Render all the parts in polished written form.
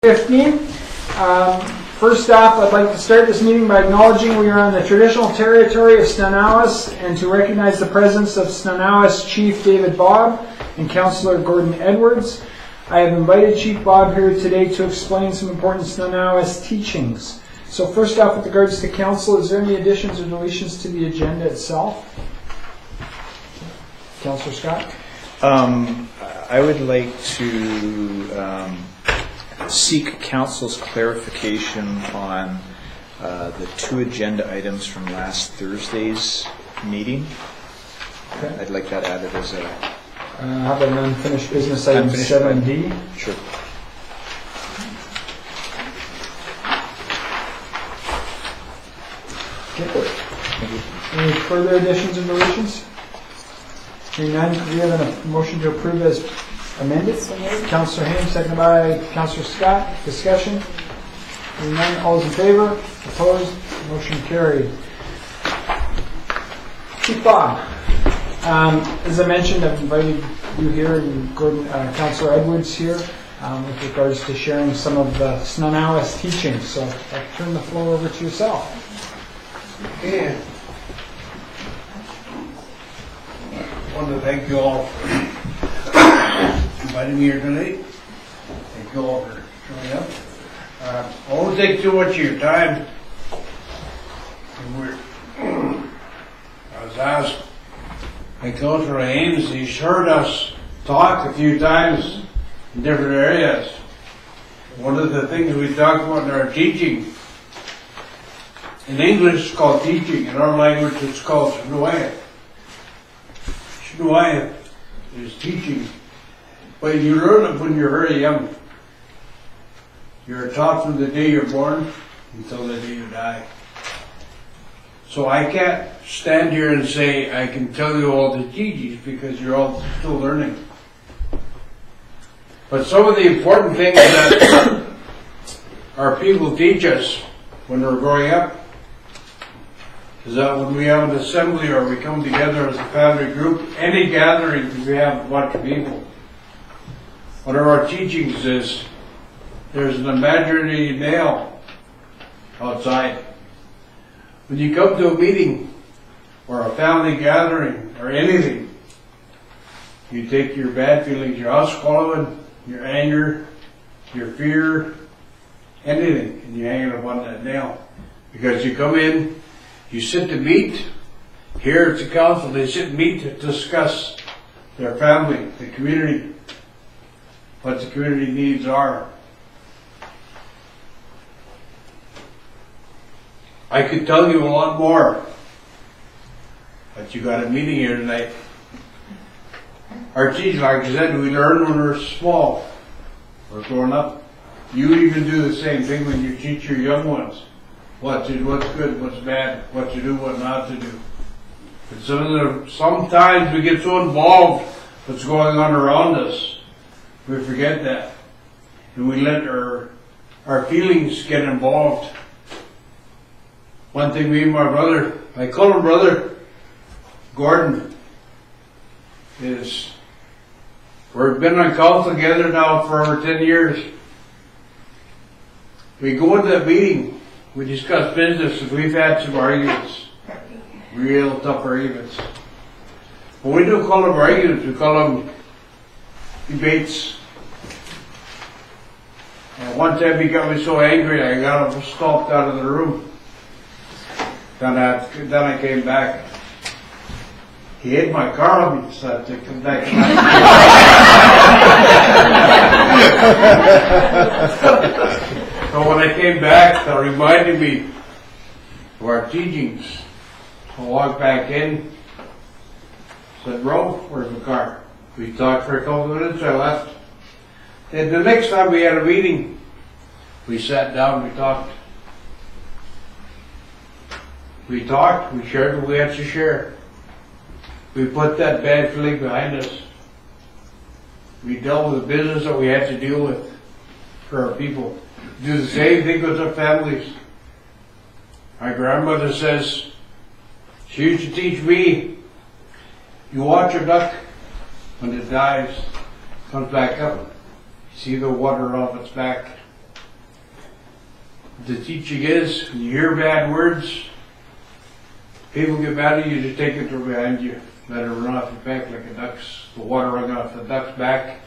15. First off, I'd like to start this meeting by acknowledging we are on the traditional territory of Snanawas and to recognize the presence of Snanawas Chief David Bob and Councillor Gordon Edwards. I have invited Chief Bob here today to explain some important Snanawas teachings. So first off, with regards to council, is there any additions or deletions to the agenda itself? Councillor Scott? I would like to seek council's clarification on the two agenda items from last Thursday's meeting. Okay. I'd like that added as a... How about an unfinished business item 7D? Sure. Okay. Any further additions or deletions? Hearing none, do we have a motion to approve as amended? Councillor Hamm, seconded by Councillor Scott. Discussion? Hearing none, all those in favor? Opposed? Motion carried. Chief Bob, as I mentioned, I've invited you here and Councillor Edwards here with regards to sharing some of the Snanawas teachings. So I'll turn the floor over to yourself. Okay. I want to thank you all for inviting me here tonight. Thank you all for showing up. I won't take too much of your time. I was asked by Councillor Ames, he's heard us talk a few times in different areas. One of the things we talk about in our teaching, in English it's called teaching, in our language it's called Shnuaya. Shnuaya is teaching, but you learn it when you're very young. You're taught from the day you're born until the day you die. So I can't stand here and say I can tell you all the teachings because you're all still learning. But some of the important things that our people teach us when we're growing up is that when we have an assembly or we come together as a family group, any gathering we have a bunch of people, one of our teachings is there's an imaginary nail outside. When you come to a meeting or a family gathering or anything, you take your bad feelings, your house following, your anger, your fear, anything, and you hang it up on that nail. Because you come in, you sit to meet. Here at the council, they sit and meet to discuss their family, the community, what the community needs are. I could tell you a lot more, but you got a meeting here tonight. Our teaching, like I said, we learn when we're small. We're growing up. You even do the same thing when you teach your young ones. What's good, what's bad, what to do, what not to do. But sometimes we get so involved with what's going on around us, we forget that. And we let our feelings get involved. One thing, me and my brother, I call him brother, Gordon, is we've been on council together now for over 10 years. We go into that meeting, we discuss business, and we've had some arguments, real tough arguments. But we don't call them arguments, we call them debates. And one time he got me so angry, I got him stomped out of the room. Then I came back. He hit my car on me, so I had to come back. So when I came back, that reminded me of our teachings. So I walked back in, said, "Bro, where's the car?" We talked for a couple of minutes, I left. And the next time we had a meeting, we sat down, we talked. We talked, we shared what we had to share. We put that bad feeling behind us. We dealt with the business that we had to deal with for our people. Do the same thing with our families. My grandmother says, she used to teach me, you watch a duck, when it dives, comes back up. See the water off its back. the teaching is, when you hear bad words, people get mad at you, just take it from behind you. Let it run off your back like a duck's, the water running off the duck's back.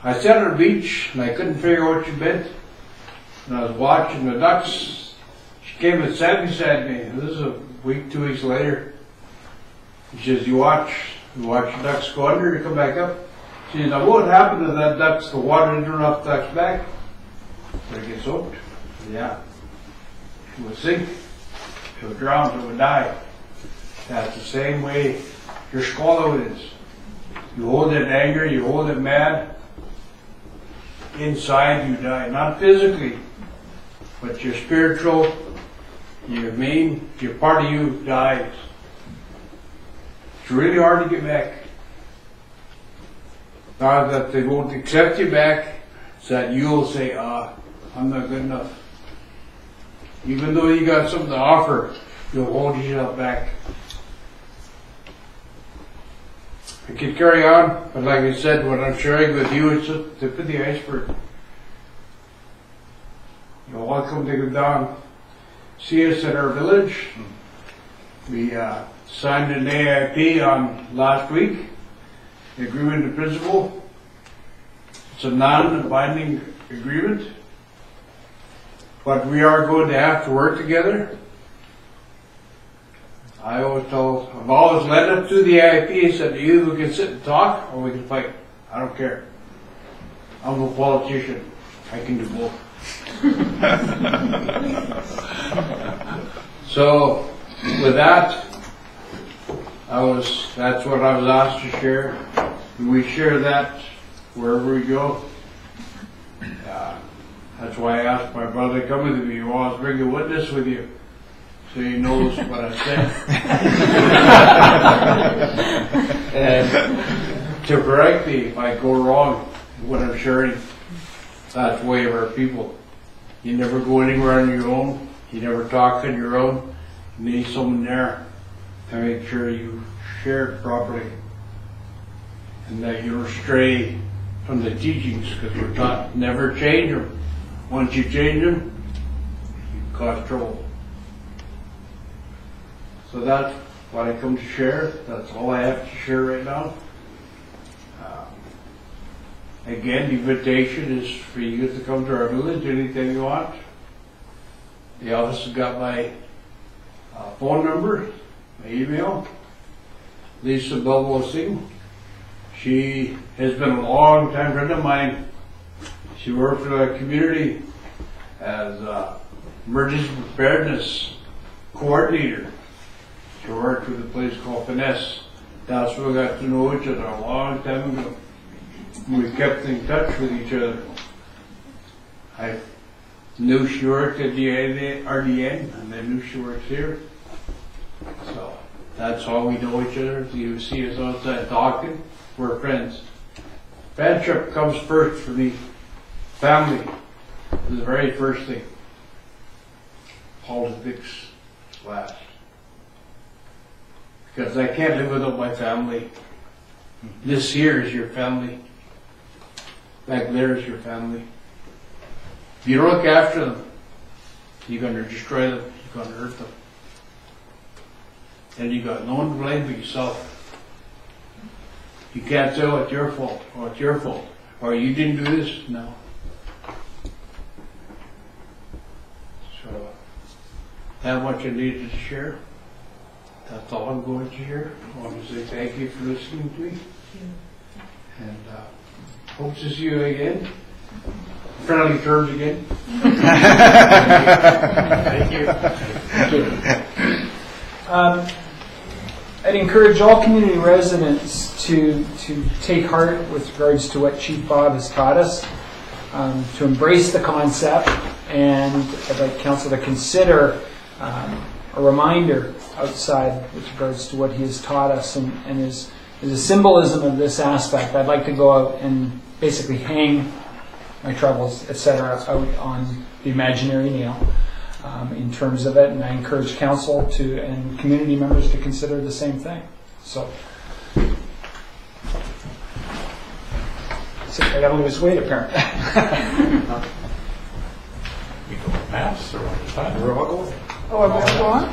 I sat on the beach and I couldn't figure out what she meant. And I was watching the ducks. She came and sat beside me. This is a week, 2 weeks later. She says, you watch the ducks go under, you come back up. She says, now what happened to that duck's, the water didn't run off the duck's back? Did it get soaked? Yeah. It would sink. It would drown, it would die. That's the same way your squallow is. You hold it anger, you hold it mad. Inside you die. Not physically, but your spiritual, your main, your part of you dies. It's really hard to get back. Not that they won't accept you back, it's that you'll say, I'm not good enough. Even though you got something to offer, you'll hold yourself back. I could carry on, but like I said, what I'm sharing with you is just the tip of the iceberg. You're welcome to go down, see us at our village. We signed an AIP on last week, the agreement in principle. It's a non-binding agreement, but we are going to have to work together. I've always led up to the AIP and said, either we can sit and talk or we can fight. I don't care. I'm a politician. I can do both. So, with that, that's what I was asked to share. We share that wherever we go. That's why I asked my brother to come with me. You always bring a witness with you, so he knows what I said. And to correct me if I go wrong in what I'm sharing, that's the way of our people. You never go anywhere on your own. You never talk on your own. You need someone there to make sure you share it properly. And that you don't stray from the teachings, because we're taught never change them. Once you change them, you cause trouble. So that's what I come to share. That's all I have to share right now. Again, the invitation is for you to come to our village anytime you want. The office has got my phone number, my email. Lisa Bilbo Singh. She has been a long time friend of mine. She worked for the community as emergency preparedness coordinator. She worked with a place called Finesse. That's where we got to know each other a long time ago. We kept in touch with each other. I knew she worked at the RDN, and I knew she works here. So that's how we know each other. You see us outside talking, we're friends. Friendship comes first for me. Family is the very first thing. Politics last. Because I can't live without my family. This here is your family. Back there is your family. If you don't look after them, you're going to destroy them, you're going to hurt them. And you got no one to blame but yourself. You can't say, oh, it's your fault, or it's your fault, or you didn't do this. No. So, that's what you needed to share. That's all I'm going to share. I want to say thank you for listening to me. And hope to see you again. Friendly terms again. Thank you. I'd encourage all community residents to take heart with regards to what Chief Bob has taught us, to embrace the concept, and I'd like Council to consider a reminder outside with regards to what he has taught us, and as a symbolism of this aspect, I'd like to go out and basically hang my troubles, etc., out on the imaginary nail in terms of it, and I encourage Council and community members to consider the same thing. So I gotta lose weight apparently. Maps are on the side. Oh, I'm going to go on?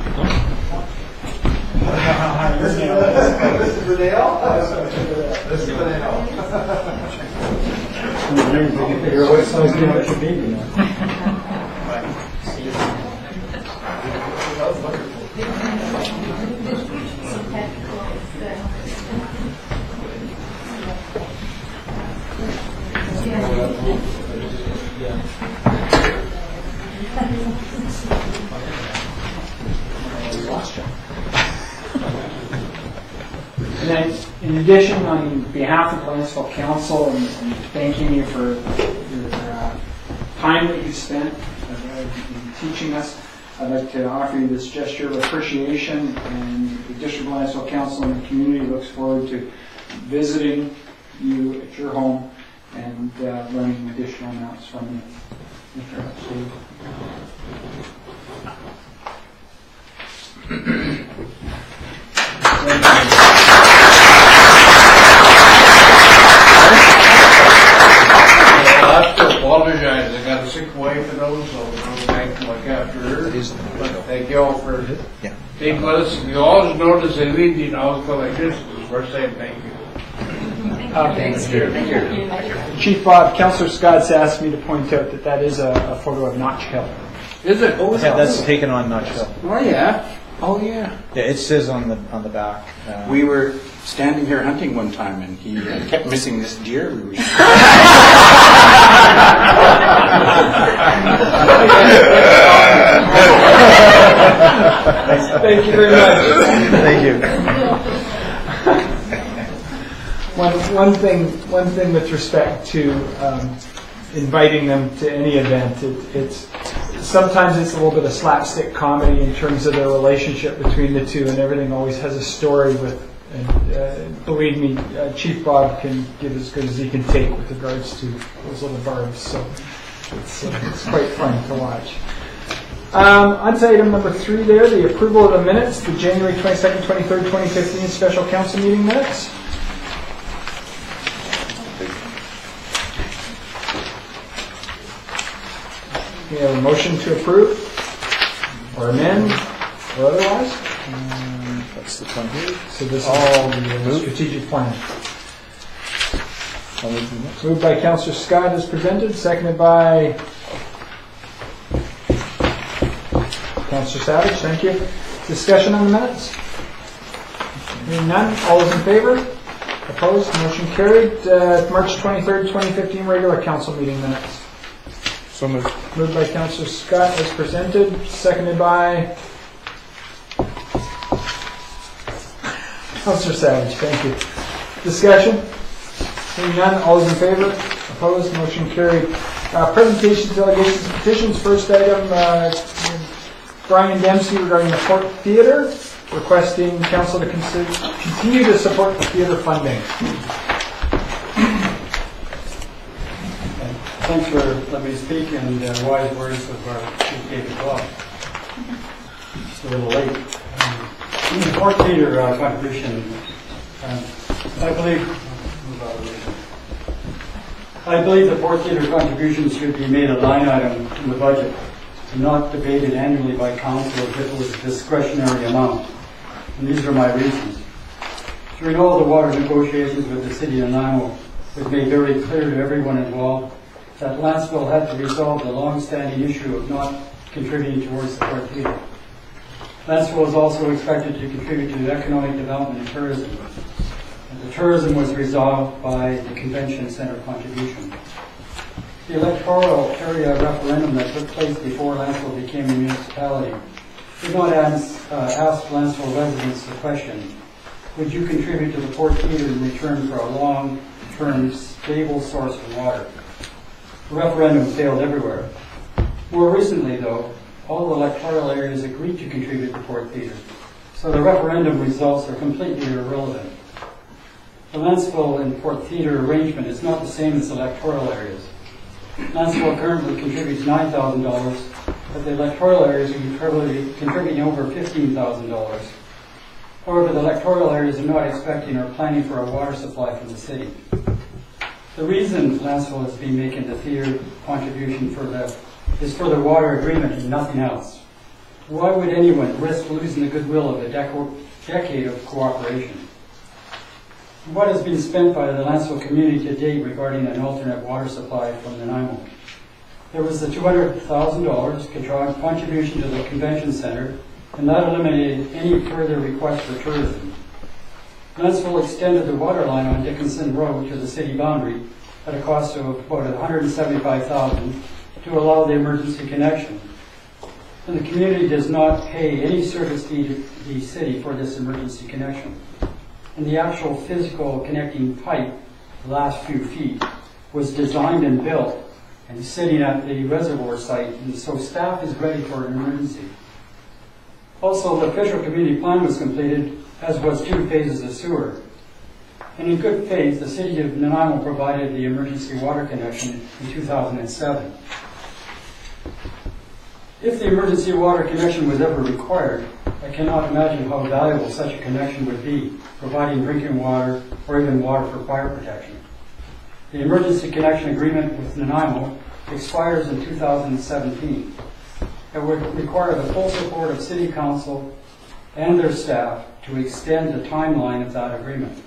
Mr. Vidal? Mr. Vidal. Your voice sounds good what you mean, you know. And then, in addition, on behalf of the Lanceville Council, and thanking you for your time that you spent in teaching us, I'd like to offer you this gesture of appreciation, and the District of Lanceville Council and the community looks forward to visiting you at your home and learning additional amounts from you. Absolutely. I have to apologize. I got a sick wife and those, so I'm going back to look after her. But thank you all for being with us. You always notice that Indian always go like this. We're saying thank you. Chief Bob, Councillor Scott's asked me to point out that that is a photo of Notch Hill. Is it? Oh, Yeah, that's taken on Notch Hill. yeah. Oh, yeah. Yeah, it says on the back. We were standing here hunting one time, and he kept missing this deer we were shooting. Thank you very much. Thank you. One thing with respect to inviting them to any event, it's sometimes it's a little bit of slapstick comedy in terms of the relationship between the two, and everything always has a story with. And believe me, Chief Bob can give as good as he can take with regards to those little barbs. So it's quite fun to watch. On to item number 3 there, the approval of the minutes, the January 22nd, 23rd, 2015 special council meeting minutes. We have a motion to approve, or amend, or otherwise. That's the one here. So this is all the strategic plan. Moved by Councillor Scott as presented, seconded by Councillor Savage. Thank you. Discussion on the minutes? Hearing none. All those in favor? Opposed? Motion carried. March 23rd, 2015 regular council meeting minutes. So moved. Moved by Councillor Scott as presented, seconded by Councillor Savage. Thank you. Discussion? Hearing none. All those in favor? Opposed? Motion carried. Presentations, delegations, and petitions. First item, Brian Dempsey regarding the Port Theatre, requesting council to continue to support the theatre funding. Thanks for letting me speak, and wise words of our Chief David Bob. Just a little late. The Port Theatre contribution, I believe the Port Theatre contributions should be made a line item in the budget and not debated annually by council if it was a discretionary amount. And these are my reasons. During all the water negotiations with the City of Nanaimo, it was made very clear to everyone involved that Lanceville had to resolve the long-standing issue of not contributing towards the Port Theatre. Lanceville was also expected to contribute to economic development and tourism. And the tourism was resolved by the convention center contribution. The electoral area referendum that took place before Lanceville became a municipality did not ask Lanceville residents the question, would you contribute to the Port Theatre in return for a long-term stable source of water? The referendum failed everywhere. More recently, though, all electoral areas agreed to contribute to Port Theatre, so the referendum results are completely irrelevant. The Lanceville and Port Theatre arrangement is not the same as electoral areas. Lanceville currently contributes $9,000, but the electoral areas are contributing over $15,000. However, the electoral areas are not expecting or planning for a water supply from the city. The reason Lanceville has been making the theatre contribution for the is for the water agreement and nothing else. Why would anyone risk losing the goodwill of a decade of cooperation? What has been spent by the Lanceville community to date regarding an alternate water supply from Nanaimo? There was the $200,000 contribution to the convention center, and that eliminated any further request for tourism. Lanceville extended the water line on Dickinson Road to the city boundary at a cost of about $175,000 to allow the emergency connection. And the community does not pay any service fee to the city for this emergency connection. And the actual physical connecting pipe, the last few feet, was designed and built and sitting at the reservoir site, and so staff is ready for an emergency. Also, the official community plan was completed, as was 2 phases of sewer. And in good faith, the city of Nanaimo provided the emergency water connection in 2007. If the emergency water connection was ever required, I cannot imagine how valuable such a connection would be, providing drinking water or even water for fire protection. The emergency connection agreement with Nanaimo expires in 2017. It would require the full support of City Council and their staff to extend the timeline of that agreement.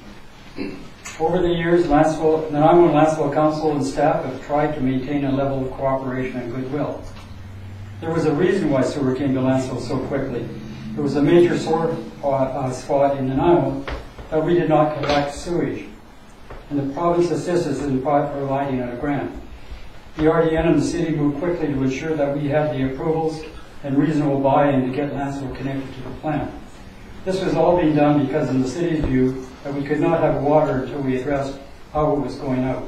Over the years, Nanaimo and Lanceville Council and staff have tried to maintain a level of cooperation and goodwill. There was a reason why sewer came to Lanceville so quickly. There was a major sore spot in Nanaimo that we did not collect sewage, and the province assisted us in providing a grant. The RDN and the city moved quickly to ensure that we had the approvals and reasonable buy-in to get Lanceville connected to the plant. This was all being done because in the city's view that we could not have water until we addressed how it was going out.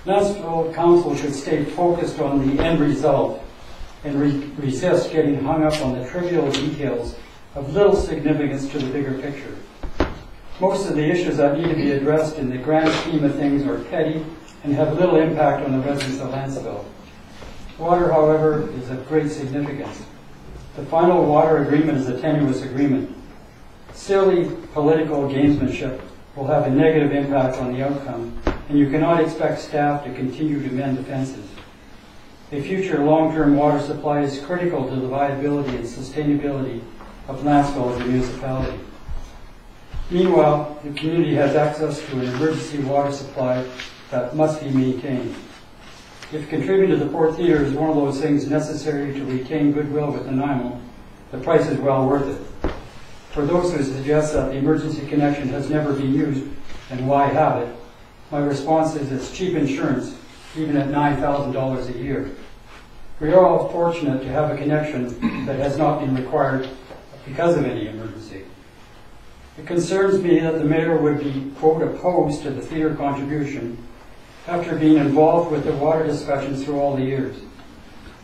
Lanceville Council should stay focused on the end result and resist getting hung up on the trivial details of little significance to the bigger picture. Most of the issues that need to be addressed in the grand scheme of things are petty and have little impact on the residents of Lanceville. Water, however, is of great significance. The final water agreement is a tenuous agreement. Silly political gamesmanship will have a negative impact on the outcome, and you cannot expect staff to continue to mend the fences. A future long-term water supply is critical to the viability and sustainability of Lanceville as a municipality. Meanwhile, the community has access to an emergency water supply that must be maintained. If contributing to the Port Theatre is one of those things necessary to retain goodwill with Nanaimo, the price is well worth it. For those who suggest that the emergency connection has never been used and why have it, my response is it's cheap insurance, even at $9,000 a year. We are all fortunate to have a connection that has not been required because of any emergency. It concerns me that the mayor would be, quote, opposed to the theatre contribution after being involved with the water discussions through all the years.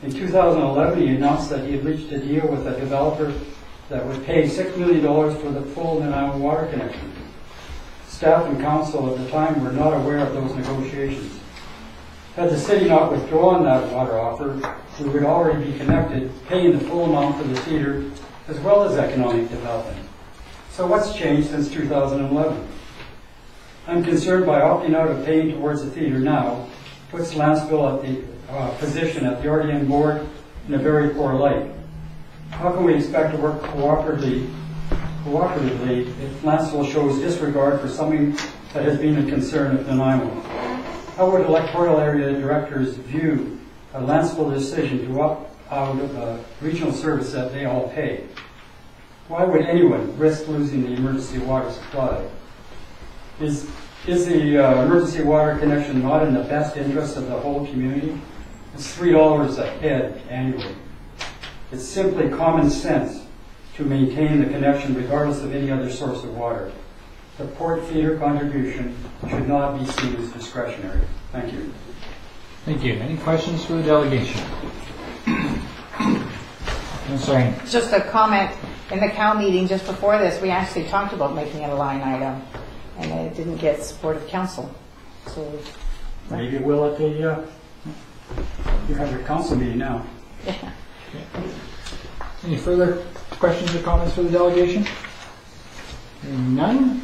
In 2011, he announced that he had reached a deal with a developer that would pay $6 million for the full Nanaimo water connection. Staff and council at the time were not aware of those negotiations. Had the city not withdrawn that water offer, we would already be connected, paying the full amount for the theatre as well as economic development. So what's changed since 2011? I'm concerned by opting out of paying towards the theatre now puts Lanceville at the position at the RDN board in a very poor light. How can we expect to work cooperatively if Lanceville shows disregard for something that has been a concern of Nanaimo? How would electoral area directors view a Lanceville decision to opt out of a regional service that they all pay? Why would anyone risk losing the emergency water supply? Is the emergency water connection not in the best interest of the whole community? It's $3 a head annually. It's simply common sense to maintain the connection regardless of any other source of water. The Port Theatre contribution should not be seen as discretionary. Thank you. Thank you. Any questions for the delegation? I'm sorry. Just a comment. In the COW meeting just before this, we actually talked about making it a line item, and it didn't get support of council. So Maybe it will at the, you have your council meeting now. yeah. Any further questions or comments for the delegation? None.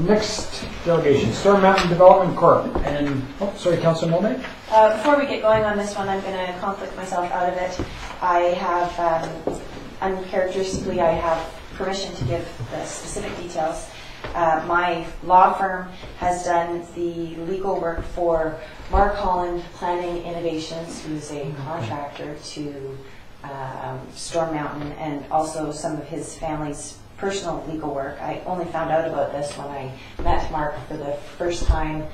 Next delegation, Storm Mountain Development Corp. And, Councilor Mulday? Before we get going on this one, I'm going to conflict myself out of it. I have, uncharacteristically, I have permission to give the specific details. My law firm has done the legal work for Mark Holland Planning Innovations, who's a contractor to Storm Mountain, and also some of his family's personal legal work. I only found out about this when I met Mark for the first time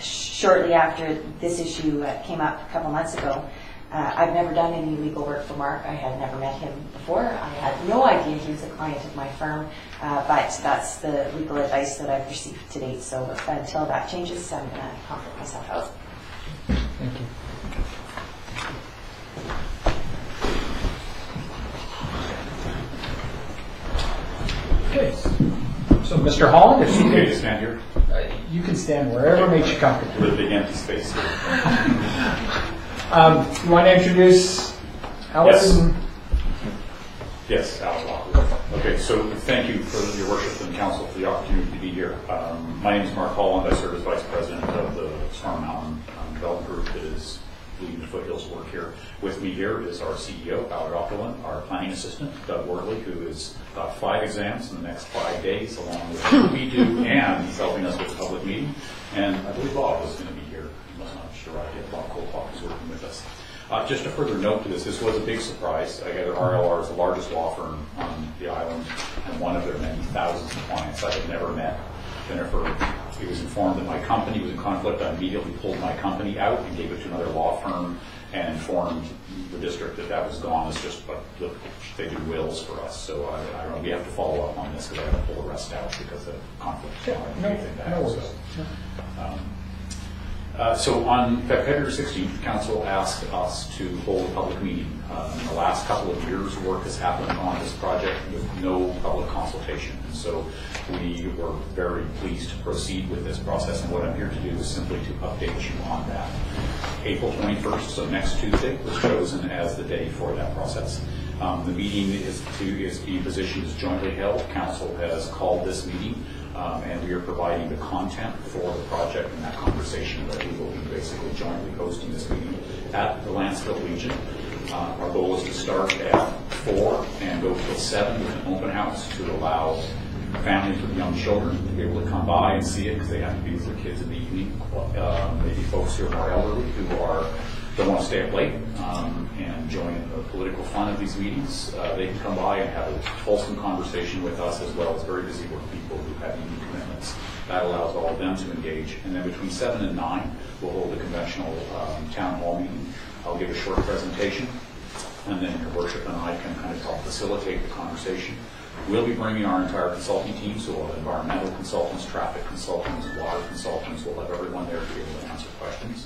shortly after this issue came up a couple months ago. I've never done any legal work for Mark. I had never met him before. I had no idea he was a client of my firm, but that's the legal advice that I've received to date. So until that changes, I'm going to conflict myself out. Thank you. Okay. So, Mr. Holland, if you Okay could, to stand here you can stand wherever makes you comfortable. with a big empty space here. You want to introduce Allison? Yes, Alex Walker. Okay, so thank you for your worship and council for the opportunity to be here. My name is Mark Holland. I serve as vice president of the Storm Mountain development group that is leading the Foothills work here. With me here is our CEO, Ballard Opulent, our planning assistant, Doug Wardley, who has got 5 exams in the next 5 days, along with what we do, and he's helping us with the public meeting. And I believe Bob is going to be here. He must not sure right yet. Bob Colclough is working with us. Just a further note to this was a big surprise. I gather RLR is the largest law firm on the island and one of their many thousands of clients I had never met. Jennifer, he was informed that my company was in conflict. I immediately pulled my company out and gave it to another law firm and informed the district that that was gone. It's just, but they do wills for us. So I don't know, we have to follow up on this because I have to pull the rest out because of conflict. So on February 16th, Council asked us to hold a public meeting. In the last couple of years, work has happened on this project with no public consultation. And so we were very pleased to proceed with this process. And what I'm here to do is simply to update you on that. April 21st, so next Tuesday, was chosen as the day for that process. The meeting is being positioned as jointly held. Council has called this meeting. And we are providing the content for the project and that conversation that we will be basically jointly hosting this meeting at the Landsville Legion. Our goal is to start at 4 and go till 7 with an open house to allow families with young children to be able to come by and see it because they have to be with their kids in the evening. Maybe folks who are more elderly who don't want to stay up late and join in the political fun of these meetings. They can come by and have a wholesome conversation with us as well as very busy work people who have unique commitments. That allows all of them to engage. And then between 7 and 9, we'll hold a conventional town hall meeting. I'll give a short presentation, and then your worship and I can kind of help facilitate the conversation. We'll be bringing our entire consulting team, so we'll have environmental consultants, traffic consultants, water consultants. We'll have everyone there to be able to answer questions.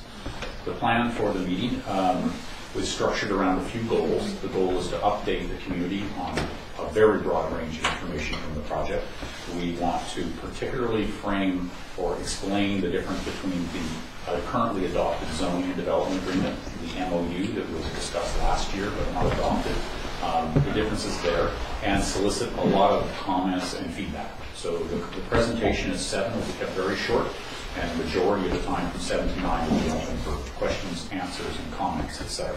The plan for the meeting was structured around a few goals. The goal is to update the community on a very broad range of information from the project. We want to particularly frame or explain the difference between the currently adopted zoning and development agreement, the MOU that was discussed last year but not adopted, the differences there, and solicit a lot of comments and feedback. So the presentation is 7, will be kept very short, and the majority of the time from 7 to 9 will be open for questions, answers, and comments, etc.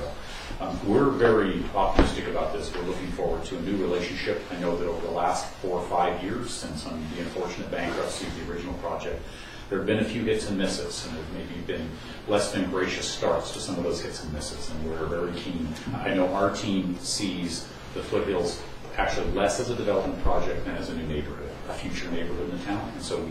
We're very optimistic about this. We're looking forward to a new relationship. I know that over the last 4 or 5 years since the unfortunate bankruptcy of the original project, there have been a few hits and misses, and there have maybe been less than gracious starts to some of those hits and misses, and we're very keen. I know our team sees the Foothills actually less as a development project than as a new neighborhood, a future neighborhood in the town, and so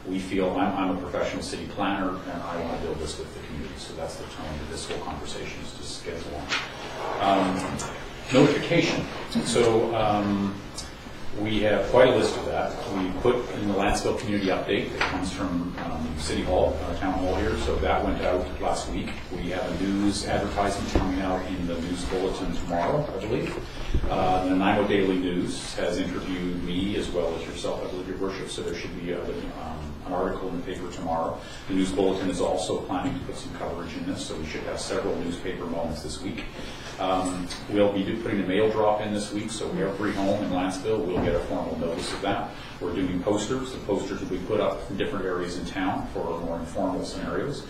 we feel, I'm a professional city planner, and I want to build this with the community, so that's the tone of this whole conversation, is to schedule on. Notification. So we have quite a list of that. We put in the Landsville community update that comes from City Hall, Town Hall here, so that went out last week. We have a news advertisement coming out in the news bulletin tomorrow, I believe. The Nanaimo Daily News has interviewed me as well as yourself, I believe, your worship, so there should be an article in the paper tomorrow. The news bulletin is also planning to put some coverage in this, so we should have several newspaper moments this week. We'll be putting a mail drop in this week, so every home in Lanceville will get a formal notice of that. We're doing posters. The posters will be put up in different areas in town for more informal scenarios.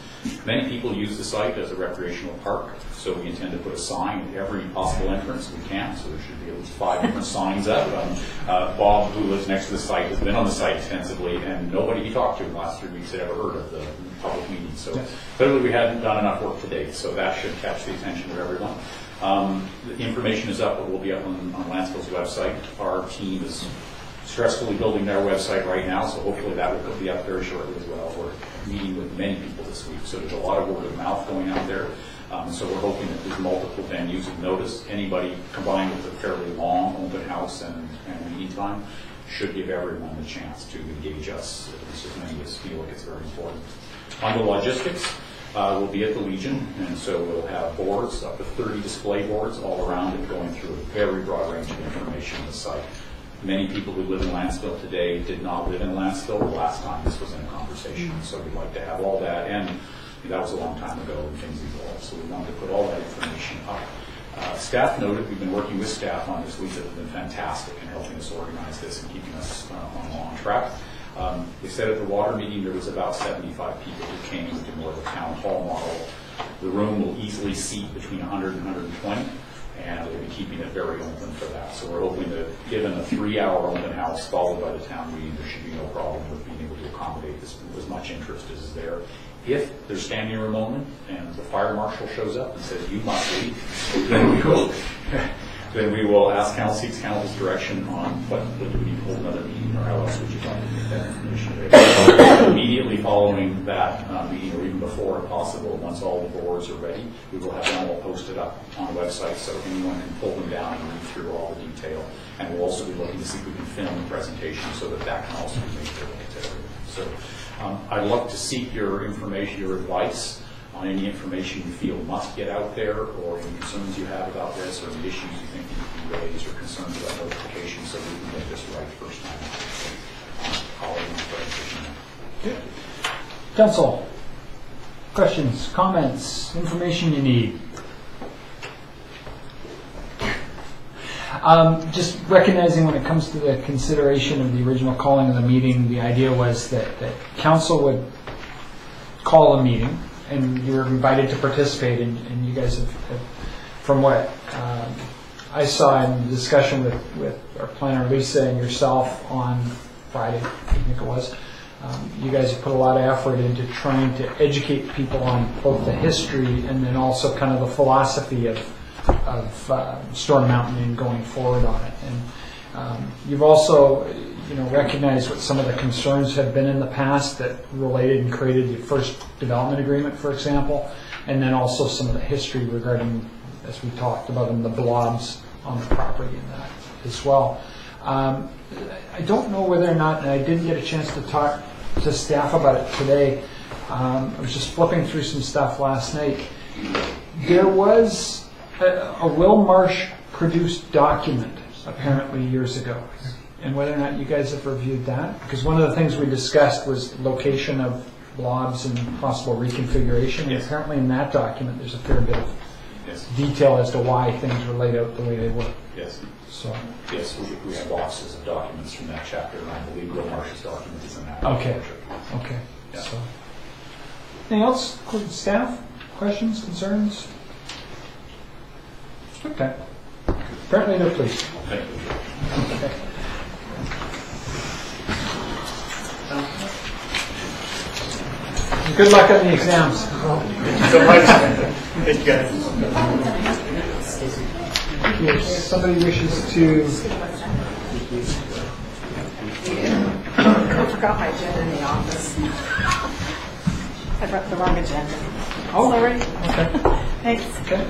Many people use the site as a recreational park, so we intend to put a sign at every possible entrance we can, so there should be at least 5 different signs up. Bob, who lives next to the site, has been on the site extensively, and nobody he talked to in the last 3 weeks had ever heard of the public meeting. So clearly we hadn't done enough work to date, so that should catch the attention of everyone. The information is up, but will be up on Lanceville's website. Our team is stressfully building their website right now, so hopefully that will be up very shortly as well. We're meeting with many people this week, so there's a lot of word of mouth going out there. So we're hoping that there's multiple venues of notice. Anybody combined with a fairly long open house and meeting time should give everyone the chance to engage us, at least as many as feel like it's very important. On the logistics, we'll be at the Legion, and so we'll have boards, up to 30 display boards all around it, going through a very broad range of information on the site. Many people who live in Lanceville today did not live in Lanceville the last time this was in a conversation, so we'd like to have all that, and that was a long time ago and things evolved, so we wanted to put all that information up. Staff noted, we've been working with staff on this week that have been fantastic in helping us organize this and keeping us on track. They said at the water meeting there was about 75 people who came to more of a town hall model. The room will easily seat between 100 and 120, and we'll be keeping it very open for that. So we're hoping that, given a 3-hour open house followed by the town meeting, there should be no problem with being able to accommodate this, as much interest as is there. If there's standing room only and the fire marshal shows up and says, "You must leave," then we will ask seek council's direction on what do we need to hold another meeting, or how else would you like to get that information available. Immediately following that meeting, or even before if possible, once all the boards are ready, we will have them all posted up on the website so anyone can pull them down and read through all the detail. And we'll also be looking to see if we can film the presentation so that can also be made available to everyone. So I'd love to seek your information, your advice on any information you feel must get out there, or any concerns you have about this, or any issues you think need to be raised, or concerns about notification, so we can get this right first time. Council, questions, comments, information you need? Just recognizing when it comes to the consideration of the original calling of the meeting, the idea was that council would call a meeting, and you were invited to participate, and you guys have from what I saw in the discussion with our planner Lisa and yourself on Friday, I think it was, you guys have put a lot of effort into trying to educate people on both the history and then also kind of the philosophy of Storm Mountain and going forward on it. And you've also recognized what some of the concerns have been in the past that related and created the first development agreement, for example, and then also some of the history regarding, as we talked about, the blobs on the property and that as well. I don't know whether or not, and I didn't get a chance to talk to staff about it today. I was just flipping through some stuff last night. There was a Will Marsh produced document apparently years ago, and whether or not you guys have reviewed that, because one of the things we discussed was location of blobs and possible reconfiguration. Yes. And apparently in that document there's a fair bit of Yes. detail as to why things were laid out the way they were. Yes. So Yes, we have boxes of documents from that chapter, and I believe Will Marsh's document is in that. okay. Yeah. So anything else? Staff? Questions? Concerns? Okay. Apparently they're pleased. Thank you. Okay. Good luck on the exams. So much. Thank you guys. If somebody wishes to... I forgot my agenda in the office. I brought the wrong agenda. Oh, sorry. Okay. Thanks. Okay.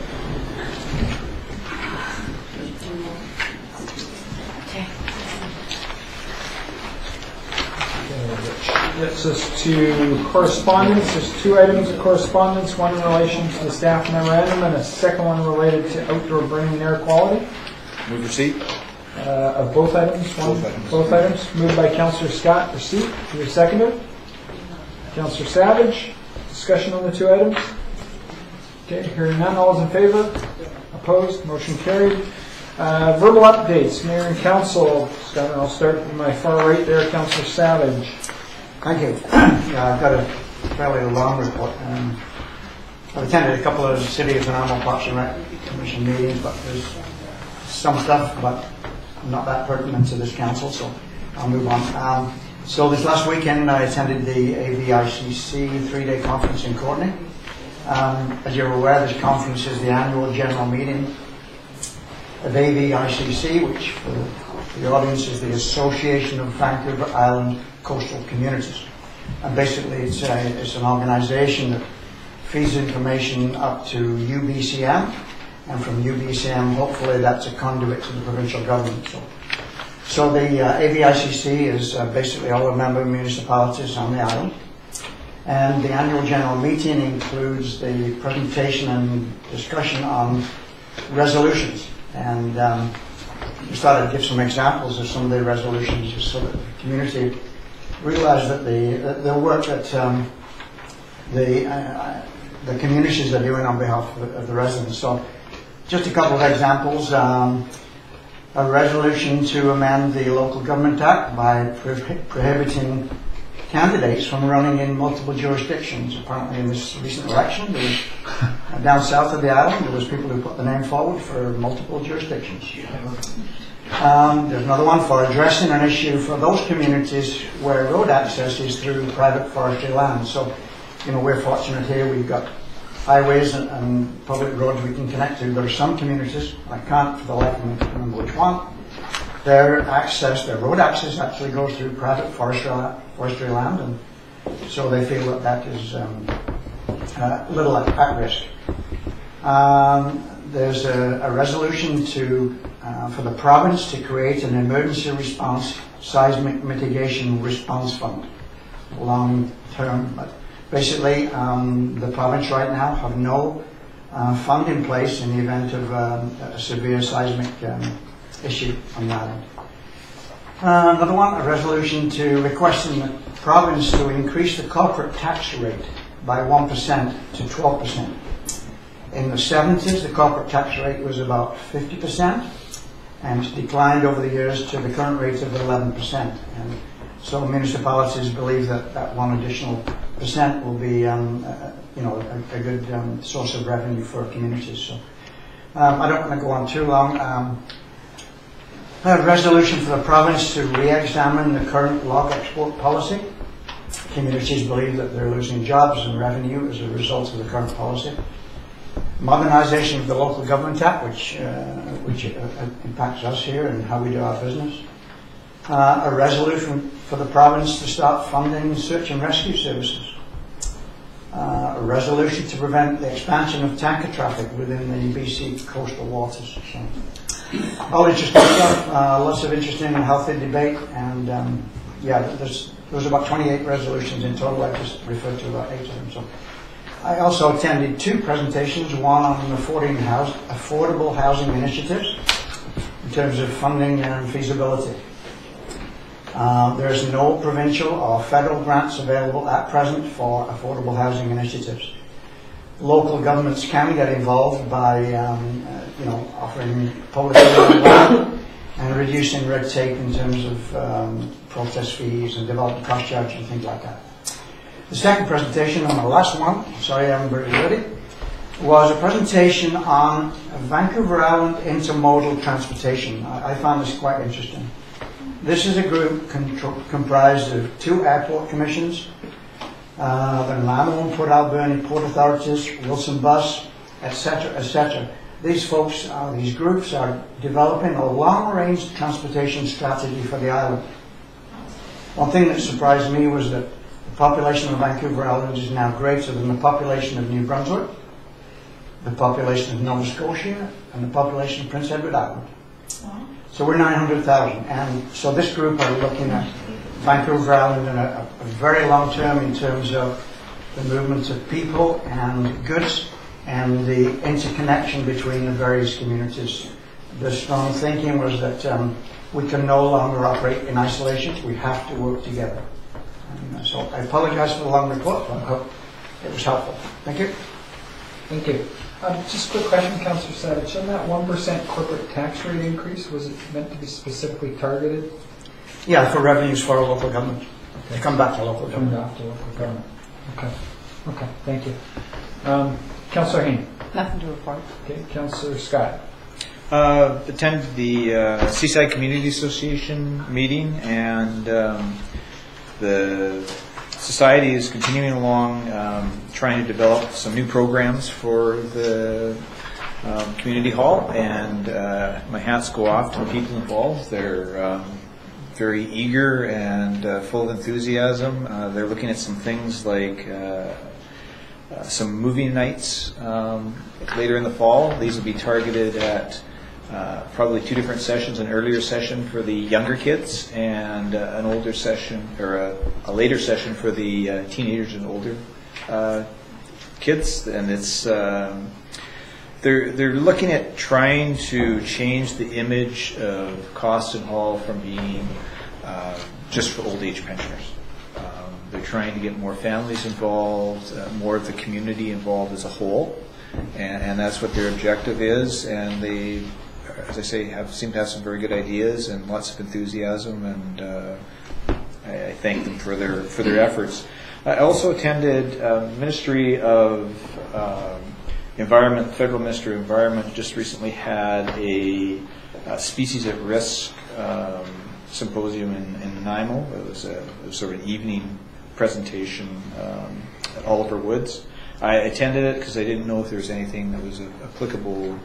Okay. Gets us to correspondence. There's 2 items of correspondence, one in relation to the staff memorandum and a second one related to outdoor burning and air quality. Move receipt. Of both items? Both items. Moved by Councillor Scott, receipt. Your seconder. Councillor Savage. Discussion on the 2 items. Okay, hearing none, all is in favor? Opposed? Motion carried. Verbal updates, Mayor and Council. Scott, I'll start with my far right there, Councillor Savage. Thank you. I've got a fairly long report. I've attended a couple of City of Nanaimo Parks and Rec Commission meetings, but there's some stuff, but not that pertinent to this council, so I'll move on. So this last weekend I attended the AVICC 3-day conference in Courtenay. As you're aware, this conference is the annual general meeting of AVICC, which for the audience is the Association of Vancouver Island Coastal Communities. And basically it's an organization that feeds information up to UBCM, and from UBCM hopefully that's a conduit to the provincial government. So the AVICC is basically all the member municipalities on the island. And the annual general meeting includes the presentation and discussion on resolutions. And just thought I'd give some examples of some of the resolutions just so that the community realize that the work that the communities are doing on behalf of the residents. So just a couple of examples. A resolution to amend the Local Government Act by prohibiting candidates from running in multiple jurisdictions. Apparently in this recent election, there was, down south of the island, there was people who put the name forward for multiple jurisdictions. There's another one for addressing an issue for those communities where road access is through private forestry land. So, we're fortunate here, we've got highways and public roads we can connect to. There are some communities, I can't for the life of me remember which one, their road access actually goes through private forestry land, and so they feel that is a little at risk. There's a resolution for the province to create an emergency response seismic mitigation response fund, long term, but basically the province right now have no fund in place in the event of a severe seismic issue on the island. Another one, a resolution to requesting the province to increase the corporate tax rate by 1% to 12%. In the 70s, the corporate tax rate was about 50%, and declined over the years to the current rate of 11%. And so municipalities believe that one additional percent will be, a good source of revenue for communities. So I don't want to go on too long. A resolution for the province to re-examine the current log export policy. Communities believe that they're losing jobs and revenue as a result of the current policy. Modernisation of the Local Government Act, which impacts us here and how we do our business. A resolution for the province to start funding search and rescue services. A resolution to prevent the expansion of tanker traffic within the BC coastal waters. So, all interesting stuff, lots of interesting and healthy debate, and there's about 28 resolutions in total. I just referred to about 8 of them. So, I also attended 2 presentations, one on affordable housing initiatives in terms of funding and feasibility. There's no provincial or federal grants available at present for affordable housing initiatives. Local governments can get involved by, offering public and reducing red tape in terms of protest fees and development cost charge and things like that. The second presentation, on the last one, sorry I haven't very ready, was a presentation on Vancouver Island intermodal transportation. I found this quite interesting. This is a group comprised of 2 airport commissions, the Nanaimo and Port Alberni Port Authorities, Wilson Bus, etc., etc. These folks, these groups are developing a long-range transportation strategy for the island. One thing that surprised me was that the population of Vancouver Island is now greater than the population of New Brunswick, the population of Nova Scotia, and the population of Prince Edward Island. So we're 900,000, and so this group are looking at Vancouver Island in a very long term in terms of the movement of people and goods and the interconnection between the various communities. The strong thinking was that we can no longer operate in isolation, we have to work together. And so I apologize for the long report, but I hope it was helpful. Thank you. Thank you. Just a quick question, Councillor Savage. On that 1% corporate tax rate increase, was it meant to be specifically targeted? Yeah, for revenues for local government. They come back to local Coming government. off the local government. Okay. Okay, thank you. Councillor Hain. Nothing to report. Okay, Councillor Scott. Attended the Seaside Community Association meeting, and the Society is continuing along trying to develop some new programs for the community hall, and my hats go off to the people involved. They're very eager and full of enthusiasm. They're looking at some things like some movie nights later in the fall. These will be targeted at probably 2 different sessions, an earlier session for the younger kids and an older session, or a later session for the teenagers and older kids. And it's they're looking at trying to change the image of Costin Hall from being just for old age pensioners. They're trying to get more families involved, more of the community involved as a whole, and that's what their objective is. And they, as I say, seem to have some very good ideas and lots of enthusiasm, and I thank them for their efforts. I also attended Ministry of Environment, Federal Ministry of Environment just recently had a species at risk symposium in Nanaimo. It was sort of an evening presentation at Oliver Woods. I attended it because I didn't know if there was anything that was applicable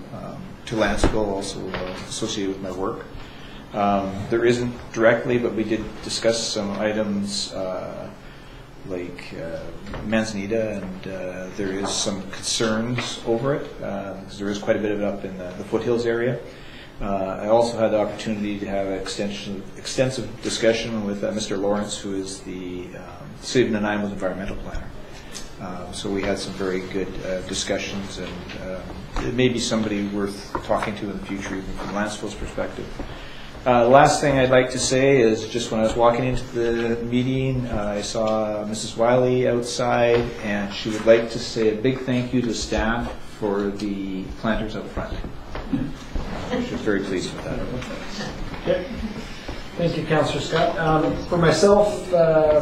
to Landskill, also associated with my work. There isn't directly, but we did discuss some items like manzanita, and there is some concerns over it because there is quite a bit of it up in the foothills area. I also had the opportunity to have an extensive discussion with Mr. Lawrence, who is the City of Nanaimo's environmental planner. So we had some very good discussions, and it may be somebody worth talking to in the future, even from Landskill's perspective. The last thing I'd like to say is just when I was walking into the meeting, I saw Mrs. Wiley outside, and she would like to say a big thank you to staff for the planters up front. She was very pleased with that. Okay. Thank you, Councillor Scott. For myself,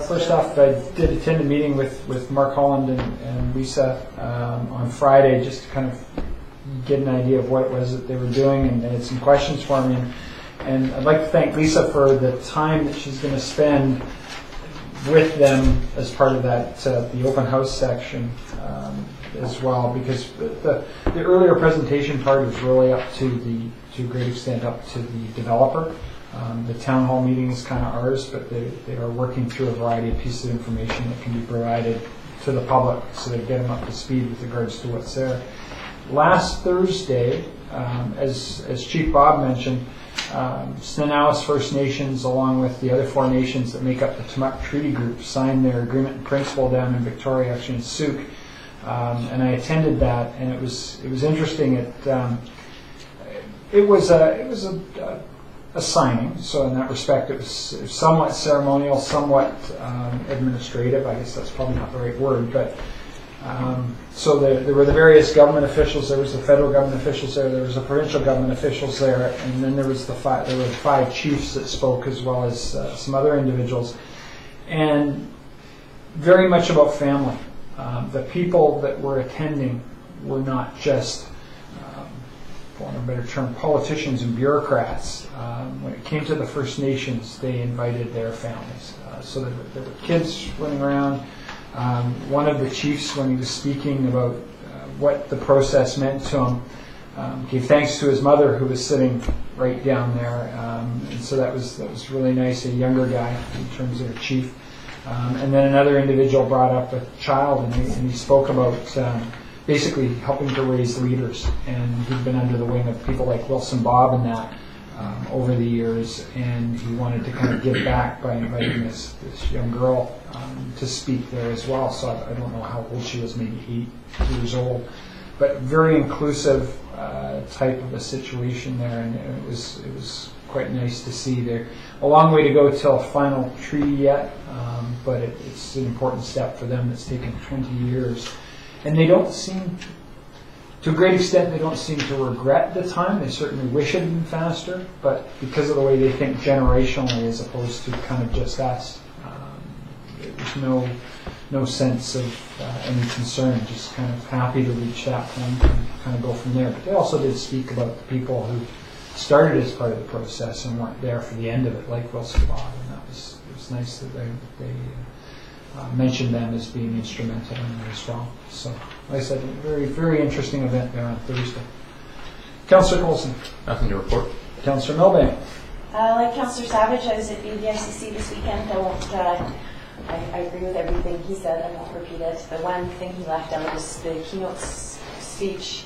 first off, I did attend a meeting with Mark Holland and Lisa on Friday, just to kind of get an idea of what it was that they were doing, and they had some questions for me. And I'd like to thank Lisa for the time that she's going to spend with them as part of that the open house section as well, because the earlier presentation part is really up to a great extent up to the developer. The town hall meeting is kind of ours, but they are working through a variety of pieces of information that can be provided to the public, so they get them up to speed with regards to what's there. Last Thursday, as Chief Bob mentioned, Snanawas First Nations, along with the other 4 nations that make up the Tumuk Treaty Group, signed their agreement in principle down in Victoria, actually in Souk, and I attended that, and it was interesting. It was a signing, so in that respect, it was somewhat ceremonial, somewhat administrative. I guess that's probably not the right word, but. So there were the various government officials. There was the federal government officials there. There was the provincial government officials there, and then there was there were 5 chiefs that spoke, as well as some other individuals, and very much about family. The people that were attending were not just, for want of a better term, politicians and bureaucrats. When it came to the First Nations, they invited their families. So there were kids running around. One of the chiefs, when he was speaking about what the process meant to him, gave thanks to his mother, who was sitting right down there, and so that was really nice. A younger guy in terms of a chief, and then another individual brought up a child, and he spoke about basically helping to raise leaders, and he'd been under the wing of people like Wilson Bob and that. Over the years, and he wanted to kind of give back by inviting this young girl to speak there as well. So I don't know how old she was, maybe 8 years old, but very inclusive type of a situation there, and it was quite nice to see. There a long way to go till a final treaty yet, but it's an important step for them. It's taken 20 years, and they don't seem To a great extent, they don't seem to regret the time. They certainly wish it had been faster, but because of the way they think generationally as opposed to kind of just us, there's no sense of any concern, just kind of happy to reach that point and kind of go from there. But they also did speak about the people who started as part of the process and weren't there for the end of it, like Will Scabot, and it was nice that they mentioned them as being instrumental in it as well. So, like I said, very, very interesting event there on Thursday. Councillor Coulson. Nothing to report. Councillor Milbank. Like Councillor Savage, I was at BDICC this weekend. I agree with everything he said. I won't repeat it. The one thing he left out was the keynote speech,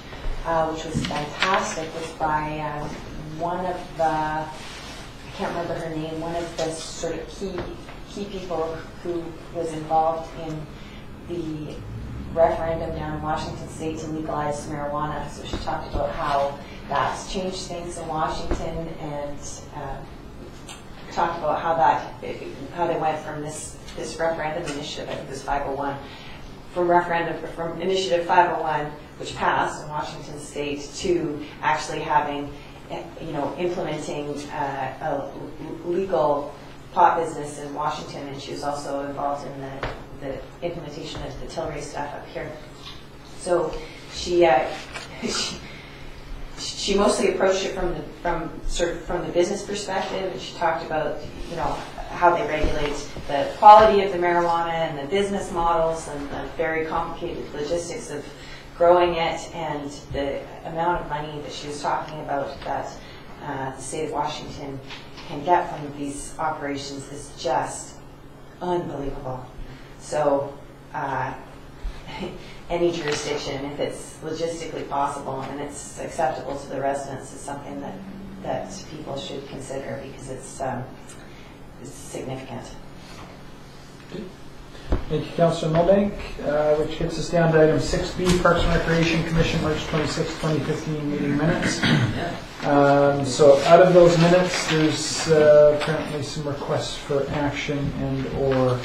which was fantastic, was by one of the, I can't remember her name, one of the sort of key people who was involved in the referendum down in Washington State to legalize marijuana. So she talked about how that's changed things in Washington, and talked about how they went from this referendum initiative, I think it was 501, from initiative 501, which passed in Washington State, to actually having, implementing a legal pot business in Washington. And she was also involved in the implementation of the Tilray stuff up here. So she mostly approached it from the business perspective, and she talked about how they regulate the quality of the marijuana and the business models and the very complicated logistics of growing it, and the amount of money that she was talking about that the state of Washington can get from these operations is just unbelievable. So any jurisdiction, if it's logistically possible and it's acceptable to the residents, is something that people should consider, because it's significant. Thank you, Councillor Milbank, which gets us down to item 6B, Parks and Recreation Commission, March 26, 2015 meeting minutes. So out of those minutes, there's apparently some requests for action and or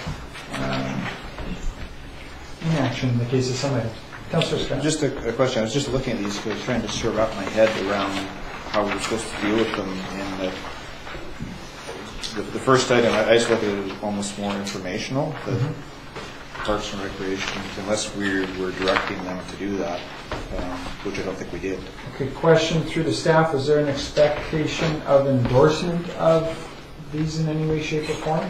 inaction in the case of some items. Councillor Scott. Just a question. I was just looking at these, because I was trying to sort of wrap my head around how we're supposed to deal with them. And the first item, I just look at it as almost more informational. The Parks and Recreation, unless we're directing them to do that, which I don't think we did. Okay, question through the staff. Is there an expectation of endorsement of these in any way, shape, or form?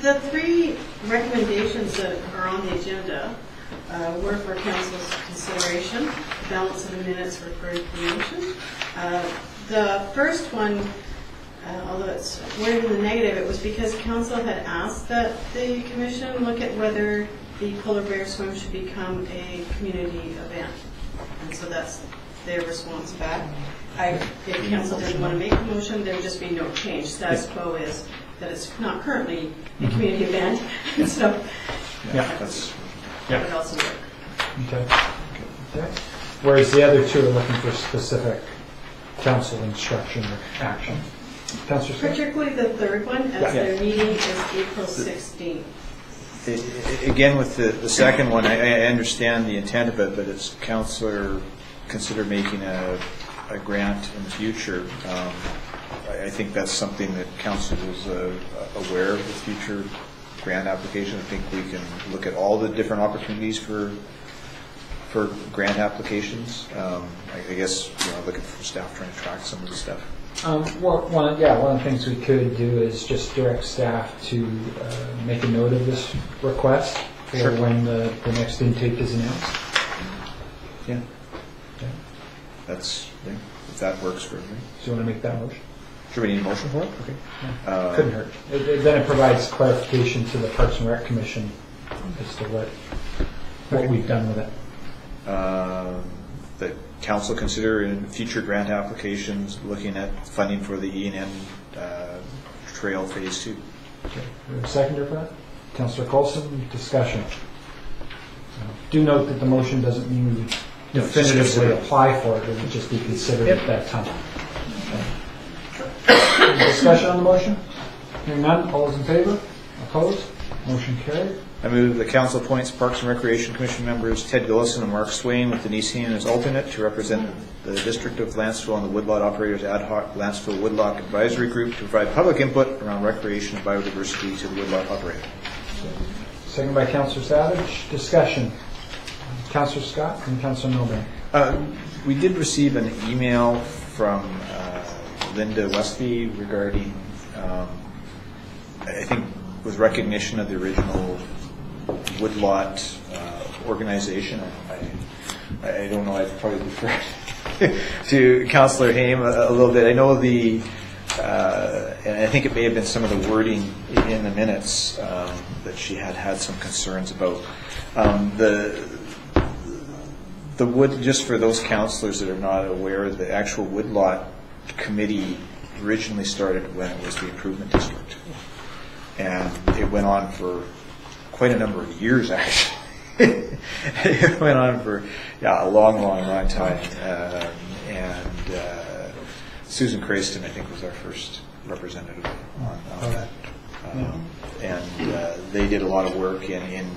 The three recommendations that are on the agenda were for Council's consideration. The balance of the minutes were for information. The first one, although it's worded in the negative, it was because Council had asked that the Commission look at whether the Polar Bear Swim should become a community event. And so that's their response back. If Council didn't want to make a motion, there would just be no change. Status quo is that it's not currently a community event. So That's it would also work. Okay. Whereas the other two are looking for specific council instruction or action. Councillor Scott? Particularly the third one, as their meeting is April 16th. Again, with the second one, I understand the intent of it, but it's councillor consider making a grant in the future. I think that's something that council is aware of, the future grant application. I think we can look at all the different opportunities for grant applications. I guess looking for staff trying to track some of the stuff. One of the things we could do is just direct staff to make a note of this request for when the next intake is announced. Yeah. Okay. If that works for everybody. Do you want to make that motion? Sure, we need a motion for it? Okay. Yeah. Couldn't hurt. Then it provides clarification to the Parks and Rec Commission as to what we've done with it. The council consider in future grant applications looking at funding for the E&M Trail Phase 2. Okay. We have a seconder for that? Councillor Coulson, discussion. Do note that the motion doesn't mean we definitively apply for it. It would just be considered at that time. Okay. Discussion on the motion? Hearing none. All those in favor? Opposed? Motion carried. I move the council appoints Parks and Recreation Commission members Ted Gillison and Mark Swain with Denise Heenan as alternate to represent the District of Lanceville and the Woodlot Operators Ad Hoc Lanceville Woodlot Advisory Group to provide public input around recreation and biodiversity to the Woodlot operator. Second by Councillor Savage. Discussion. Councillor Scott and Councillor Milburn. We did receive an email from Linda Westby regarding, I think, with recognition of the original Woodlot organization. I don't know, I'd probably refer to Councillor Haim a little bit. I know and I think it may have been some of the wording in the minutes that she had some concerns about. The wood, just for those councillors that are not aware, the actual Woodlot committee originally started when it was the improvement district. And it went on for quite a number of years, actually. It went on for a long time. Susan Crayston, I think, was our first representative on that. And they did a lot of work in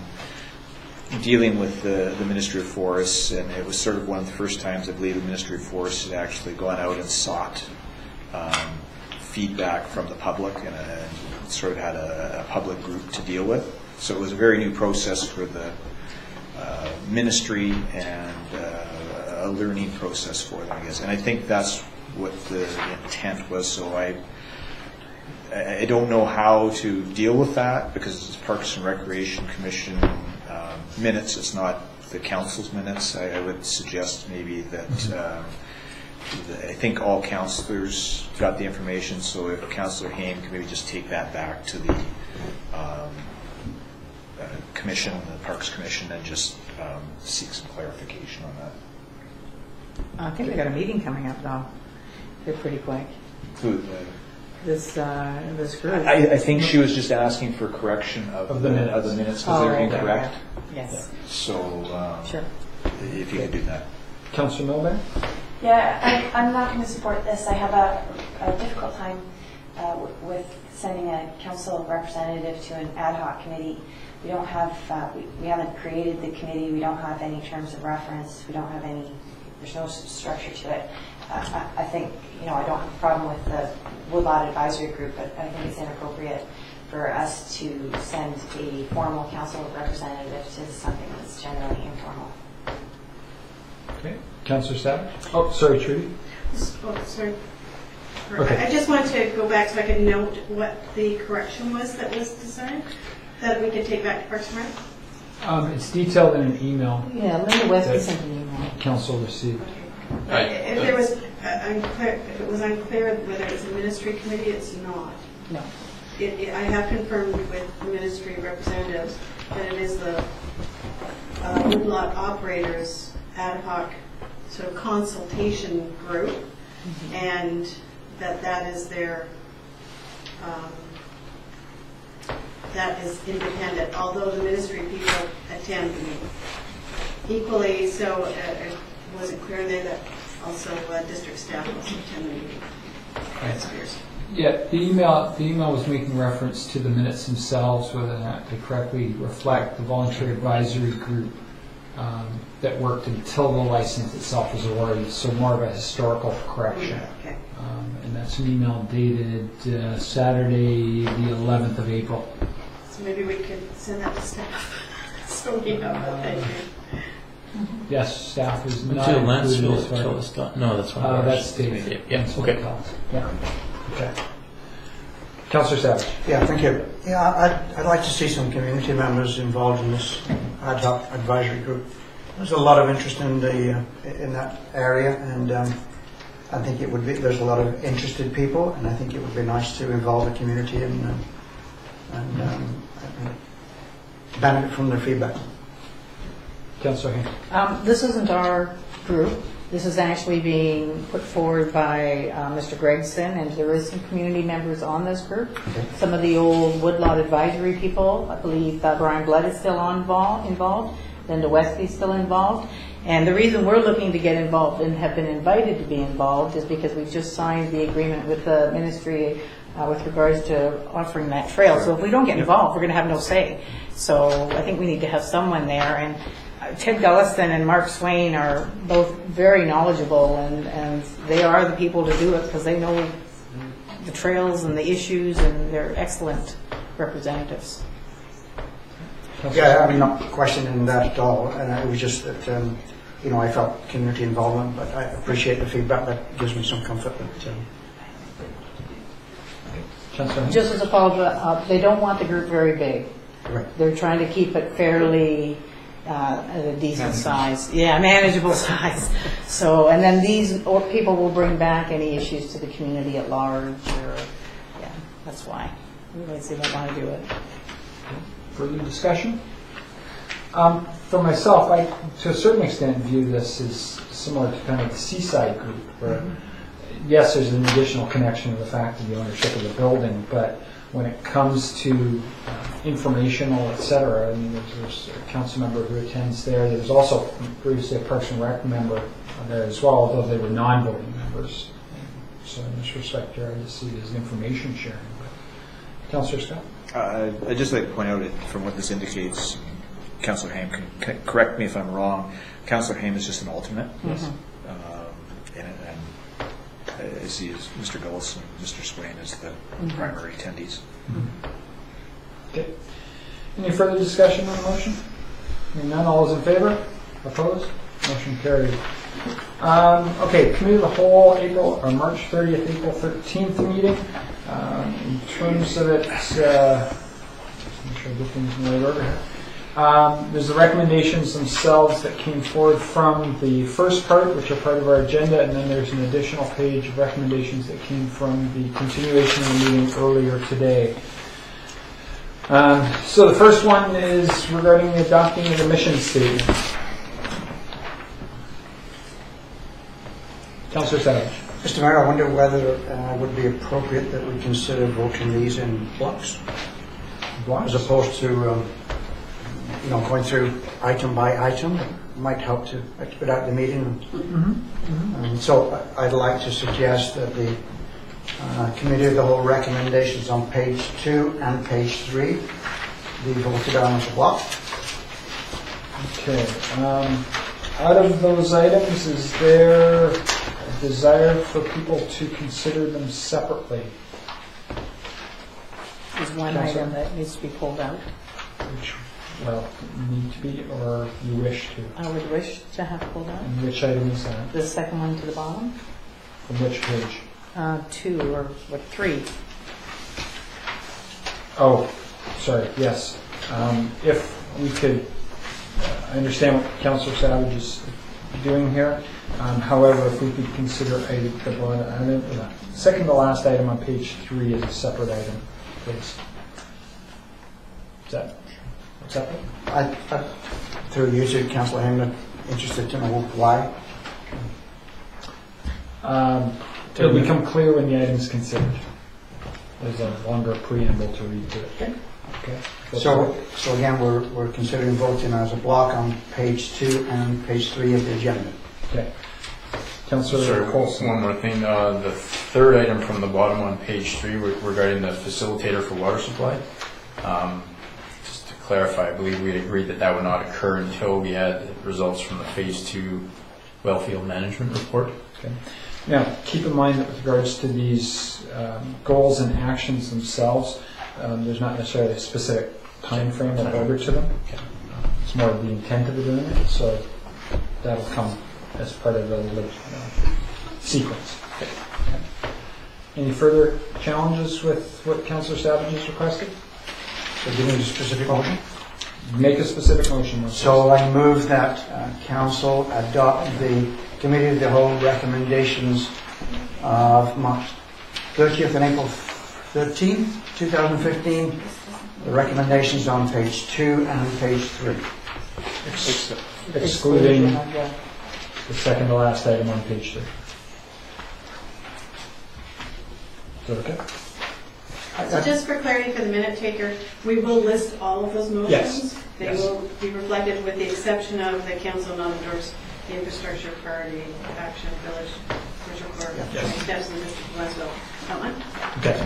dealing with the Ministry of Forests, and it was sort of one of the first times I believe the Ministry of Forests had actually gone out and sought feedback from the public and sort of had a public group to deal with. So it was a very new process for the ministry and a learning process for them, I guess. And I think that's what the intent was. So I don't know how to deal with that because it's Parks and Recreation Commission minutes. It's not the council's minutes. I would suggest maybe that I think all councillors got the information, so if Councillor Haim could maybe just take that back to the commission, the Parks Commission, and just seek some clarification on that. I think they got a meeting coming up, though. They're pretty quick. This group. I think she was just asking for correction of the minutes because they're incorrect. Yes. So sure. If you could do that. Councillor Milburn? Yeah, I'm not going to support this. I have a difficult time with sending a council representative to an ad hoc committee. We don't have, we haven't created the committee. We don't have any terms of reference. We don't have any, there's no structure to it. I think, I don't have a problem with the Woodlot Advisory Group, but I think it's inappropriate for us to send a formal council representative to something that's generally informal. Okay. Councillor Savage? Oh, sorry, Trudy. Oh, sorry. Okay. I just wanted to go back so I could note what the correction was that was desired, that we could take back to Parks and Rec. It's detailed in an email. Yeah, Linda Westby sent an email. Council received. If there was unclear, if it was unclear whether it's a ministry committee, it's not. No. I have confirmed with the ministry representatives that it is the Woodlot Operators Ad Hoc sort of consultation group, and that is their that is independent, although the ministry people attend the meeting. Equally, so it wasn't clear there that also district staff also attend the meeting. Yeah, the email was making reference to the minutes themselves, whether or not they correctly reflect the voluntary advisory group that worked until the license itself was awarded, so more of a historical correction. Okay. And that's an email dated Saturday, the 11th of April. So maybe we could send that to staff. So we know what they do. Yes, staff is not Until included Lanceville, as far until as- it's done. No, that's one. that's Dave. Yeah. Okay. Yeah. Okay. Councillor Savage. Yeah, thank you. Yeah, I'd like to see some community members involved in this ad hoc advisory group. There's a lot of interest in that area, and I think it would be. There's a lot of interested people, and I think it would be nice to involve the community and benefit from their feedback. Councillor Hain. This isn't our group. This is actually being put forward by Mr. Gregson, and there is some community members on this group. Okay. Some of the old Woodlot advisory people, I believe Brian Blood is still involved, Linda Westby's still involved. And the reason we're looking to get involved and have been invited to be involved is because we've just signed the agreement with the Ministry with regards to offering that trail. So if we don't get involved, we're going to have no say. So I think we need to have someone there. And Ted Gullison and Mark Swain are both very knowledgeable, and they are the people to do it because they know the trails and the issues, and they're excellent representatives. Yeah, I'm not questioning that at all, and it was just that, I felt community involvement, but I appreciate the feedback. That gives me some comfort. Just as a follow-up, they don't want the group very big. Right. They're trying to keep it fairly at a decent size. Yeah, manageable size. So, and then these people will bring back any issues to the community at large, that's why. Otherwise they don't want to do it. Further discussion? For myself, I, to a certain extent, view this as similar to kind of the Seaside group, where, yes, there's an additional connection to the fact of the ownership of the building, but when it comes to informational, et cetera, I mean, there's a council member who attends there. There's also previously a Parks and Rec member there as well, although they were non-voting members. So in this respect here, I just see it as information sharing. But Councillor Scott? I'd just like to point out that from what this indicates, Councillor Haim can correct me if I'm wrong. Councillor Haim is just an alternate. Yes. And I see as Mr. Gullis and Mr. Swain as the primary attendees. Okay. Any further discussion on the motion? Hearing none, all those in favor? Opposed? Motion carried. Okay, Committee of the Whole, March 30th, April 13th meeting. In terms of it, make sure I get things in the right order here. There's the recommendations themselves that came forward from the first part, which are part of our agenda, and then there's an additional page of recommendations that came from the continuation of the meeting earlier today. So the first one is regarding the adopting of the mission statement. Councillor Savage. Mr. Mayor, I wonder whether it would be appropriate that we consider voting these in blocks, as opposed to going through item by item. It might help to expedite the meeting. And so I'd like to suggest that the Committee of the Whole recommendations on page 2 and page 3 be voted on as a block. Okay. Out of those items, is there a desire for people to consider them separately? There's one item that needs to be pulled out. Which, need to be, or you wish to? I would wish to have pulled out. And which item is that? The second one to the bottom. From which page? 2 or 3. Oh, sorry, yes. If we could, I understand what Councillor Savage is doing here. However, if we could consider the second to last item on page 3 as a separate item, please. Is that acceptable? Through you to Councillor Hammond, interested to know why. It'll become clear when the item is considered. There's a longer preamble to read to it. Okay. So again, we're considering voting as a block on page 2 and page 3 of the agenda. Okay. Councillor Colson. One more thing. The third item from the bottom on page 3 regarding the facilitator for water supply. Just to clarify, I believe we agreed that would not occur until we had results from the phase 2 wellfield management report. Okay. Now, keep in mind that with regards to these goals and actions themselves, there's not necessarily a specific time frame or order to them. It's more of the intent of doing it, so that'll come as part of the sequence. Okay. Any further challenges with what Councillor Savage has requested? So give me a specific motion. Make a specific motion. So I move that Council adopt the Committee of the Whole recommendations of March 30th and April 13th, 2015. The recommendations on page 2 and page 3. Excluding the second to last item on page 3. Is that okay? So just for clarity for the minute taker, we will list all of those motions. Yes. They will be reflected with the exception of the council not endorse the infrastructure priority action village commercial corridor steps in the district of Westville. That one? Okay.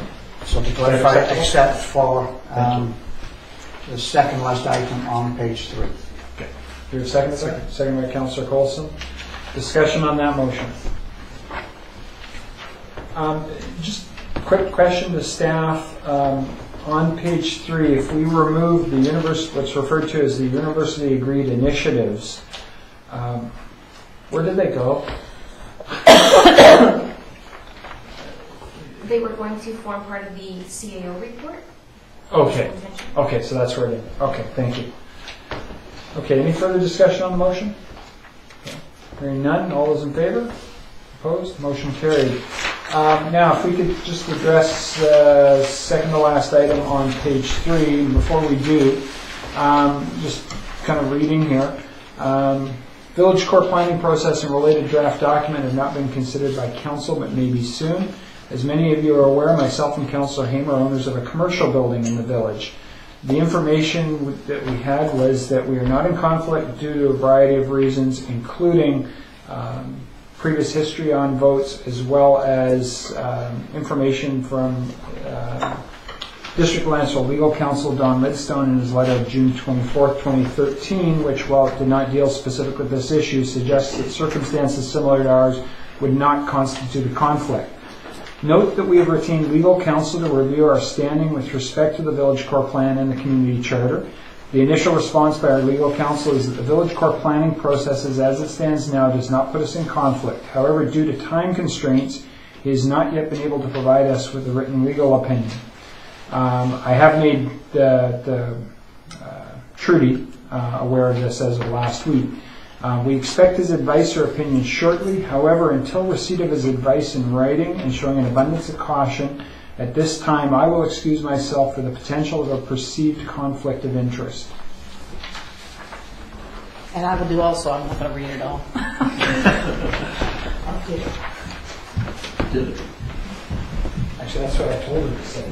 So to clarify, except for the second last item on page 3. Do you have a second? Second by Councillor Coulson. Discussion on that motion. Just a quick question to staff. On page 3, if we remove the what's referred to as the university agreed initiatives, where did they go? They were going to form part of the CAO report. Okay. Okay, so that's where it is. Okay, thank you. Okay, any further discussion on the motion? Okay. Hearing none, all those in favor? Opposed? Motion carried. Now, if we could just address the second to last item on page 3. Before we do, just kind of reading here. Village core planning process and related draft document have not been considered by council, but may be soon. As many of you are aware, myself and Councillor Hamer are owners of a commercial building in the village. The information that we had was that we are not in conflict due to a variety of reasons, including previous history on votes, as well as information from District Landsville Legal Counsel Don Lidstone in his letter of June 24th, 2013, which, while it did not deal specifically with this issue, suggests that circumstances similar to ours would not constitute a conflict. Note that we have retained legal counsel to review our standing with respect to the Village Core Plan and the Community Charter. The initial response by our legal counsel is that the Village Core planning processes as it stands now does not put us in conflict. However, due to time constraints, he has not yet been able to provide us with a written legal opinion. I have made Trudy aware of this as of last week. We expect his advice or opinion shortly. However, until receipt of his advice in writing and showing an abundance of caution, at this time I will excuse myself for the potential of a perceived conflict of interest. And I will do also. I'm not going to read it all. Actually, that's what I told her to say.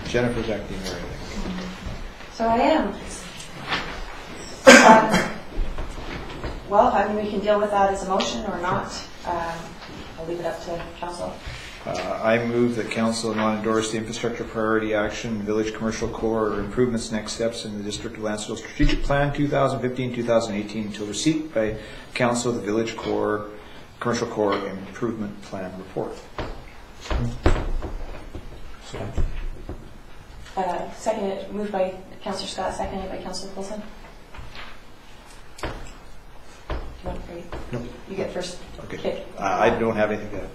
Jennifer's acting very well. So I am. Well, I mean, we can deal with that as a motion or not. I'll leave it up to council. I move that council not endorse the infrastructure priority action, village commercial core or improvements next steps in the District of Landsville Strategic Plan 2015-2018 until receipt by council of the village core, commercial core improvement plan report. Seconded, moved by Councillor Scott, seconded by Councillor Coulson. Do you want to read? No. You get first. Okay. I don't have anything to add.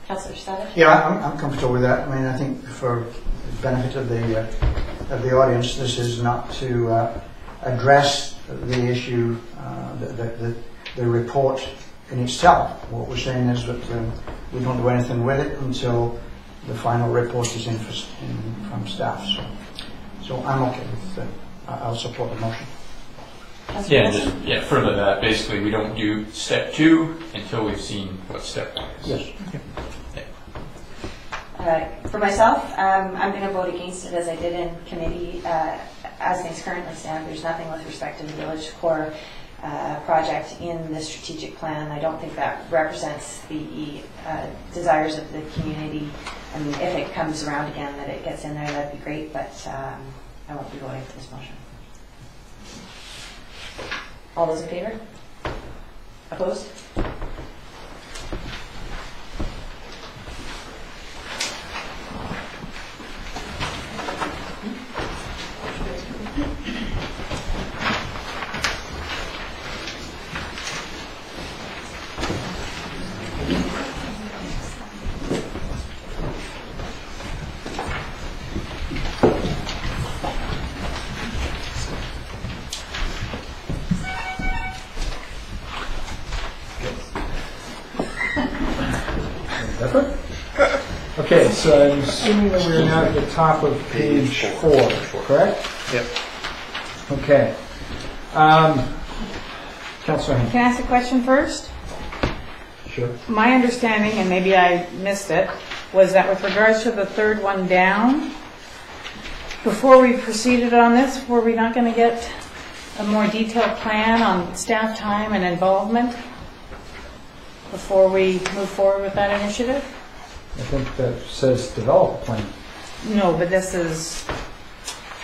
Councillor Savage? Yeah, I'm comfortable with that. I mean, I think for the benefit of the audience, this is not to address the issue, the report in itself. What we're saying is that we don't do anything with it until the final report is in from staff. So I'm okay with that. I'll support the motion. Yeah, just further to that, basically we don't do step 2 until we've seen what step 1 is. Yes. For myself, I'm going to vote against it as I did in committee. As things currently stand, there's nothing with respect to the village core project in the strategic plan. I don't think that represents the desires of the community. I mean, if it comes around again that it gets in there, that'd be great, but I won't be voting for this motion. All those in favor? Opposed? Okay, so I'm assuming that we're now at the top of page 4, correct? Yep. Okay. Councillor Hamer. Can I ask a question first? Sure. My understanding, and maybe I missed it, was that with regards to the third one down, before we proceeded on this, were we not going to get a more detailed plan on staff time and involvement? before we move forward with that initiative? I think that says develop a plan. No, but this is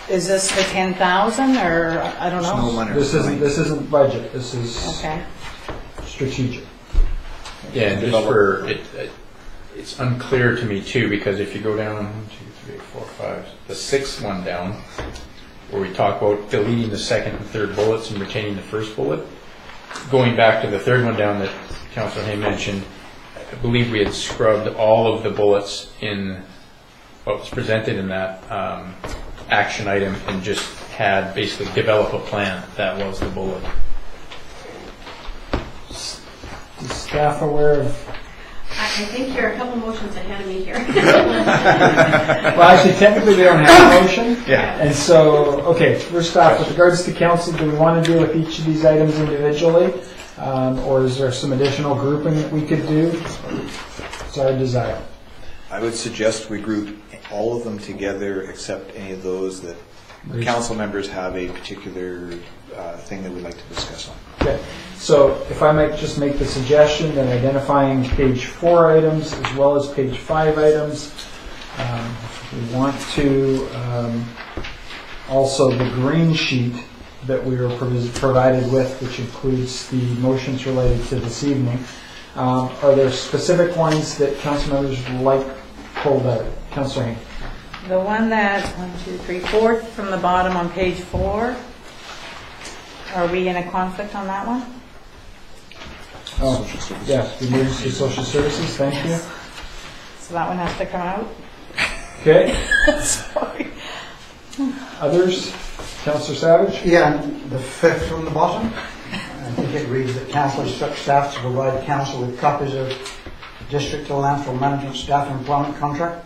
this the 10,000 or, I don't There's no know? money. This isn't budget, this is Okay. strategic. Yeah, and just for, it's unclear to me too, because if you go down 1, 2, 3, 4, 5, the sixth one down, where we talk about deleting the second and third bullets and retaining the first bullet, going back to the third one down that Councillor Hay mentioned, I believe we had scrubbed all of the bullets in what was presented in that action item and just had basically develop a plan. That was the bullet. Is staff aware of? I think you're a couple motions ahead of me here. Well, actually, technically, we don't have a motion. Yeah. And so, okay, first off, with regards to council, do we want to deal with each of these items individually? Or is there some additional grouping that we could do? It's our desire. I would suggest we group all of them together except any of those that council members have a particular thing that we'd like to discuss on. Okay, so if I might just make the suggestion that identifying page 4 items as well as page 5 items, we want to also the green sheet that we were provided with, which includes the motions related to this evening. Are there specific ones that council members would like pulled out? Councillor Hain. The one that's 1, 2, 3, 4th from the bottom on page 4. Are we in a conflict on that one? Oh, yes, the emergency social services, thank you. So that one has to come out? Okay, Sorry. others? Councillor Savage? Yeah, and the fifth from the bottom, I think it reads that council instructs staff to provide council with copies of district landfill management staff employment contract.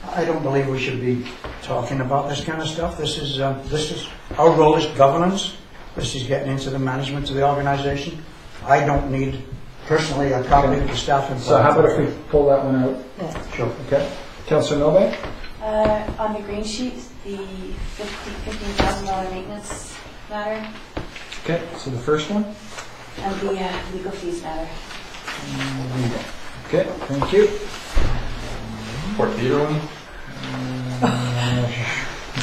I don't believe we should be talking about this kind of stuff. This is our role is governance. This is getting into the management of the organisation. I don't need personally a copy of the staff employment. So how about if we pull that one out? Yeah. Sure. Okay. Councillor Novak? On the green sheet, the $15,000 maintenance matter Okay, so the first one? and the legal fees matter. Okay, thank you. Port Theatre one?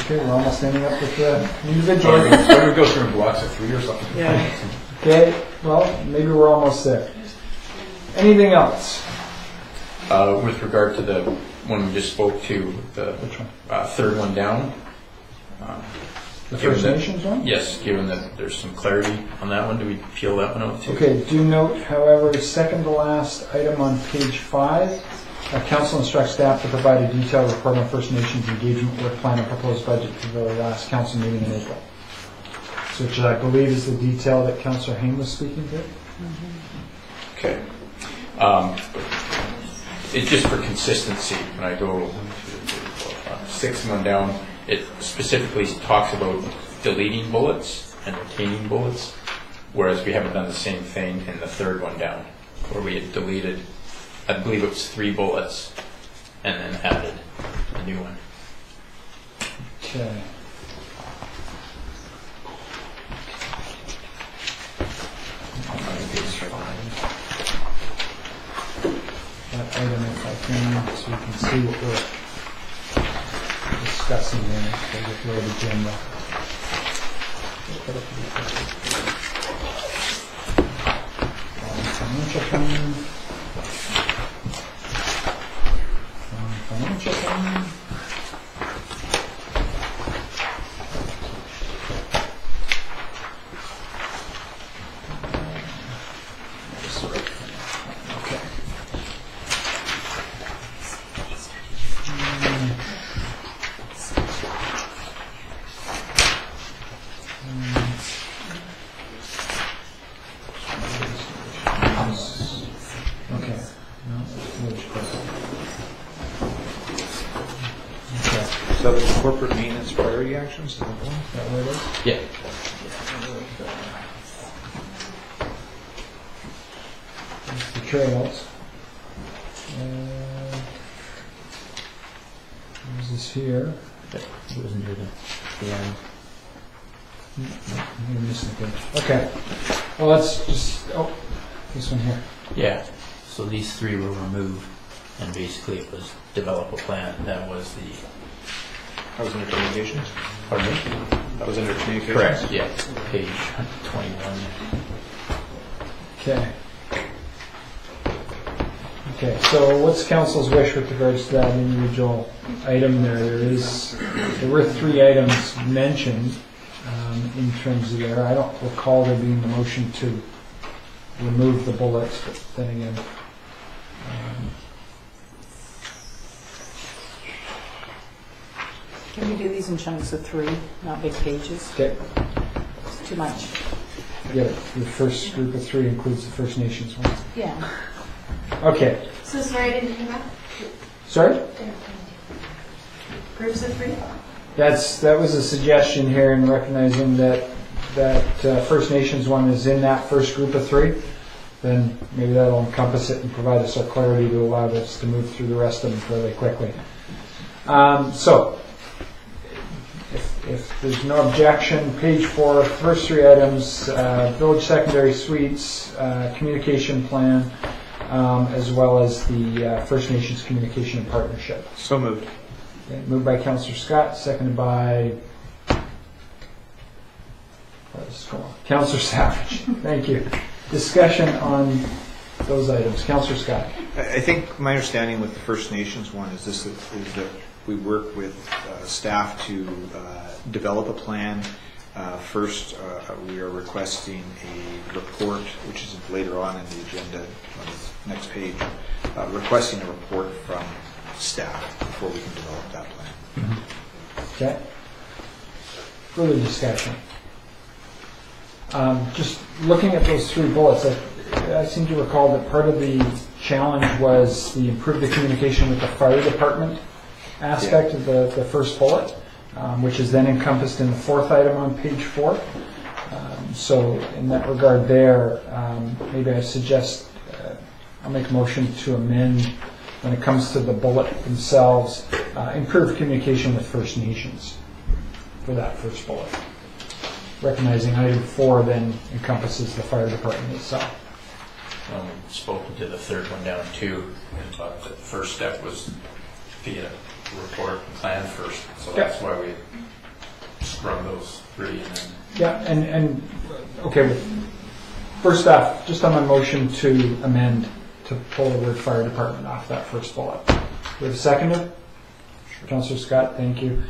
Okay, we're almost ending up with the individual. Why don't we go through in blocks of 3 or something? Yeah. Okay, well, maybe we're almost there. Anything else? With regard to the one we just spoke to, the Which one? third one down. The given First that- Nations one? Yes, given that there's some clarity on that one, do we peel that one out too? Okay, do note, however, second to last item on page 5, council instructs staff to provide a detailed report on First Nations engagement with plan and proposed budget for the last council meeting in April. So which I believe is the detail that Councillor Hain was speaking to. Okay. It's just for consistency. When I go 1, 2, 3, 4, 5, 6 one down, it specifically talks about deleting bullets and retaining bullets, whereas we haven't done the same thing in the third one down, where we had deleted, I believe it was 3 bullets, and then added a new one. Okay. That item, if I can, so you can see what we're discussing here, because it's really general. Financial plan. Financial plan. Okay. Okay. No, which question? Okay. So the corporate maintenance priority actions, is that one? Is that what it is? Yeah. There's the trails. There's this here. It was near the end. I'm missing a page. Okay. Well, let's just, This one here. Yeah, so these three were removed, and basically it was develop a plan. That was the... That was under communications? Pardon me? That was under communications? Correct, yeah, page 21. Okay. Okay, so what's council's wish with regards to that individual item there? There were 3 items mentioned in terms of there. I don't recall there being the motion to remove the bullets, but then again. Can we do these in chunks of 3, not big pages? Okay. It's too much. Yeah, the first group of 3 includes the First Nations ones. Yeah. Okay. So sorry, I didn't hear that. Sorry? Groups of 3? That was a suggestion here in recognizing that First Nations one is in that first group of 3. Then maybe that'll encompass it and provide us our clarity to allow us to move through the rest of them fairly quickly. So, if there's no objection, page 4, first 3 items, village secondary suites, communication plan, as well as the First Nations communication and partnership. So moved. Okay, moved by Councillor Scott, seconded by Councillor Savage. Thank you. Discussion on those items. Councillor Scott. I think my understanding with the First Nations one is that we work with staff to develop a plan. First, we are requesting a report, which is later on in the agenda on the next page, requesting a report from staff before we can develop that plan. Okay. Further discussion. Just looking at those 3 bullets, I seem to recall that part of the challenge was the improve the communication with the fire department aspect of the first bullet, which is then encompassed in the 4th item on page 4. So in that regard there, maybe I suggest I'll make a motion to amend when it comes to the bullet themselves, improve communication with First Nations for that first bullet. Recognizing item 4 then encompasses the fire department itself. We've spoken to the 3rd one down too, and thought that the first step was to get a report and plan first. So that's why we scrub those 3 and then... Yeah, and okay, first off, just on my motion to amend to pull the word fire department off that first bullet. We have a seconder? Sure. Councillor Scott, thank you.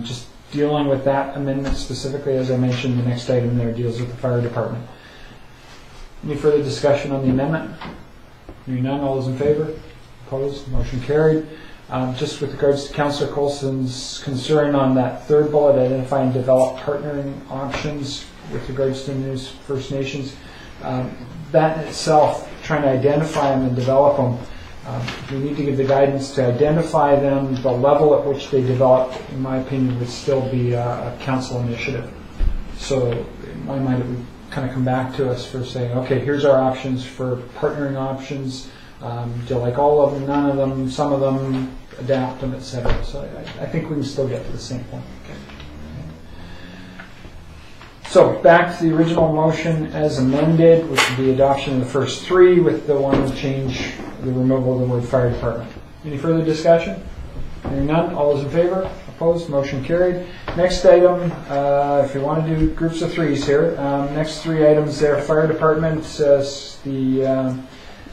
Just dealing with that amendment specifically, as I mentioned, the next item there deals with the fire department. Any further discussion on the amendment? Hearing none, all those in favor? Opposed? Motion carried. Just with regards to Councillor Coulson's concern on that 3rd bullet, identify and develop partnering options with regards to the First Nations. That in itself, trying to identify them and develop them, we need to give the guidance to identify them. The level at which they develop, in my opinion, would still be a council initiative. So in my mind, it would kind of come back to us for saying, okay, here's our options for partnering options. Do you like all of them, none of them, some of them, adapt them, etc. So I think we can still get to the same point. So back to the original motion as amended, which would be adoption of the first 3 with the one change, the removal of the word fire department. Any further discussion? Hearing none, all those in favor? Opposed? Motion carried. Next item, if you want to do groups of 3s here, next 3 items there, fire department,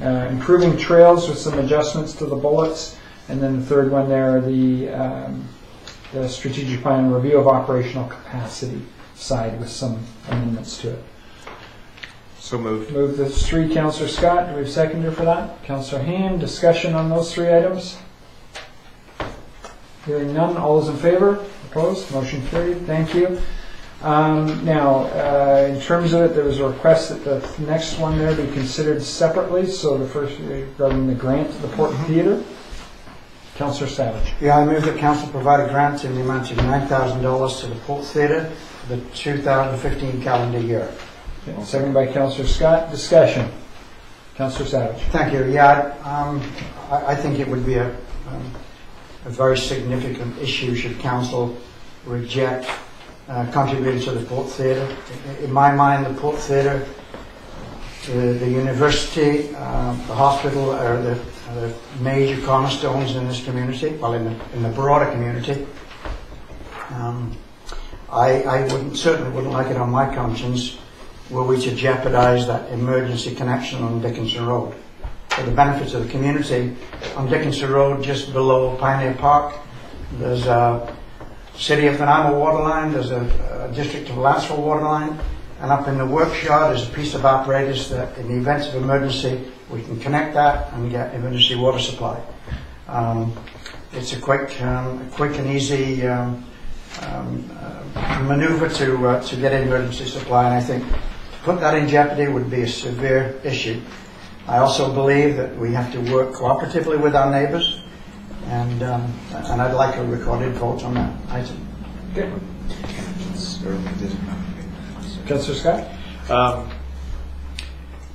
improving trails with some adjustments to the bullets, and then the 3rd one there, the strategic plan review of operational capacity side with some amendments to it. So moved. Move the 3, Councillor Scott. Do we have a seconder for that? Councillor Hain. Discussion on those 3 items? Hearing none. All those in favor? Opposed? Motion carried. Thank you. Now, in terms of it, there was a request that the next one there be considered separately. So the first regarding the grant to the Port Theatre. Councillor Savage. Yeah, I move that council provide a grant in the amount of $9,000 to the Port Theatre for the 2015 calendar year. Okay, seconded by Councillor Scott. Discussion. Councillor Savage. Thank you. Yeah, I think it would be a very significant issue should council reject contributing to the Port Theatre. In my mind, the Port Theatre the university, the hospital are the major cornerstones in this community, well, in the broader community. I certainly wouldn't like it on my conscience were we to jeopardize that emergency connection on Dickinson Road. For the benefits of the community, on Dickinson Road, just below Pioneer Park, there's a City of Nanaimo water line, there's a District of Lanceville water line, and up in the workshop there's a piece of apparatus that in the event of emergency we can connect that and get emergency water supply. It's a quick and easy maneuver to get emergency supply, and I think to put that in jeopardy would be a severe issue. I also believe that we have to work cooperatively with our neighbours, and I'd like a recorded vote on that item. Okay. Councillor Scott?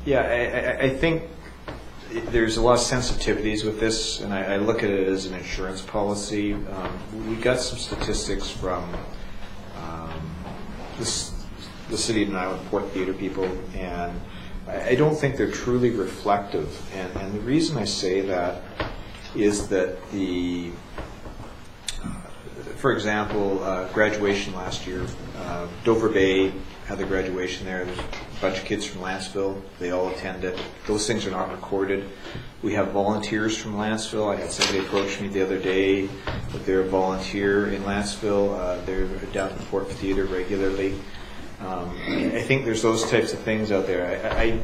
Yeah, I think there's a lot of sensitivities with this, and I look at it as an insurance policy. We got some statistics from the City of Nanaimo Port Theatre people, and I don't think they're truly reflective. And the reason I say that is that for example, graduation last year, Dover Bay had the graduation there. There's a bunch of kids from Lanceville. They all attended. Those things are not recorded. We have volunteers from Lanceville. I had somebody approach me the other day that they're a volunteer in Lanceville. They're down at the Port Theatre regularly. I think there's those types of things out there. I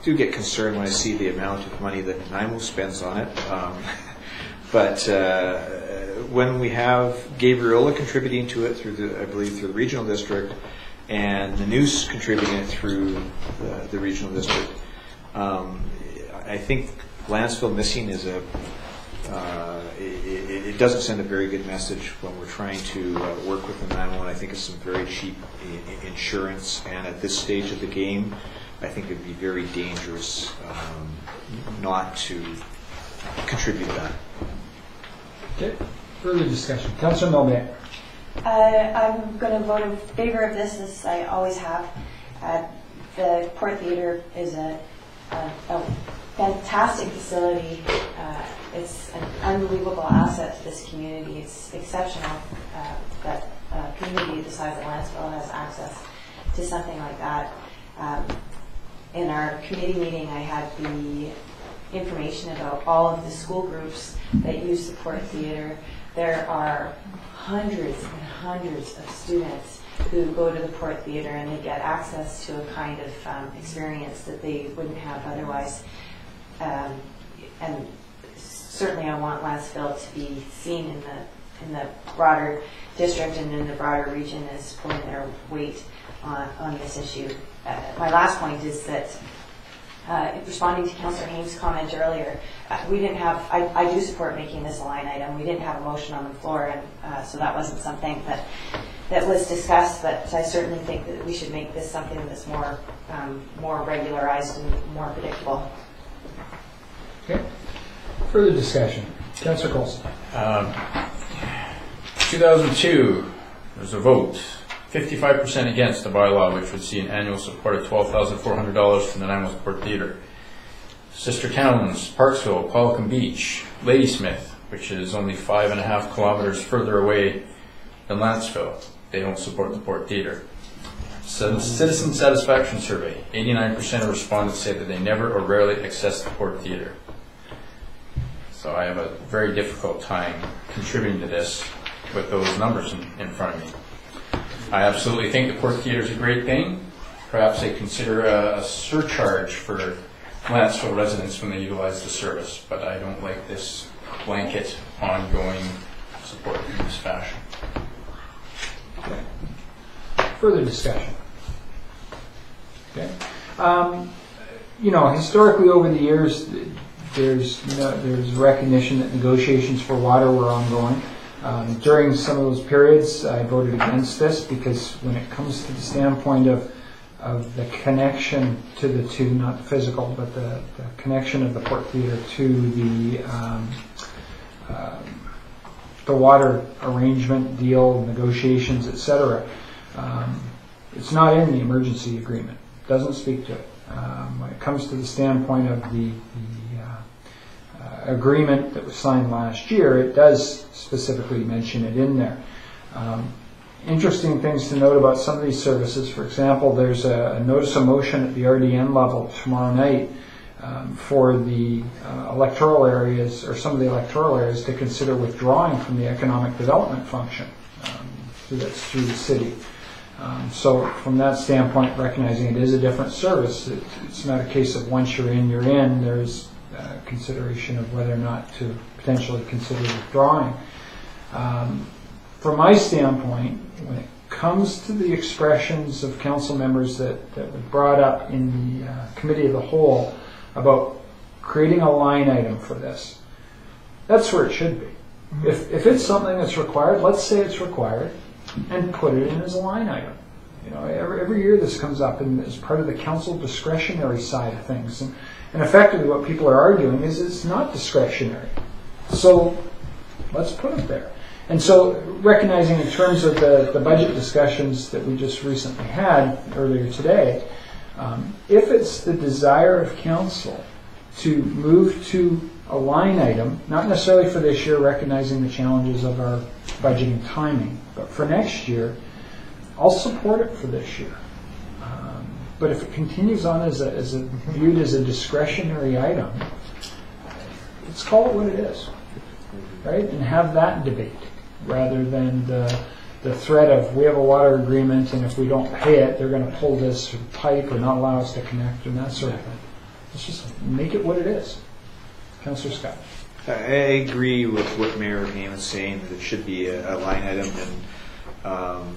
do get concerned when I see the amount of money that Nanaimo spends on it. But when we have Gabriola contributing to it through I believe through the regional district, and the News contributing it through the regional district, I think Lanceville missing is it doesn't send a very good message when we're trying to work with the Nanaimo, and I think it's some very cheap insurance, and at this stage of the game, I think it would be very dangerous not to contribute that. Okay, further discussion. Councillor Milbank. I'm going to vote in favor of this, as I always have. The Port Theatre is a fantastic facility. It's an unbelievable asset to this community. It's exceptional that a community the size of Lanceville has access to something like that. In our committee meeting, I had the information about all of the school groups that use the Port Theatre. There are hundreds and hundreds of students who go to the Port Theatre, and they get access to a kind of experience that they wouldn't have otherwise. And certainly I want Lanceville to be seen in the broader district and in the broader region as pulling their weight on this issue. My last point is that responding to Councillor Hames' comment earlier, we didn't have, I do support making this a line item. We didn't have a motion on the floor, and so that wasn't something that was discussed, but I certainly think that we should make this something that's more regularized and more predictable. Okay. Further discussion. Councillor Coulson. 2002, there was a vote, 55% against the bylaw, which would see an annual support of $12,400 from the Nanaimo Port Theatre. Sister towns, Parksville, Pelican Beach, Ladysmith, which is only 5.5 kilometers further away than Lanceville, they don't support the Port Theatre. Citizen satisfaction survey, 89% of respondents say that they never or rarely access the Port Theatre. So I have a very difficult time contributing to this with those numbers in front of me. I absolutely think the Port Theatre is a great thing. Perhaps they consider a surcharge for Lanceville residents when they utilize the service, but I don't like this blanket ongoing support in this fashion. Okay. Further discussion. Okay. Historically over the years, there's recognition that negotiations for water were ongoing. During some of those periods, I voted against this because when it comes to the standpoint of the connection to the two, not the physical, but the connection of the Port Theatre to the water arrangement, deal, negotiations, etc. It's not in the emergency agreement. It doesn't speak to it. When it comes to the standpoint of the agreement that was signed last year, it does specifically mention it in there. Interesting things to note about some of these services. For example, there's a notice of motion at the RDN level tomorrow night for the electoral areas, or some of the electoral areas, to consider withdrawing from the economic development function that's through the city. So from that standpoint, recognizing it is a different service, it's not a case of once you're in, you're in. There's consideration of whether or not to potentially consider withdrawing. From my standpoint, when it comes to the expressions of council members that were brought up in the committee of the whole about creating a line item for this, that's where it should be. If it's something that's required, let's say it's required, and put it in as a line item. You know, every year this comes up and as part of the council discretionary side of things. And effectively what people are arguing is it's not discretionary. So let's put it there. And so recognizing in terms of the budget discussions that we just recently had earlier today, if it's the desire of council to move to a line item, not necessarily for this year, recognizing the challenges of our budgeting timing, but for next year, I'll support it for this year. But if it continues on as viewed as a discretionary item, let's call it what it is, right? And have that debate rather than the threat of we have a water agreement and if we don't pay it, they're going to pull this pipe or not allow us to connect and that sort of thing. Let's just make it what it is. Councillor Scott. I agree with what Mayor Haim is saying, that it should be a line item. And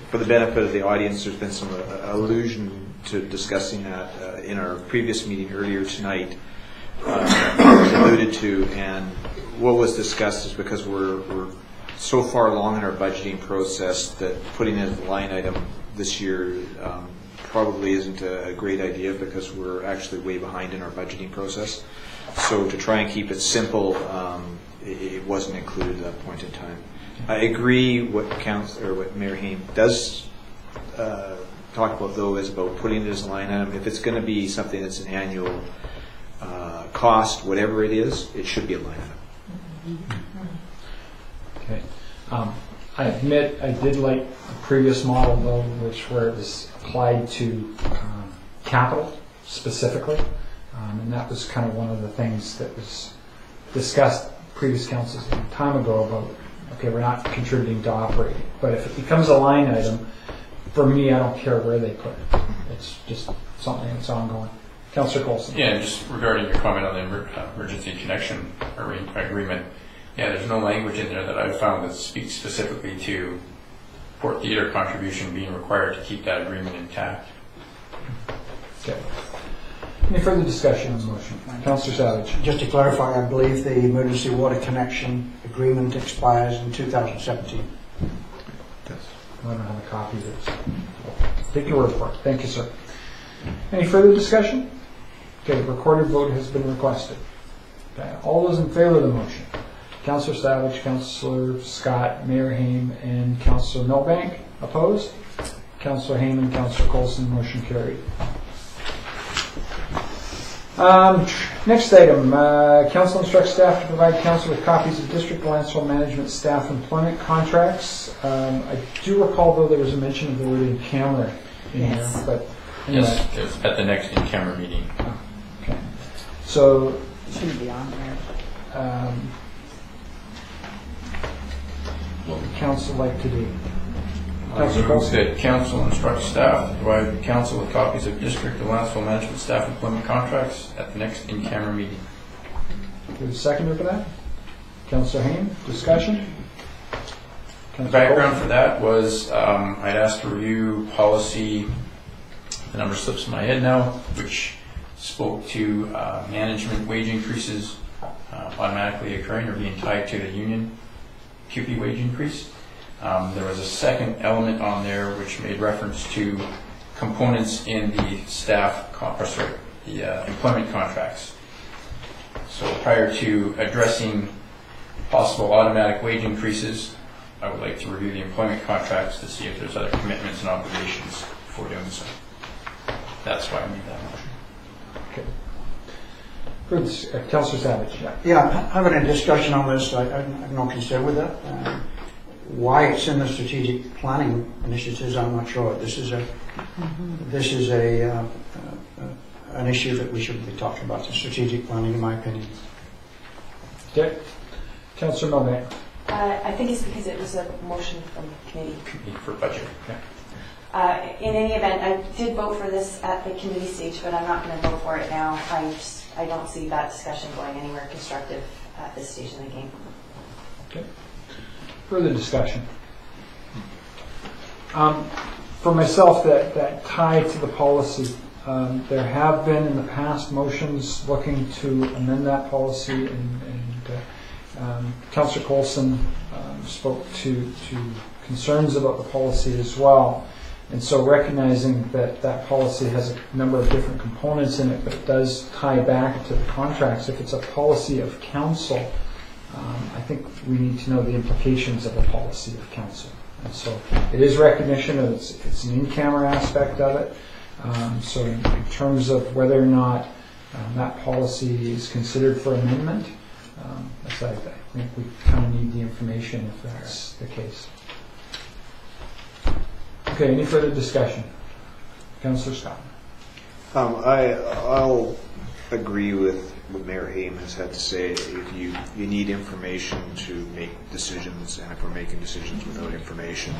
for the benefit of the audience, there's been some allusion to discussing that in our previous meeting earlier tonight, alluded to. And what was discussed is because we're so far along in our budgeting process that putting in a line item this year probably isn't a great idea, because we're actually way behind in our budgeting process. So to try and keep it simple, it wasn't included at that point in time. I agree what Mayor Haim does talk about, though, is about putting it as a line item. If it's going to be something that's an annual cost, whatever it is, it should be a line item. Okay. I admit I did like the previous model, though, where it was applied to capital specifically. And that was kind of one of the things that was discussed previous councils a long time ago about, okay, we're not contributing to operating. But if it becomes a line item, for me, I don't care where they put it. It's just something that's ongoing. Councillor Coulson. Yeah, just regarding your comment on the emergency connection agreement, yeah, there's no language in there that I've found that speaks specifically to Port Theatre contribution being required to keep that agreement intact. Okay. Any further discussion on the motion? Councillor Savage. Just to clarify, I believe the emergency water connection agreement expires in 2017. Yes. I don't have a copy of this. Take your word for it. Thank you, sir. Any further discussion? Okay, recorded vote has been requested. Okay. All those in favor of the motion? Councillor Savage, Councillor Scott, Mayor Haim, and Councillor Milbank. Opposed? Councillor Haim and Councillor Coulson. Motion carried. Next item, council instructs staff to provide council with copies of district landfill management staff employment contracts. I do recall, though, there was a mention of the word in camera in here, but anyway. Yes, it's at the next in-camera meeting. Oh, okay. So It shouldn't be on there. What would council like to do? I move that council instructs staff to provide council with copies of district and landfill management staff employment contracts at the next in-camera meeting. Do we have a seconder for that? Councillor Haim, discussion? The background for that was I'd asked to review policy, the number slips in my head now, which spoke to management wage increases automatically occurring or being tied to the union QP wage increase. There was a second element on there which made reference to components in the staff, the employment contracts. So prior to addressing possible automatic wage increases, I would like to review the employment contracts to see if there's other commitments and obligations before doing so. That's why I made that motion. Good. Councillor Savage, yeah. Yeah, having a discussion on this, I'm not concerned with that. Why it's in the strategic planning initiatives, I'm not sure. This is an issue that we shouldn't be talking about, the strategic planning, in my opinion. Okay. Councillor Milbank. I think it's because it was a motion from committee. For budget. Okay. In any event, I did vote for this at the committee stage, but I'm not going to vote for it now. I don't see that discussion going anywhere constructive at this stage in the game. Okay. Further discussion. For myself, that tie to the policy, there have been in the past motions looking to amend that policy, and Councillor Coulson spoke to concerns about the policy as well. And so recognizing that policy has a number of different components in it, but it does tie back to the contracts. If it's a policy of council, I think we need to know the implications of a policy of council. And so it is recognition of it's an in-camera aspect of it. So in terms of whether or not that policy is considered for amendment, I think we kind of need the information if that's the case. Okay, any further discussion? Councillor Scott. I'll agree with what Mayor Haim has had to say. If you need information to make decisions, and if we're making decisions without information,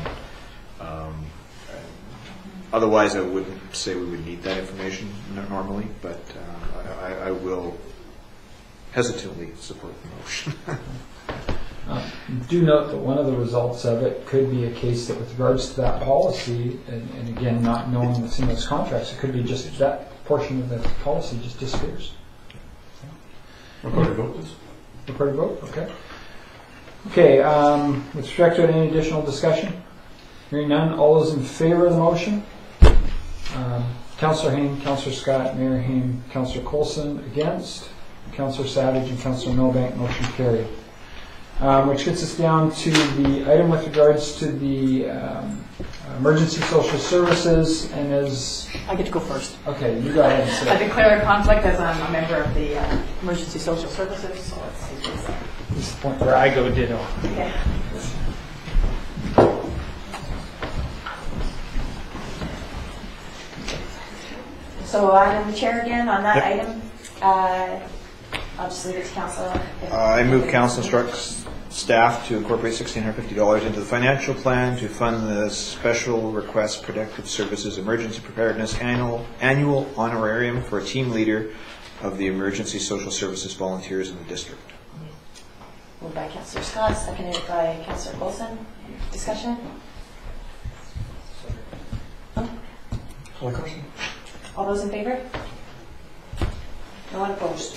otherwise I wouldn't say we would need that information normally, but I will hesitantly support the motion. Do note that one of the results of it could be a case that with regards to that policy, and again, not knowing what's in those contracts, it could be just that portion of the policy just disappears. Recorded vote, please. Recorded vote, okay. Okay, with respect to it, any additional discussion? Hearing none, all those in favor of the motion? Councillor Hain, Councillor Scott, Mayor Hain, Councillor Coulson against, Councillor Savage and Councillor Milbank, motion carried. Which gets us down to the item with regards to the emergency social services, and as... I get to go first. Okay, you go ahead and say. I declare a conflict as I'm a member of the emergency social services, so let's see this. This is the point where I go ditto. Yeah. So I'm the chair again on that item. I'll just leave it to council. I move council instructs staff to incorporate $1,650 into the financial plan to fund the Special Request Protective Services Emergency Preparedness annual honorarium for a team leader of the emergency social services volunteers in the district. Moved by Councillor Scott, seconded by Councillor Coulson. Discussion? All those in favor? No one opposed?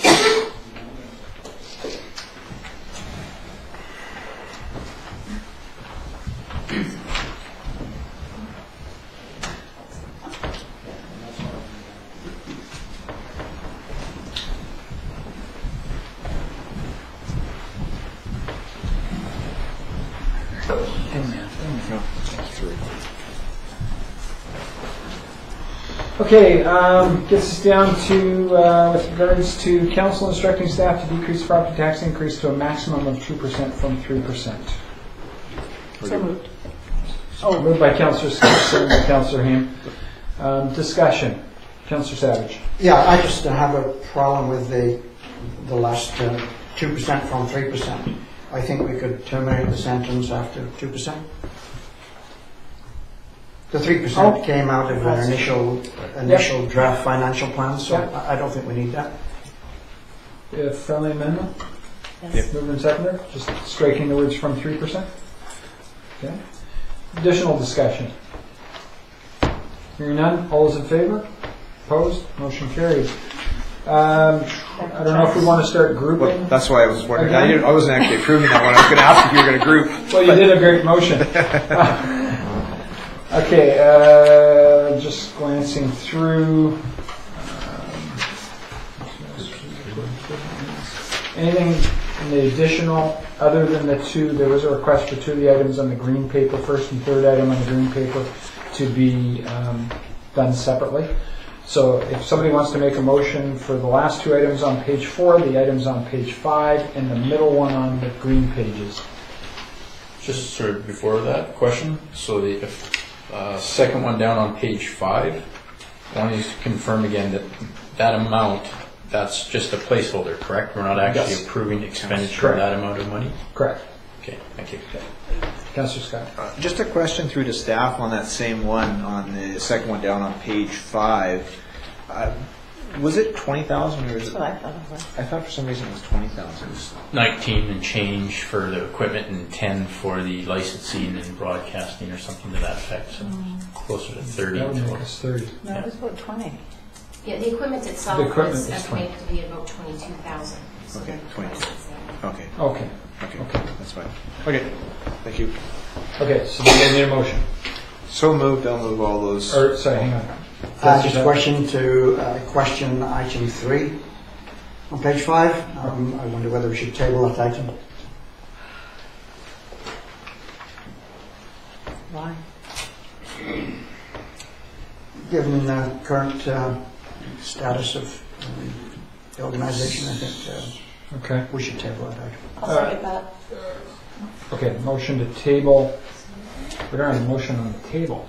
Okay, gets us down to, with regards to council instructing staff to decrease property tax increase to a maximum of 2% from 3%. So moved. Oh, moved by Councillor Scott, seconded by Councillor Haim. Discussion. Councillor Savage. Yeah, I just have a problem with the last 2% from 3%. I think we could terminate the sentence after 2%. The 3% came out of an initial draft financial plan, so I don't think we need that. Friendly amendment? Yes. Moved and seconded, just striking the words from 3%. Okay. Additional discussion. Hearing none, all those in favor? Opposed? Motion carried. I don't know if we want to start grouping. Well, that's why I was wondering. I wasn't actually approving that one. I was going to ask if you were going to group. Well, you did a great motion. Okay, just glancing through. Anything in the additional, other than the two, there was a request for two of the items on the green paper, first and third item on the green paper, to be done separately. So if somebody wants to make a motion for the last two items on page 4, the items on page 5, and the middle one on the green pages. Just sort of before that question, so the second one down on page 5, I want you to confirm again that that amount, that's just a placeholder, correct? We're not actually Yes. approving expenditure of that amount of money? Correct. Okay, thank you. Councillor Scott. Just a question through to staff on that same one, on the second one down on page 5. Was it 20,000 or is That's it? what I thought it was. I thought for some reason it was 20,000. 19 and change for the equipment and 10 for the licensing and broadcasting or something to that effect, so closer to 30. That would make us 30. No, it was about 20. Yeah, the equipment itself The equipment is is estimated to be about 22,000. So Okay, the 20. price is, Okay, Okay. okay, that's fine. Okay, thank you. Okay, so we need a motion. So moved, I'll move all those. Or, sorry, hang on. Just a question to question item 3 on page 5. I wonder whether we should table that item. Why? Given the current status of the organisation, I think Okay. we should table that item. I'll second that. Okay, motion to table. We don't have a motion on the table,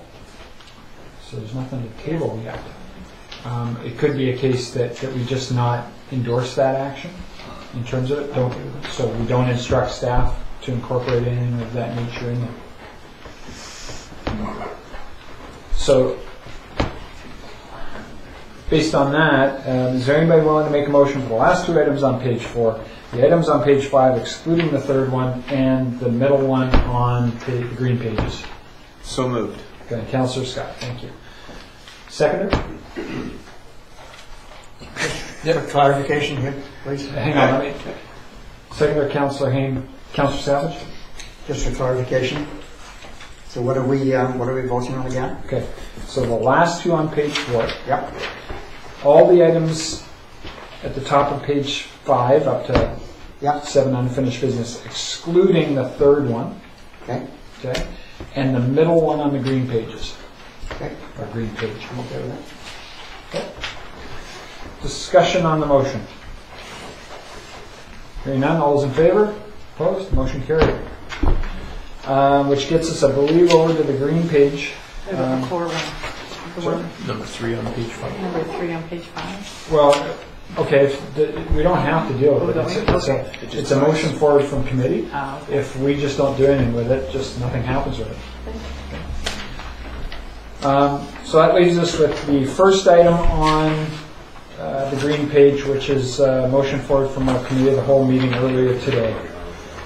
so there's nothing to table yet. It could be a case that we just not endorse that action in terms of it, so we don't instruct staff to incorporate anything of that nature in there. So, based on that, is there anybody willing to make a motion for the last two items on page 4, the items on page 5 excluding the third one, and the middle one on the green pages? So moved. Okay, Councillor Scott, thank you. Seconder? For clarification here, please. Hang on, let me. Seconder, Councillor Hain. Councillor Savage? Just for clarification. So what are we voting on again? Okay, so the last two on page 4. Yep. All the items at the top of page 5 up to Yep. 7 unfinished business, excluding the third one. Okay. Okay, and the middle one on the green pages, Okay. or green page. I'm okay with that. Okay. Discussion on the motion. Hearing none, all those in favor? Opposed? Motion carried. Which gets us, I believe, over to the green page. The core one. The one, Number 3 on page 5. number 3 on page 5. Well, okay, we don't have to deal with it. Oh, don't we? Okay. It's a motion forward from committee. Oh, okay. If we just don't do anything with it, just nothing happens with it. So that leaves us with the first item on the green page, which is motion forward from our committee of the whole meeting earlier today.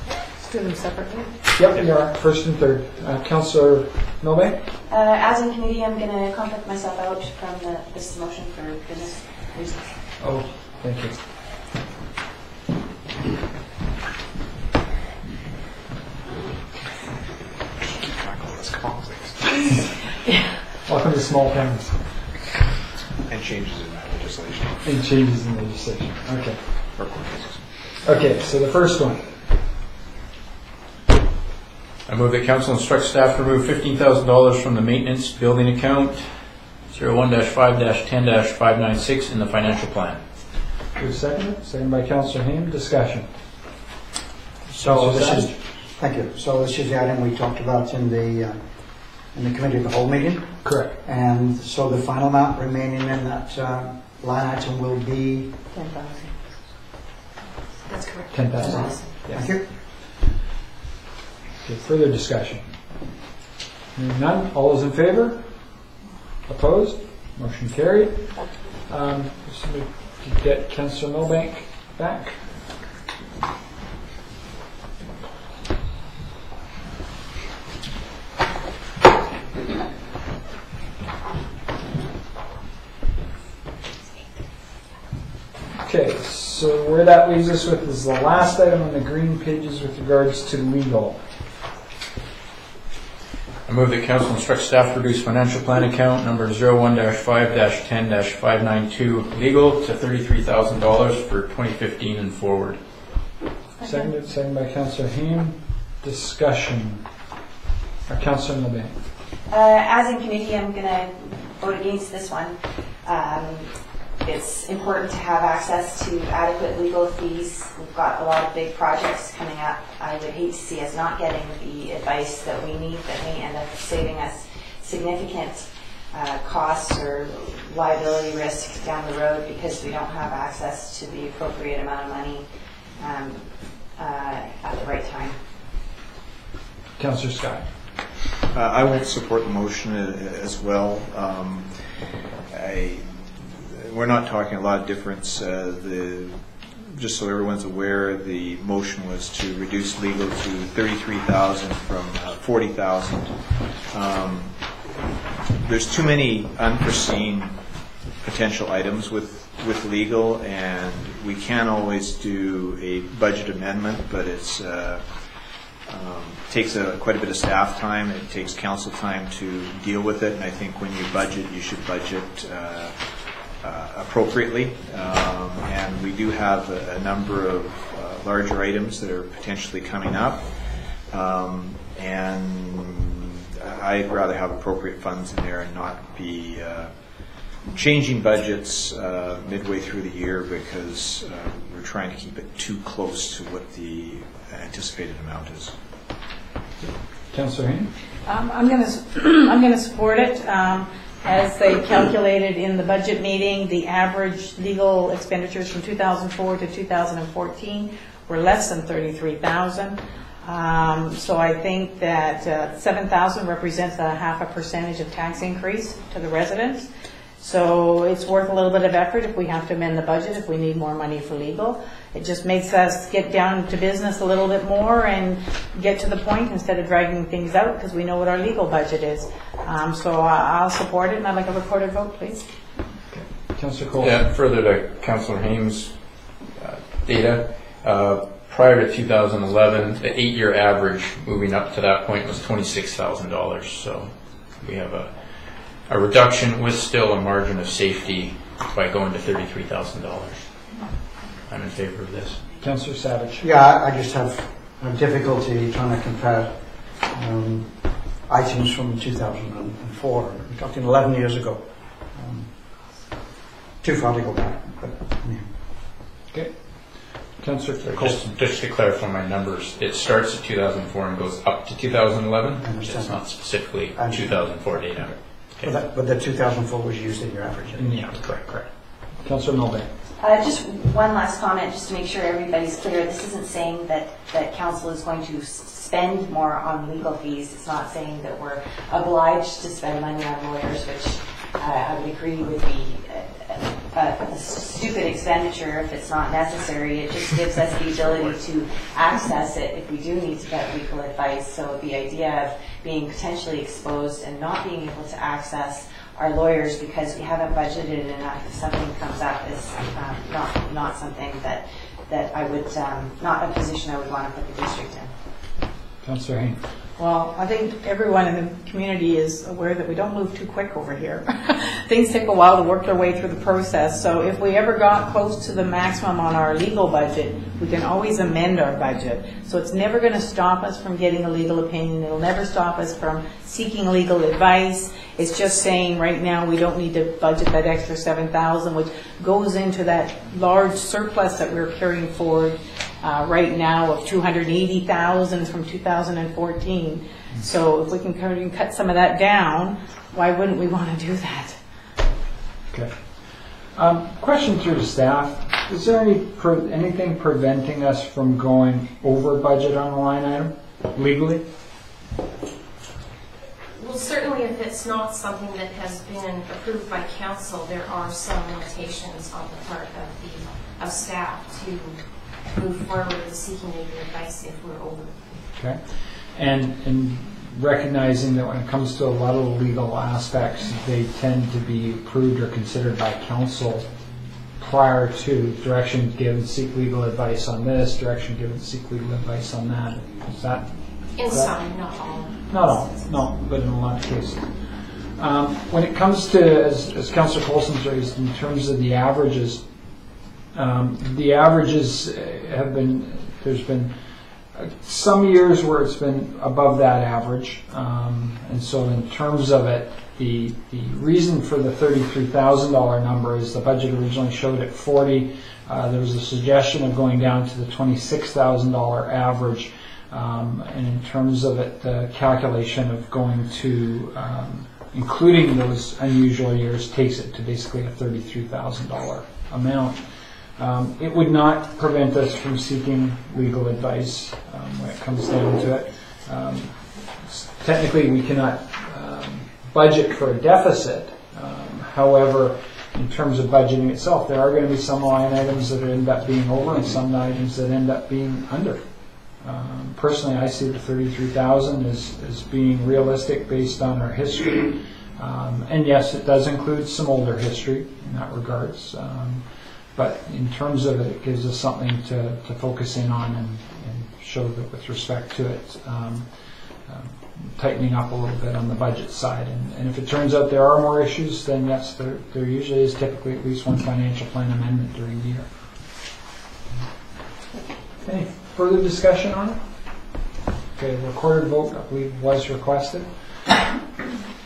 Let's do them separately. Yep, you are, first and third. Councillor Milbank? As in committee, I'm going to conflict myself out from this motion for business reasons. Oh, thank you. Welcome to small towns. And changes in that legislation. And changes in legislation. Okay. Or court cases. Okay, so the first one. I move that council instruct staff to remove $15,000 from the maintenance building account 01-5-10-596 in the financial plan. Who's second? Second by Councillor Haim. Discussion. So this Savage? is, thank you. So this is the item we talked about in the committee of the whole meeting. Correct. And so the final amount remaining in that line item will be, 10,000. That's correct. 10,000. thank you. Okay, further discussion. Hearing none, all those in favor? Opposed? Motion carried. Somebody could get Councillor Milbank back. Okay, so where that leaves us with is the last item on the green pages with regards to legal. I move that council instruct staff to reduce financial plan account number 01-5-10-592 legal to $33,000 for 2015 and forward. Seconded by Councillor Haim. Discussion. Councillor Milbank. As in committee, I'm going to vote against this one. It's important to have access to adequate legal fees. We've got a lot of big projects coming up. I would hate to see us not getting the advice that we need that may end up saving us significant costs or liability risk down the road because we don't have access to the appropriate amount of money at the right time. Councillor Scott. I won't support the motion as well. We're not talking a lot of difference. Just so everyone's aware, the motion was to reduce legal to $33,000 from $40,000. There's too many unforeseen potential items with legal, and we can always do a budget amendment, but it's takes quite a bit of staff time. It takes council time to deal with it, and I think when you budget, you should budget appropriately. And we do have a number of larger items that are potentially coming up, and I'd rather have appropriate funds in there and not be changing budgets midway through the year because we're trying to keep it too close to what the anticipated amount is. Councillor Hayne? I'm going to support it. As they calculated in the budget meeting, the average legal expenditures from 2004 to 2014 were less than $33,000. So I think that $7,000 represents a 0.5% of tax increase to the residents. So it's worth a little bit of effort if we have to amend the budget, if we need more money for legal. It just makes us get down to business a little bit more and get to the point instead of dragging things out because we know what our legal budget is. So I'll support it, and I'd like a recorded vote, please. Okay. Councillor Cole. Yeah, further to Councillor Hames' data, prior to 2011, the 8-year average moving up to that point was $26,000. So we have a reduction with still a margin of safety by going to $33,000. I'm in favor of this. Councillor Savage. Yeah, I just have difficulty trying to compare items from 2004. We're talking 11 years ago. Too far to go back. But, yeah. Okay. Councillor Colson. Just to clarify my numbers, it starts at 2004 and goes up to 2011. It's not specifically 2004 data. Okay. But the 2004 was used in your average. Yeah, correct. Councillor Milbank. Just one last comment, just to make sure everybody's clear. This isn't saying that council is going to spend more on legal fees. It's not saying that we're obliged to spend money on lawyers, which I would agree would be a stupid expenditure if it's not necessary. It just gives us the ability to access it if we do need to get legal advice. So the idea of being potentially exposed and not being able to access our lawyers because we haven't budgeted enough if something comes up is not something that I would, not a position I would want to put the district in. Councillor Hayne. Well, I think everyone in the community is aware that we don't move too quick over here. Things take a while to work their way through the process. So if we ever got close to the maximum on our legal budget, we can always amend our budget. So it's never going to stop us from getting a legal opinion. It'll never stop us from seeking legal advice. It's just saying right now we don't need to budget that extra $7,000, which goes into that large surplus that we're carrying forward right now of $280,000 from 2014. So if we can cut some of that down, why wouldn't we want to do that? Okay. Question through to staff. Is there anything preventing us from going over budget on a line item legally? Well, certainly if it's not something that has been approved by council, there are some limitations on the part of staff to move forward with seeking legal advice if we're over. Okay. And recognizing that when it comes to a lot of the legal aspects, they tend to be approved or considered by council prior to direction given, seek legal advice on this, direction given, seek legal advice on that. Is that in some, not all. Not all, no, but in a lot of cases. When it comes to, as Councillor Colson's raised, in terms of the averages have been, there's been some years where it's been above that average, and so in terms of it, The reason for the $33,000 number is the budget originally showed at 40. There was a suggestion of going down to the $26,000 average. And in terms of it, the calculation of going to including those unusual years takes it to basically a $33,000 amount. It would not prevent us from seeking legal advice when it comes down to it. Technically, we cannot budget for a deficit. However, in terms of budgeting itself, there are going to be some line items that end up being over and some items that end up being under. Personally, I see the $33,000 as being realistic based on our history. And yes, it does include some older history in that regards. But in terms of it, it gives us something to focus in on and show that with respect to it, tightening up a little bit on the budget side. And if it turns out there are more issues, then yes, there usually is typically at least one financial plan amendment during the year. Any further discussion on it? Okay, recorded vote, I believe, was requested.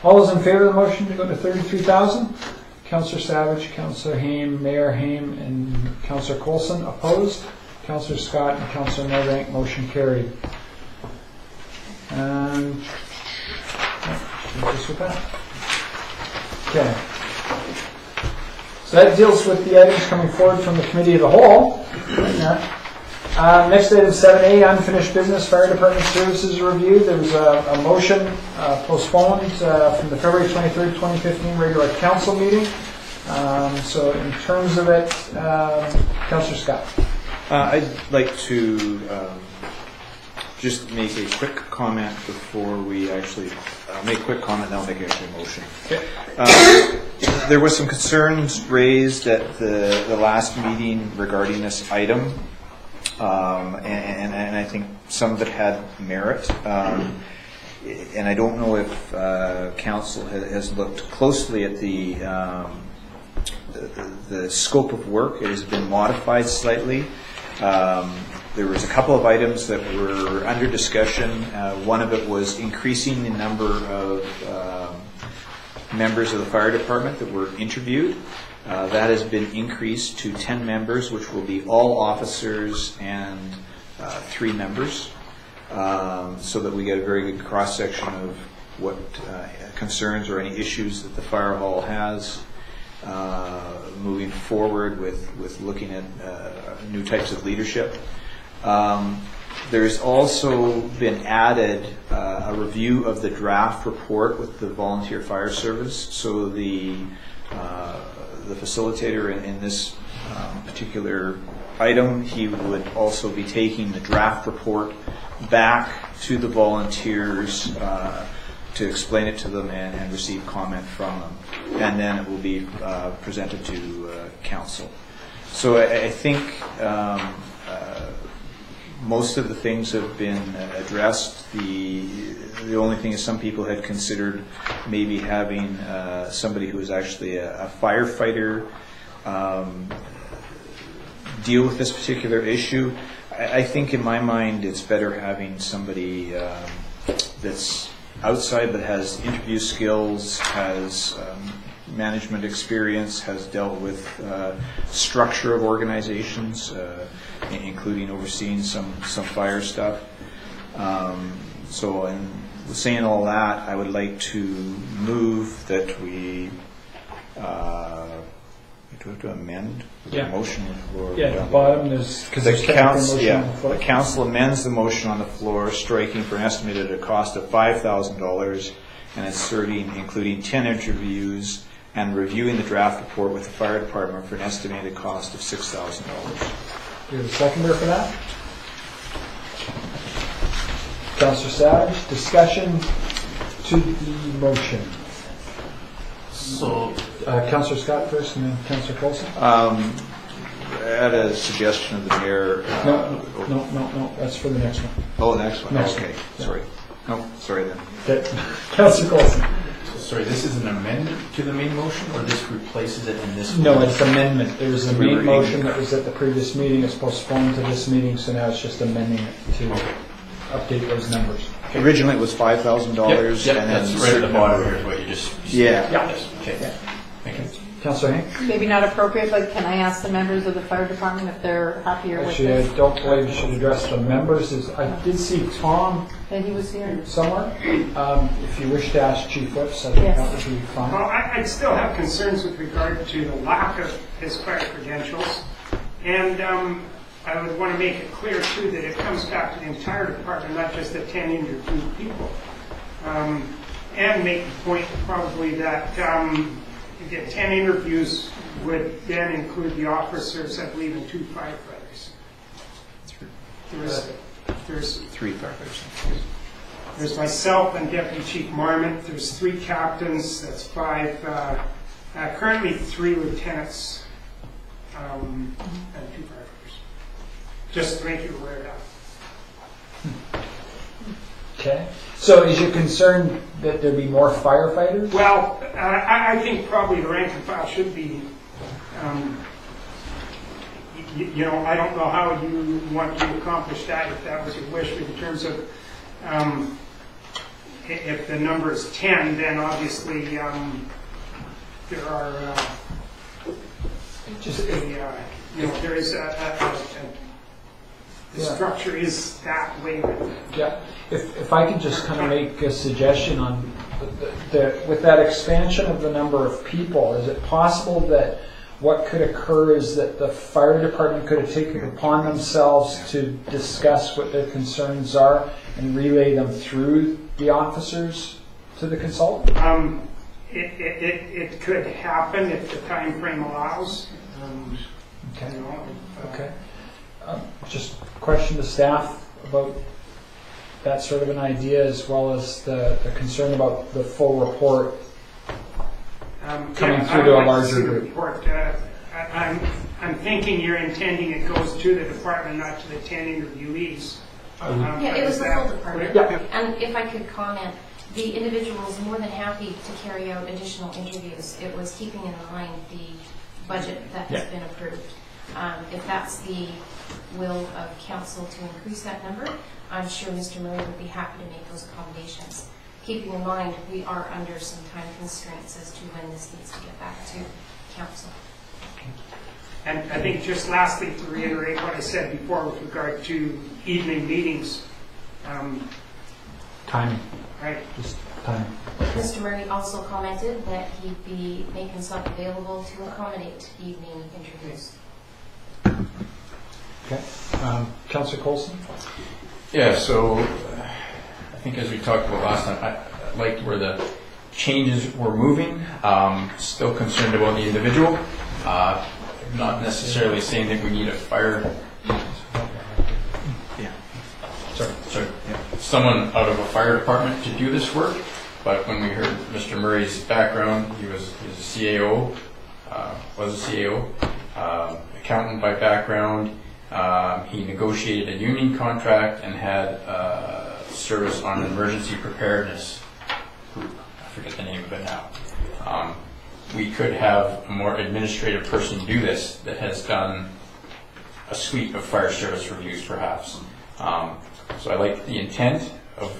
All those in favor of the motion to go to $33,000? Councillor Savage, Councillor Haim, Mayor Haim, and Councillor Coulson opposed. Councillor Scott and Councillor Milbank, motion carried. Just with that. Okay. So that deals with the items coming forward from the Committee of the Whole. Next item 7A, unfinished business, Fire Department Services Review. There was a motion postponed from the February 23rd, 2015 regular council meeting. So in terms of it, Councillor Scott. I'd like to just make a quick comment before we actually make a quick comment, then I'll make actually a motion. Okay. There was some concerns raised at the last meeting regarding this item. And I think some of it had merit. And I don't know if council has looked closely at the scope of work. It has been modified slightly. There was a couple of items that were under discussion. One of it was increasing the number of members of the fire department that were interviewed. That has been increased to 10 members, which will be all officers and 3 members, so that we get a very good cross-section of what concerns or any issues that the fire hall has moving forward with looking at new types of leadership. There's also been added a review of the draft report with the volunteer fire service, so the facilitator in this particular item, he would also be taking the draft report back to the volunteers to explain it to them and receive comment from them. And then it will be presented to council. So I think most of the things have been addressed. The only thing is some people had considered maybe having somebody who is actually a firefighter deal with this particular issue. I think in my mind it's better having somebody that's outside but has interview skills, has management experience, has dealt with structure of organizations, including overseeing some fire stuff. So in saying all that, I would like to move that we do we have to amend the motion on the floor? Yeah, at the bottom there's because the council amends the motion on the floor, striking for an estimated cost of $5,000 and inserting including 10 interviews and reviewing the draft report with the fire department for an estimated cost of $6,000. Do you have a seconder for that? Councillor Savage, discussion to the motion. So, Councillor Scott first, and then Councillor Coulson. I had a suggestion of the mayor. No. That's for the next one. Oh, the next one. Next okay, one. Sorry. No, sorry then. Okay. Councillor Coulson. Sorry, this is an amendment to the main motion, or this replaces it in this? No, it's amendment. There was a main motion that was at the previous meeting. It's postponed to this meeting, so now it's just amending it to update those numbers. Originally, it was $5,000. Yep, and that's then right at the bottom here is what you just. Yeah. Yes, okay. Thank you. Councillor Hank? Maybe not appropriate, but can I ask the members of the fire department if they're happier with Actually, I this? don't believe you should address the members. I did see Tom That he was here? somewhere. If you wish to ask Chief Whips, I think Yes. that would be fine. Well, I still have concerns with regard to the lack of his fire credentials. And I would want to make it clear, too, that it comes back to the entire department, not just the 10 interviewed people. And make the point probably that the 10 interviews would then include the officers, I believe, and 2 firefighters. There's 3 firefighters. There's myself and Deputy Chief Marmot. There's 3 captains. That's 5. Currently 3 lieutenants and 2 firefighters. Just to make you aware of that. Okay. So is your concern that there be more firefighters? Well, I think probably the rank and file should be. I don't know how you want to accomplish that if that was your wish, but in terms of if the number is 10, then obviously there are there is the structure is that way. Yeah. If I could just kind of make a suggestion on with that expansion of the number of people, is it possible that what could occur is that the fire department could have taken it upon themselves to discuss what their concerns are and relay them through the officers to the consultant? It could happen if the time frame allows. Okay. Okay. Just question to staff about that sort of an idea, as well as the concern about the full report coming through to a larger group. Report, I'm thinking you're intending it goes to the department, not to the 10 interviewees. Yeah, it was the full department. Yeah. And if I could comment, the individual was more than happy to carry out additional interviews. It was keeping in mind the budget that has been approved. If that's the will of council to increase that number, I'm sure Mr. Murray would be happy to make those accommodations. Keeping in mind, we are under some time constraints as to when this needs to get back to council. And I think just lastly, to reiterate what I said before with regard to evening meetings. Timing. Right. Just timing. Mr. Murray also commented that he'd be making himself available to accommodate evening interviews. Okay. Councillor Coulson? Yeah, so I think as we talked about last time, I liked where the changes were moving. Still concerned about the individual. Not necessarily saying that we need a fire. Sorry. Someone out of a fire department to do this work. But when we heard Mr. Murray's background, he was a CAO, accountant by background. He negotiated a union contract and had service on an emergency preparedness group. I forget the name of it now. We could have a more administrative person do this that has done a suite of fire service reviews, perhaps. So I like the intent of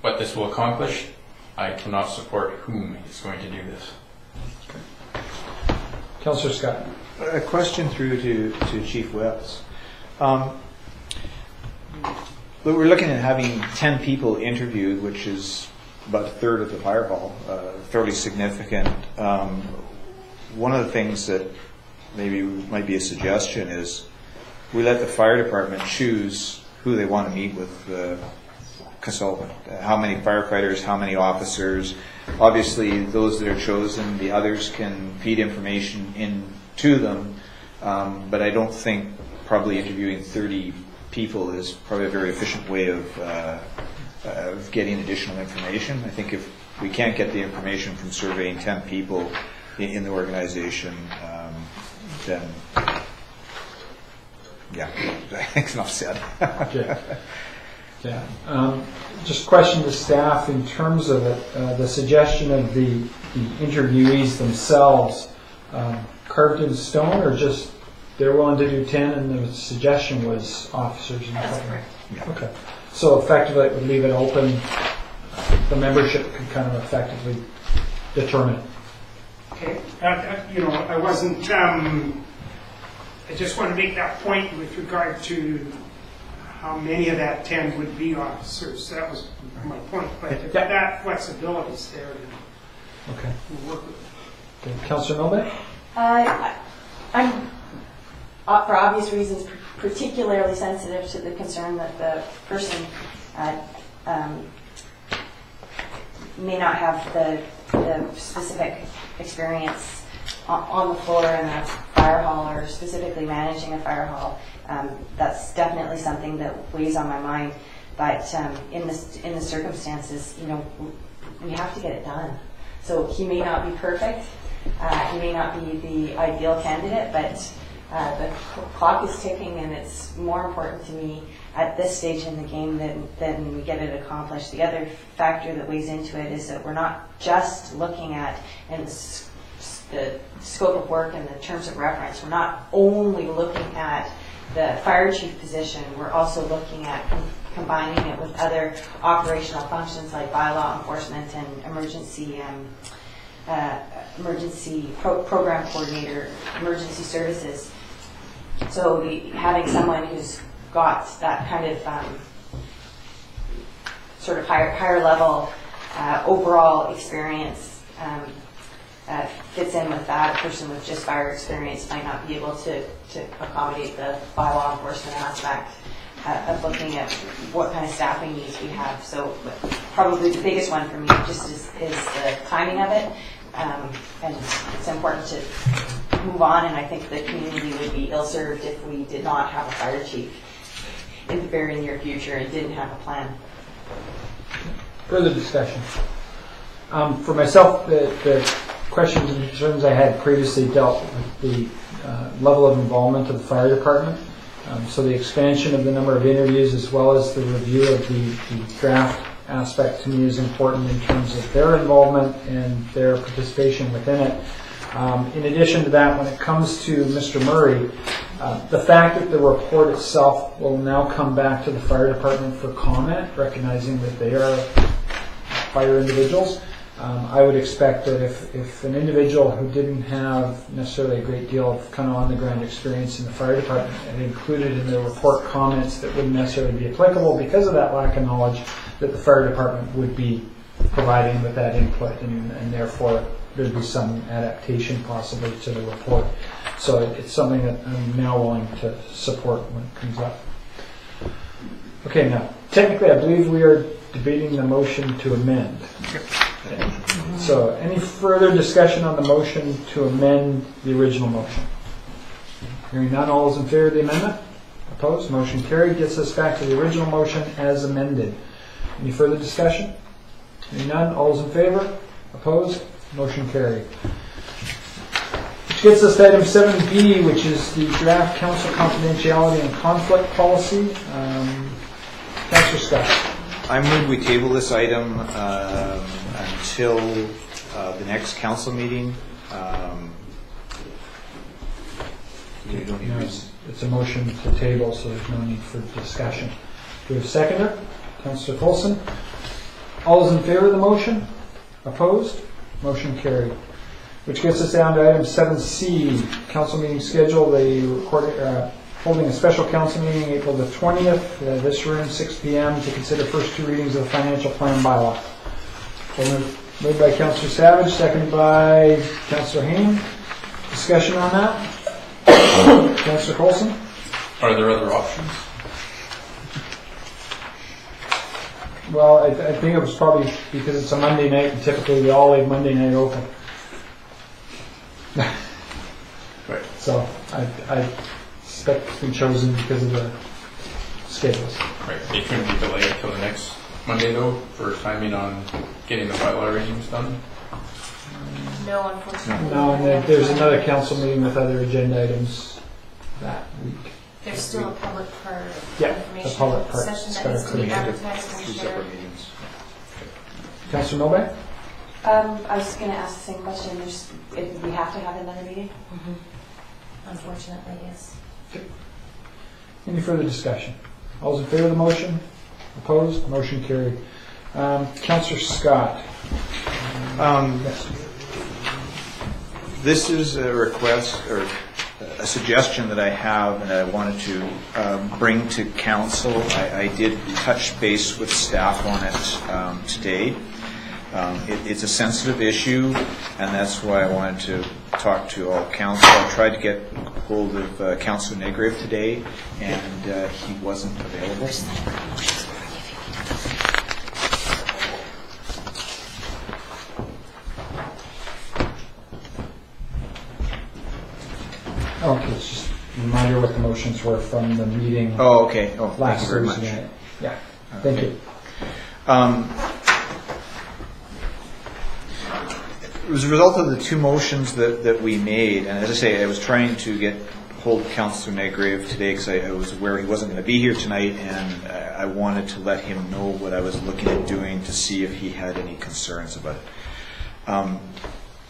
what this will accomplish. I cannot support whom is going to do this. Councillor Scott. A question through to Chief Wells. We're looking at having 10 people interviewed, which is about a third of the fire hall, fairly significant. One of the things that maybe might be a suggestion is we let the fire department choose who they want to meet with the consultant. How many firefighters, how many officers. Obviously, those that are chosen, the others can feed information into them, but I don't think probably interviewing 30 people is probably a very efficient way of getting additional information. I think if we can't get the information from surveying 10 people in the organization, then yeah, I think enough said. Okay. Yeah. Just question to staff in terms of it, the suggestion of the interviewees themselves, carved in stone, or just they're willing to do 10 and the suggestion was officers and That's stuff? correct. Okay. So effectively, it would leave it open. The membership could kind of effectively determine it. Okay, I wasn't, I just want to make that point with regard to how many of that 10 would be officers. That was my point, but if that flexibility is there, then Okay. we'll work with it. Okay. Councillor Milbank? I'm, for obvious reasons, particularly sensitive to the concern that the person may not have the specific experience on the floor in a fire hall or specifically managing a fire hall. That's definitely something that weighs on my mind. But in the circumstances, we have to get it done. So he may not be perfect. He may not be the ideal candidate, but the clock is ticking, and it's more important to me at this stage in the game than we get it accomplished. The other factor that weighs into it is that we're not just looking at the scope of work and the terms of reference. We're not only looking at the fire chief position. We're also looking at combining it with other operational functions like bylaw enforcement and emergency program coordinator, emergency services. So having someone who's got that kind of sort of higher level overall experience fits in with that. A person with just fire experience might not be able to accommodate the bylaw enforcement aspect of looking at what kind of staffing needs we have. So probably the biggest one for me just is the timing of it. And it's important to move on, and I think the community would be ill-served if we did not have a fire chief in the very near future and didn't have a plan. Further discussion. For myself, the questions and concerns I had previously dealt with the level of involvement of the fire department. So the expansion of the number of interviews as well as the review of the draft aspect to me is important in terms of their involvement and their participation within it. In addition to that, when it comes to Mr. Murray, the fact that the report itself will now come back to the fire department for comment, recognizing that they are fire individuals, I would expect that if an individual who didn't have necessarily a great deal of kind of on-the-ground experience in the fire department and included in their report comments that wouldn't necessarily be applicable because of that lack of knowledge, that the fire department would be providing with that input, and therefore there'd be some adaptation possibly to the report. So it's something that I'm now willing to support when it comes up. Okay, now, technically I believe we are debating the motion to amend. So any further discussion on the motion to amend the original motion? Hearing none, all those in favor of the amendment? Opposed? Motion carried. Gets us back to the original motion as amended. Any further discussion? Hearing none, all those in favor? Opposed? Motion carried. Which gets us to item 7B, which is the draft council confidentiality and conflict policy. Councillor Scott. I move we table this item until the next council meeting. You don't need It's a motion to table, so there's no need for discussion. Do we have a seconder? Councillor Coulson. All those in favor of the motion? Opposed? Motion carried. Which gets us down to item 7C, council meeting schedule. They holding a special council meeting April the 20th, this room, 6 p.m. to consider first two readings of the financial plan bylaw. Moved by Councillor Savage, seconded by Councillor Hain. Discussion on that? Councillor Coulson? Are there other options? Well, I think it was probably because it's a Monday night, and typically we all leave Monday night open. Right. So I suspect it's been chosen because of the schedules. Right. It couldn't be delayed until the next Monday, though, for timing on getting the bylaw readings done? No, unfortunately. No, and then there's another council meeting with other agenda items that week. There's still a public part Yeah, information the public part. session It's that got needs to be to advertised and two shared. separate meetings. Councillor Milbank? I was going to ask the same question. We have to have another meeting? Unfortunately, yes. Any further discussion? All those in favor of the motion? Opposed? Motion carried. Councillor Scott. This is a request or a suggestion that I have and I wanted to bring to council. I did touch base with staff on it today. It's a sensitive issue, and that's why I wanted to talk to all council. I tried to get hold of Councillor Negriff today, and he wasn't available. Okay, it's just a reminder what the motions were from the meeting. Oh, okay. Oh, thank last you very much. Thursday. Yeah, thank you. It was a result of the two motions that we made, and as I say, I was trying to get hold of Councillor Negriff today because I was aware he wasn't going to be here tonight, and I wanted to let him know what I was looking at doing to see if he had any concerns about it.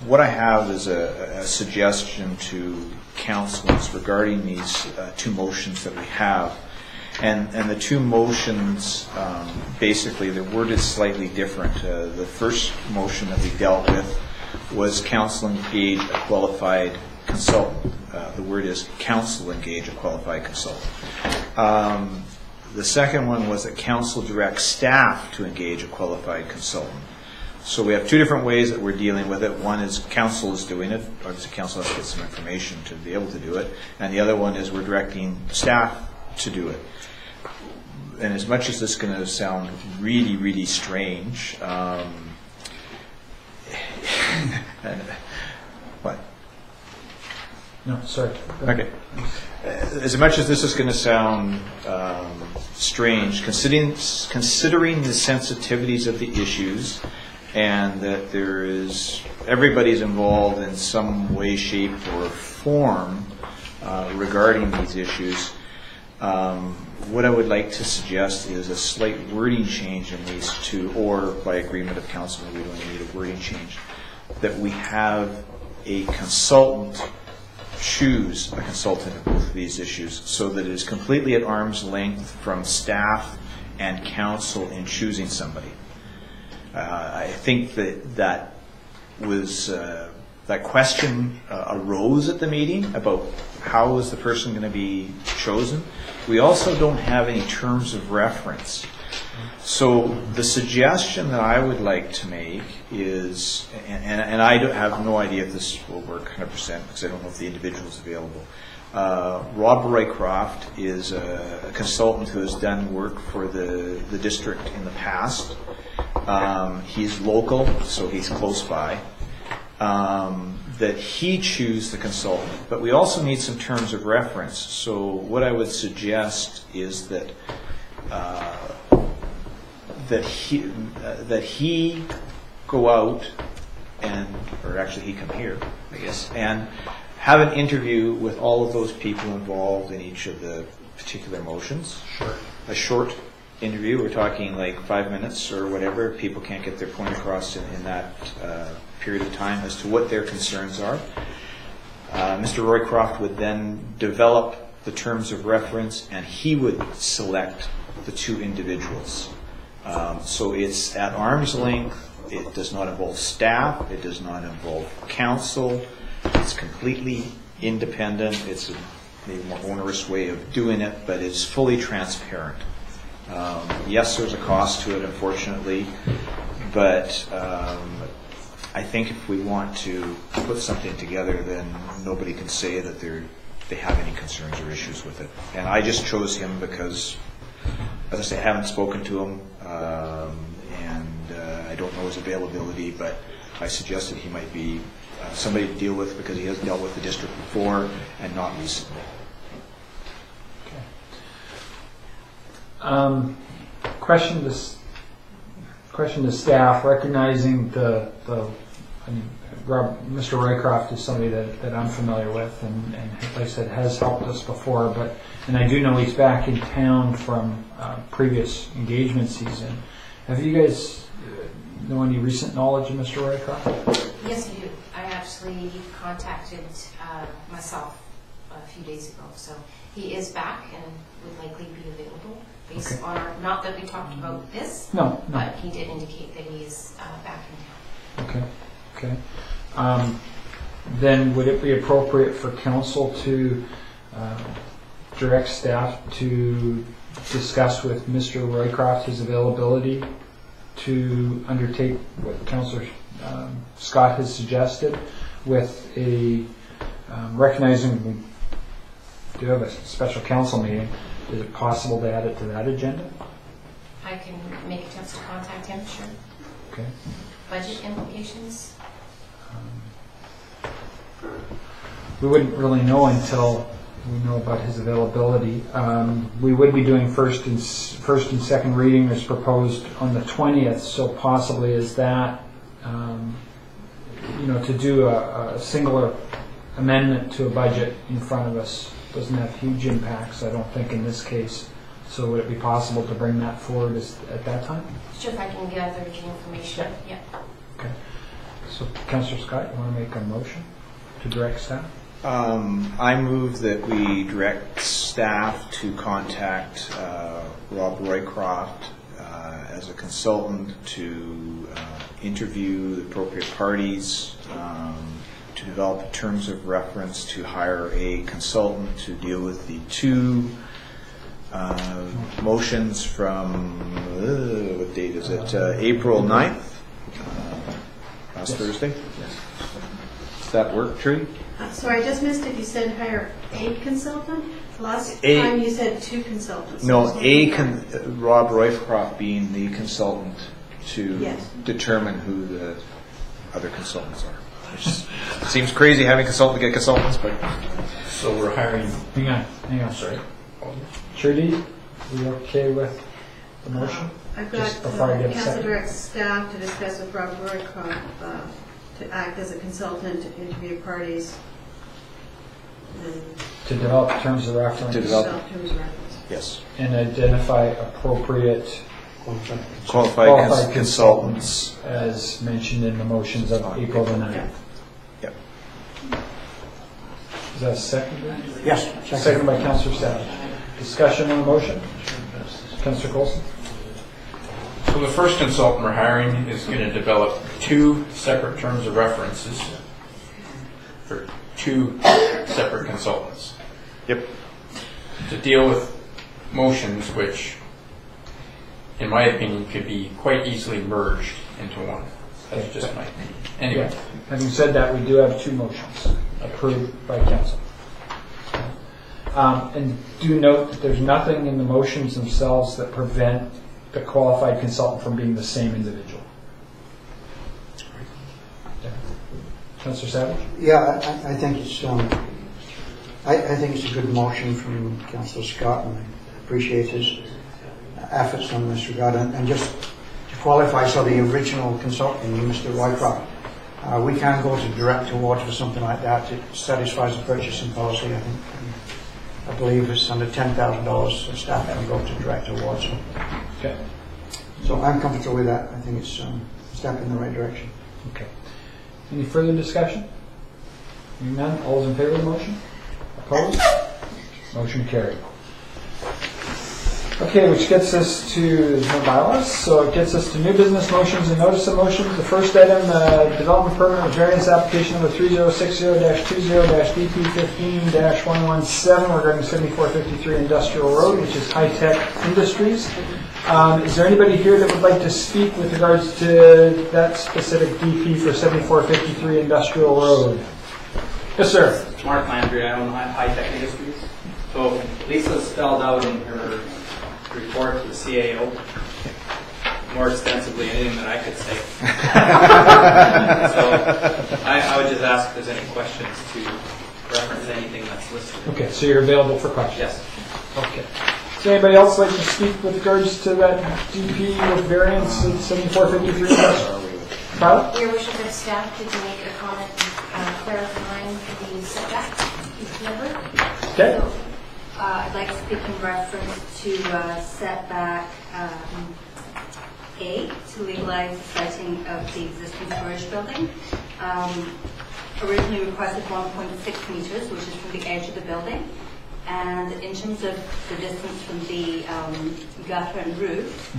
What I have is a suggestion to councillors regarding these two motions that we have. And the two motions, basically, they're worded slightly different. The first motion that we dealt with was council engage a qualified consultant. The word is council engage a qualified consultant. The second one was that council direct staff to engage a qualified consultant. So we have two different ways that we're dealing with it. One is council is doing it, or the council has to get some information to be able to do it. And the other one is we're directing staff to do it. And as much as this is going to sound really, really strange, what? No, sorry. Okay. As much as this is going to sound strange, considering the sensitivities of the issues, and that there is everybody's involved in some way, shape, or form regarding these issues. What I would like to suggest is a slight wording change in these two, or by agreement of council, we don't need a wording change, that we have a consultant choose a consultant in both of these issues so that it is completely at arm's length from staff and council in choosing somebody. I think that question arose at the meeting about how is the person going to be chosen. We also don't have any terms of reference. So the suggestion that I would like to make is, and I have no idea if this will work 100% because I don't know if the individual is available. Rob Roycroft is a consultant who has done work for the district in the past. He's local, so he's close by. That he choose the consultant, but we also need some terms of reference. So what I would suggest is that he go out and, or actually he come here, I guess, and have an interview with all of those people involved in each of the particular motions. Sure. A short interview. We're talking like 5 minutes or whatever. People can't get their point across in that period of time as to what their concerns are. Mr. Roycroft would then develop the terms of reference, and he would select the two individuals. So it's at arm's length. It does not involve staff. It does not involve council. It's completely independent. It's a maybe more onerous way of doing it, but it's fully transparent. Yes, there's a cost to it, unfortunately, but I think if we want to put something together, then nobody can say that they have any concerns or issues with it. And I just chose him because, as I say, I haven't spoken to him, and I don't know his availability, but I suggested he might be somebody to deal with because he has dealt with the district before and not recently. Question to staff, recognizing Mr. Roycroft is somebody that I'm familiar with, and like I said, has helped us before, and I do know he's back in town from previous engagement season. Have you guys know any recent knowledge of Mr. Roycroft? Yes, I do. I actually contacted myself a few days ago. So he is back and would likely be available based Okay. on our, not that we talked about this, No, no. but he did indicate that he is back in town. Okay, okay. Then would it be appropriate for council to direct staff to discuss with Mr. Roycroft his availability to undertake what Councillor Scott has suggested with a recognizing we do have a special council meeting, is it possible to add it to that agenda? I can make attempts to contact him, sure. Okay. Budget implications? We wouldn't really know until we know about his availability. We would be doing first and second reading as proposed on the 20th, so possibly is that, to do a singular amendment to a budget in front of us doesn't have huge impacts, I don't think, in this case. So would it be possible to bring that forward at that time? Sure, if I can gather the information, yeah. Okay. So, Councillor Scott, you want to make a motion to direct staff? I move that we direct staff to contact Rob Roycroft as a consultant to interview the appropriate parties, to develop terms of reference, to hire a consultant to deal with the two motions from, what date is it? April 9th? Last Thursday? Yes. Does that work, Trudy? Sorry, I just missed if you said hire a consultant? Last A- time you said two consultants. No, So Rob Roycroft being the consultant to Yes. determine who the other consultants are. Which seems crazy having consultant get consultants, but So we're hiring, Hang on. sorry. Trudy, are you okay with the motion? I've Just got before I get a council second. direct staff to discuss with Rob Roycroft to act as a consultant to interview parties and To develop terms of reference. To develop- develop terms of reference. yes, And identify appropriate qualified consultants. as mentioned in the motions of April the 9th. Yep. Is that seconded? Yes. Seconded by Councillor Staff. Discussion on the motion? Councillor Coulson? So the first consultant we're hiring is going to develop two separate terms of references for two separate consultants Yep. to deal with motions which, in my opinion, could be quite easily merged into one. That's just my opinion. Anyway, Having said that, we do have two motions approved by council. And do note that there's nothing in the motions themselves that prevent the qualified consultant from being the same individual. Yeah. Councillor Savage? Yeah, I think it's, I think it's a good motion from Councillor Scott, and I appreciate his efforts in this regard. And just to qualify, so the original consultant, Mr. Roycroft, we can go to direct awards for something like that. It satisfies the purchasing policy, I think. I believe it's under $10,000, so staff can go to direct awards. Okay. So I'm comfortable with that. I think it's a step in the right direction. Okay. Any further discussion? Hearing none, all those in favor of the motion? Opposed? Motion carried. Okay, which gets us to no bylaws, so it gets us to new business motions and notice of motions. The first item, development permit with variance application number 3060-20-DP15-117 regarding 7453 Industrial Road, which is High Tech Industries. Is there anybody here that would like to speak with regards to that specific DP for 7453 Industrial Road? Yes, sir. Mark Landry, I own High Tech Industries. So Lisa spelled out in her report to the CAO more extensively anything that I could say. So I would just ask if there's any questions to reference anything that's listed. Okay, so you're available for questions? Yes. Okay. Does anybody else like to speak with regards to that DP with variance at 7453? Kyle? Your worship of staff, did you make a comment clarifying the setback number? Okay. So, I'd like to speak in reference to setback A, to legalize the siting of the existing storage building. originally requested 1.6 meters, which is from the edge of the building. And in terms of the distance from the gutter and roof,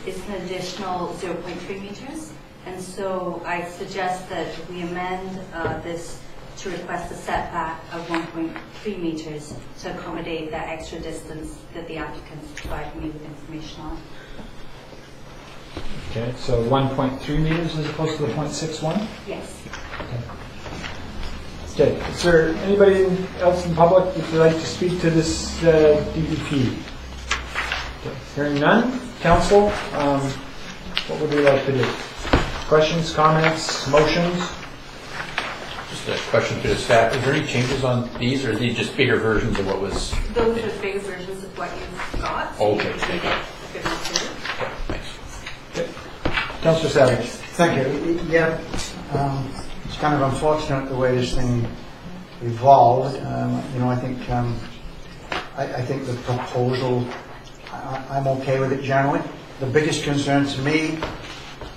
it's an additional 0.3 meters. And so I suggest that we amend this to request a setback of 1.3 meters to accommodate that extra distance that the applicants provided me with information on. Okay, so 1.3 meters as opposed to the 0.61? Yes. Okay, is there anybody else in public that would like to speak to this DEP? Okay. Hearing none, council, what would we like to do? Questions, comments, motions? Just a question to the staff. Is there any changes on these, or are these just bigger versions of what was? Those are bigger versions of what you've got. So Okay. you can get a good material. Okay. Councillor Savage. Thank you. Yeah, it's kind of unfortunate the way this thing evolved. I think I think the proposal, I'm okay with it generally. The biggest concern to me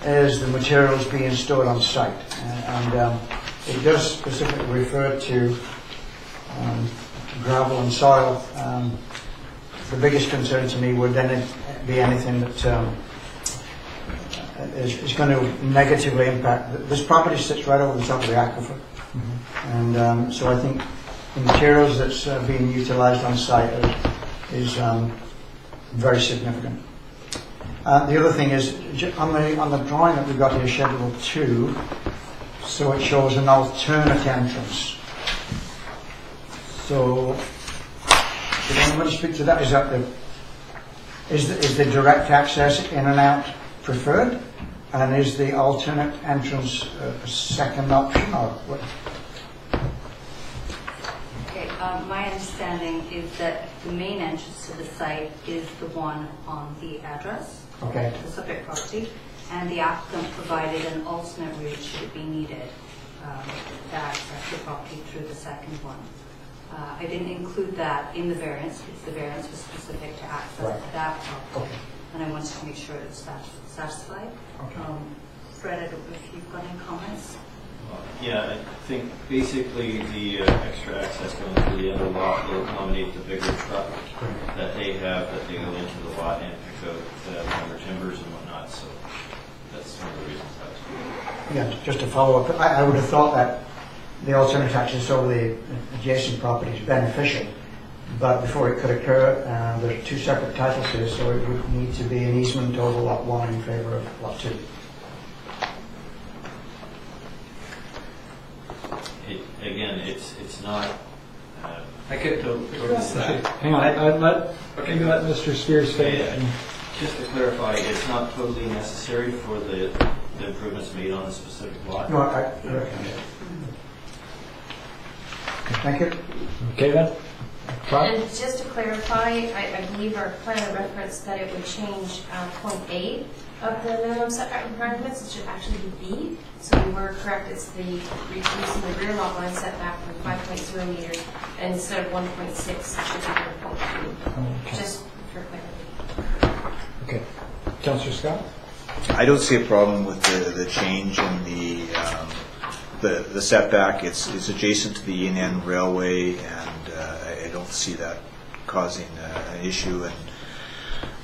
is the materials being stored on site, and it does specifically refer to gravel and soil. The biggest concern to me would then be anything that is going to negatively impact. This property sits right over the top of the aquifer, and so I think the materials that's being utilised on site is very significant. The other thing is on the drawing that we got here, Schedule 2. So it shows an alternate entrance. So, did anybody speak to that? Is the direct access in and out preferred? And is the alternate entrance a second option, or what? Okay, my understanding is that the main entrance to the site is the one on the address, Okay. the subject property, and the applicant provided an alternate route should it be needed to access the property through the second one. I didn't include that in the variance because the variance was specific to access to that property, and I wanted to make sure it was satisfied. Fred, I don't know if you've got any comments. Yeah, I think basically the extra access going to the other lot will accommodate the bigger truck that they have, that they go into the lot and pick out lumber timbers and whatnot. So that's one of the reasons that's good. Yeah, just to follow up, I would have thought that the alternate access over the adjacent property is beneficial, but before it could occur, there are two separate titles here, so it would need to be an easement over Lot 1 in favour of Lot 2. Again, it's not. I could Hang on, maybe let Mr. Spears finish. Just to clarify, it's not totally necessary for the improvements made on a specific lot. No, I reckon. Thank you. Okay then. And just to clarify, I believe our plan referenced that it would change point A of the minimum setback requirements. It should actually be B. So we were correct. It's the reducing the rear lot line setback from 5.0 meters, and instead of 1.6, it should be 1.2. Okay. Just for clarity. Okay. Councillor Scott? I don't see a problem with the change in the setback. It's adjacent to the Yin Railway, and I don't see that causing an issue.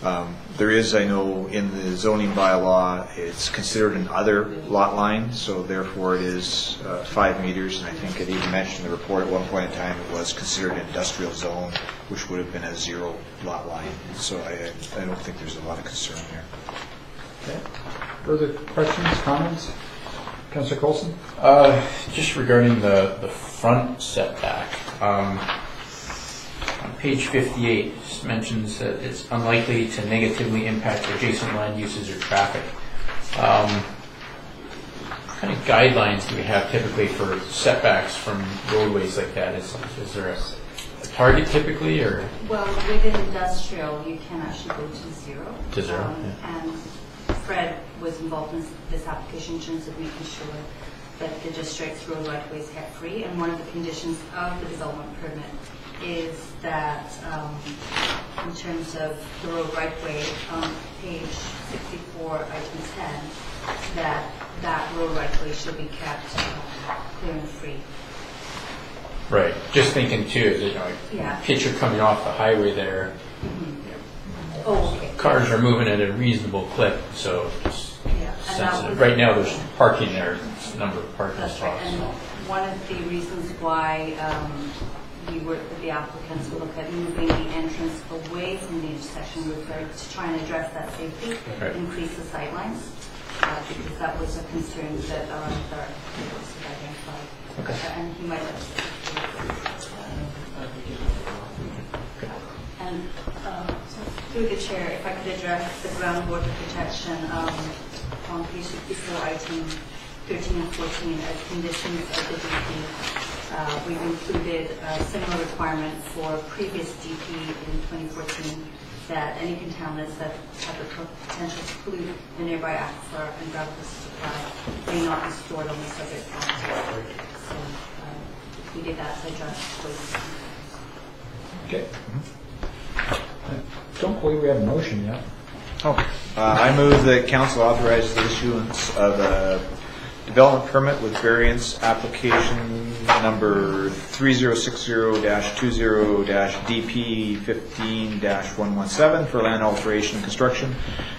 And there is, I know, in the zoning bylaw, it's considered an other lot line, so therefore it is 5 meters. And I think it even mentioned in the report at one point in time it was considered an industrial zone, which would have been a 0 lot line. So I don't think there's a lot of concern there. Okay. Further questions, comments? Councillor Coulson? Just regarding the front setback, on page 58, it just mentions that it's unlikely to negatively impact adjacent land uses or traffic. What kind of guidelines do we have typically for setbacks from roadways like that? Is there a target typically, or? Well, within industrial, you can actually go to 0. To 0, yeah. And Fred was involved in this application in terms of making sure that the district's road right-of-ways get free. And one of the conditions of the development permit is that in terms of the road right-of-way on page 64, item 10, that road right-of-way should be kept clearance-free. Right, just thinking too, that, you know, Yeah. like picture coming off the highway there, Oh, okay. cars are moving at a reasonable clip, so it's Yeah, and that sensitive. was- Right now, there's parking there, there's a number of parking That's spots. right, and one of the reasons why we worked with the applicants to look at moving the entrance away from the intersection was to try and address that safety, Right. increase the sightlines, because that was a concern that our neighbors had identified. Okay. And he might have. And through the chair, if I could address the groundwater protection on page 54, item 13 and 14 as conditions of the DP. We've included a similar requirement for previous DP in 2014 that any contaminants that have the potential to pollute the nearby aquifer and groundwater supply may not be stored on the subject property. So we did that to address those. Okay. Don't believe we have a motion yet. I move that council authorize the issuance of a development permit with variance application number 3060-20-DP15-117 for land alteration and construction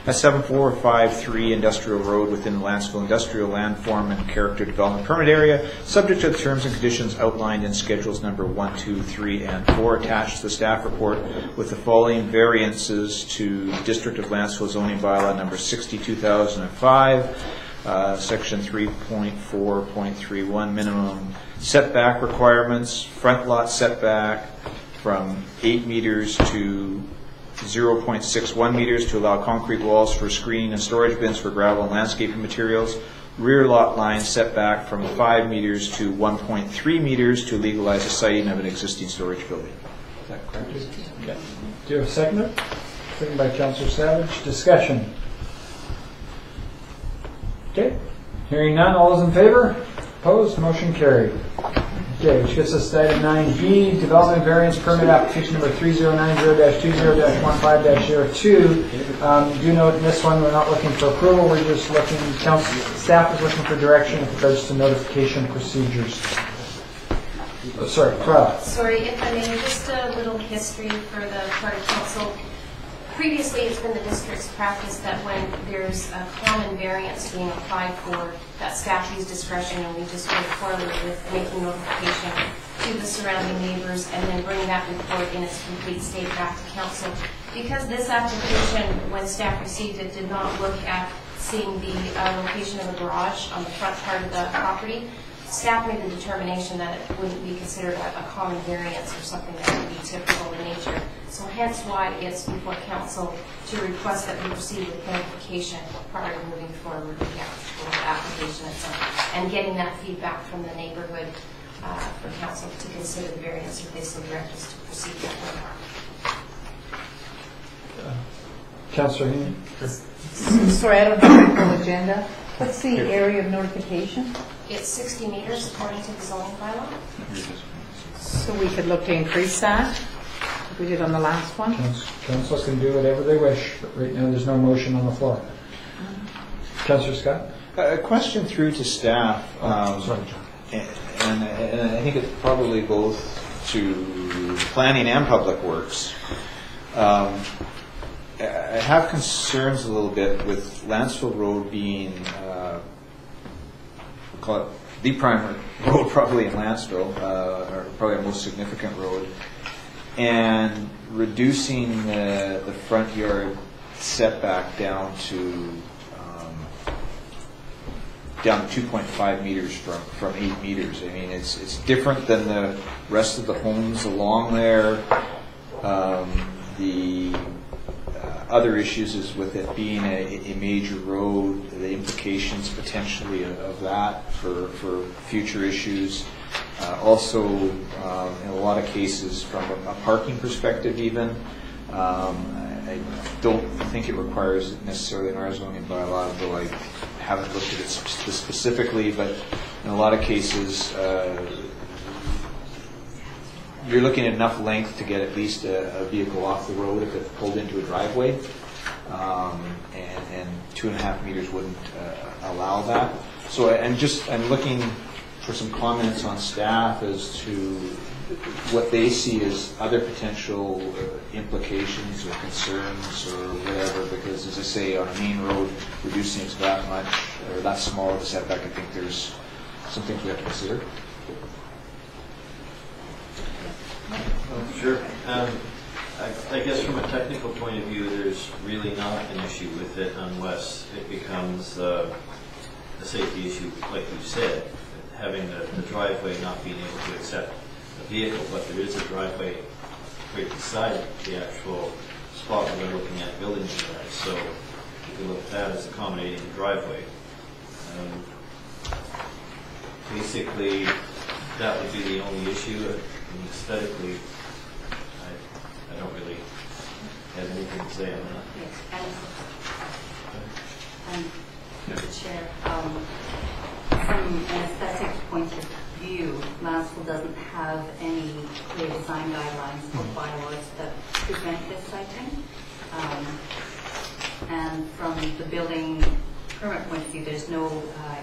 at 7453 Industrial Road within the Lanceville Industrial Landform and Character Development Permit Area, subject to the terms and conditions outlined in schedules number 1, 2, 3, and 4 attached to the staff report, with the following variances to District of Lanceville zoning bylaw number 60/2005. Section 3.4.31, minimum setback requirements, front lot setback from 8 meters to 0.61 meters to allow concrete walls for screening and storage bins for gravel and landscaping materials, rear lot line setback from 5 meters to 1.3 meters to legalize the siting of an existing storage building. Is that correct? Okay. Do you have a seconder? Second by Councillor Savage. Discussion. Okay, hearing none, all those in favor? Opposed, motion carried. Okay, which gets us to item 9B, development variance permit application number 3090-20-15-02. Do note in this one, we're not looking for approval, we're just looking, staff is looking for direction with regards to notification procedures. Oh, sorry, Carla. Sorry, if I may, just a little history for the Charter Council. Previously, it's been the district's practice that when there's a common variance being applied for, that staff use discretion, and we just move forward with making notification to the surrounding neighbors and then bring that report in its complete state back to council. Because this application, when staff received it, did not look at seeing the location of a garage on the front part of the property, staff made the determination that it wouldn't be considered a common variance or something that would be typical in nature. So hence why it's before council to request that we proceed with notification prior to moving forward with the application itself and getting that feedback from the neighborhood for council to consider the variance if they so direct us to proceed that way. Councillor Heaney. Sorry, I don't have the full agenda. What's the area of notification? It's 60 meters according to the zoning bylaw. So we could look to increase that, like we did on the last one. Council can do whatever they wish, but right now there's no motion on the floor. Councillor Scott? A question through to staff, Sorry, John. and I think it's probably both to planning and public works. I have concerns a little bit with Lanceville Road being, call it the primary road probably in Lanceville, or probably the most significant road, and reducing the front yard setback down to 2.5 meters from 8 meters. I mean, it's different than the rest of the homes along there. The other issues is with it being a major road, the implications potentially of that for future issues. Also, in a lot of cases, from a parking perspective even, I don't think it requires it necessarily in our zoning bylaw, though I haven't looked at it specifically, but in a lot of cases, you're looking at enough length to get at least a vehicle off the road if it pulled into a driveway, and 2.5 meters wouldn't allow that. So I'm looking for some comments on staff as to what they see as other potential implications or concerns or whatever, because as I say, on a main road, reducing it to that much, or that small of a setback, I think there's some things we have to consider. Sure. I guess from a technical point of view, there's really not an issue with it unless it becomes a safety issue, like you said, having the driveway not being able to accept a vehicle, but there is a driveway right beside the actual spot where we're looking at building the garage. So you can look at that as accommodating the driveway. Basically, that would be the only issue. Aesthetically, I don't really have anything to say on that. Yes, Mr. Chair, from an aesthetic point of view, Massville doesn't have any clear design guidelines or bylaws that prevent this siting. And from the building permit point of view, there's no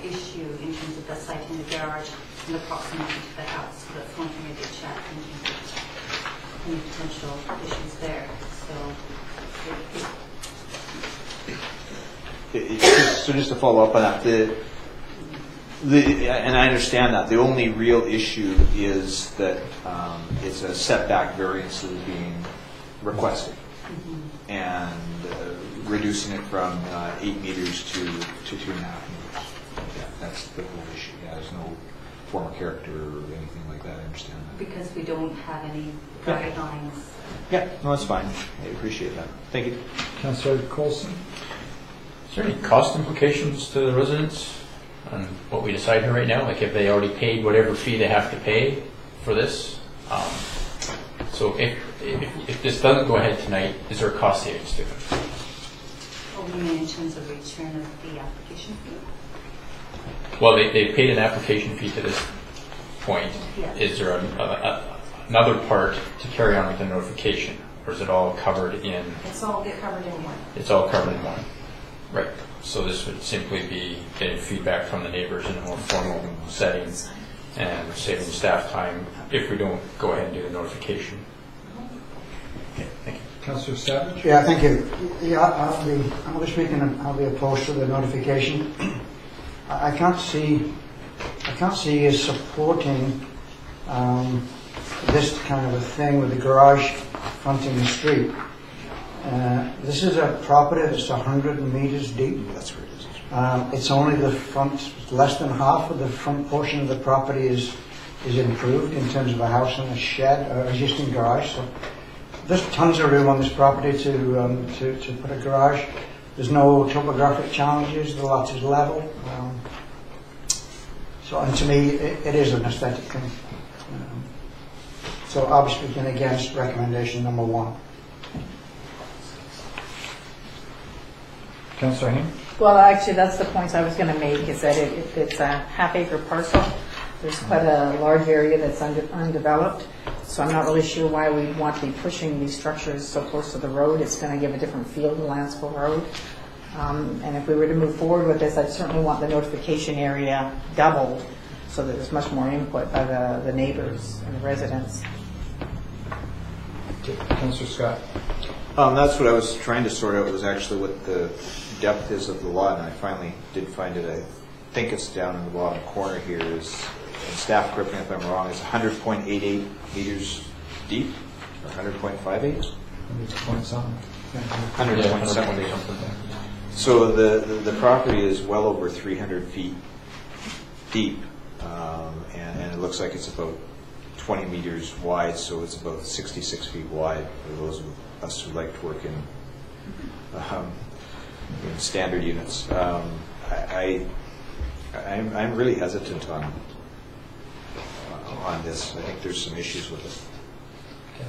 issue in terms of the siting the garage and the proximity to the house. So that's one thing I did check in terms of any potential issues there. So just to follow up on that, and I understand that, the only real issue is that it's a setback variance that is being requested, and reducing it from 8 meters to 2.5 meters. Yeah, that's the whole issue. Yeah, there's no formal character or anything like that. I understand that. Because we don't have any guidelines. Yeah, no, that's fine. I appreciate that. Thank you. Councillor Coulson. Is there any cost implications to the residents on what we decide here right now? Like if they already paid whatever fee they have to pay for this? So if this doesn't go ahead tonight, is there a cost savings to it? What do you mean in terms of return of the application fee? Well, they paid an application fee to this point. Yes. Is there another part to carry on with the notification? Or is it all covered in? It's all covered in one. It's all covered in one. Right. So this would simply be getting feedback from the neighbors in a more formal setting and saving staff time if we don't go ahead and do the notification. Okay, thank you. Councillor Savage? Yeah, thank you. Yeah, I'll be speaking, I'll be opposed to the notification. I can't see you supporting this kind of a thing with the garage fronting the street. This is a property that's 100 meters deep. That's where it is. It's only the front, less than half of the front portion of the property is improved in terms of a house and a shed, or existing garage. So there's tons of room on this property to put a garage. There's no topographic challenges. The lot is level. And to me, it is an aesthetic thing. So I'll be speaking against recommendation number 1. Councillor Hain? Well, actually, that's the point I was going to make, is that it's a half-acre parcel. There's quite a large area that's undeveloped, so I'm not really sure why we want to be pushing these structures so close to the road. It's going to give a different feel to Lanceville Road. And if we were to move forward with this, I'd certainly want the notification area doubled so that there's much more input by the neighbors and the residents. Councillor Scott. That's what I was trying to sort out, was actually what the depth is of the lot, and I finally did find it. I think it's down in the bottom corner here, and staff, correct me if I'm wrong, is 100.88 meters deep, or 100.58? 100 something. So the property is well over 300 feet deep, and it looks like it's about 20 meters wide, so it's about 66 feet wide for those of us who like to work in standard units. I'm really hesitant on this. I think there's some issues with it. Okay.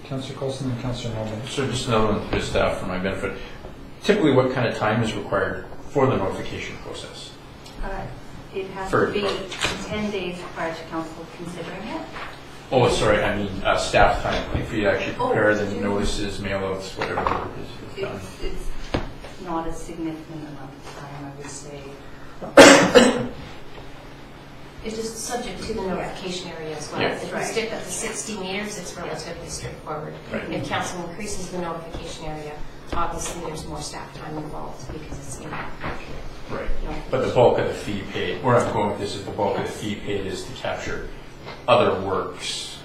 Councillor Coulson and Councillor Nolan. So just another for staff for my benefit. Typically, what kind of time is required for the notification process? It has to be 10 days prior to council considering it. Oh, sorry, I mean staff time. If you actually prepare the notices, mail-outs, whatever is done. It's not a significant amount of time, I would say. It is subject to the notification area as well. Yeah. If we stick at the 60 meters, it's relatively straightforward. Right. If council increases the notification area, obviously there's more staff time involved because it's in that. Right. But the bulk of the fee paid, where I'm going with this is the bulk of the fee paid is to capture other works,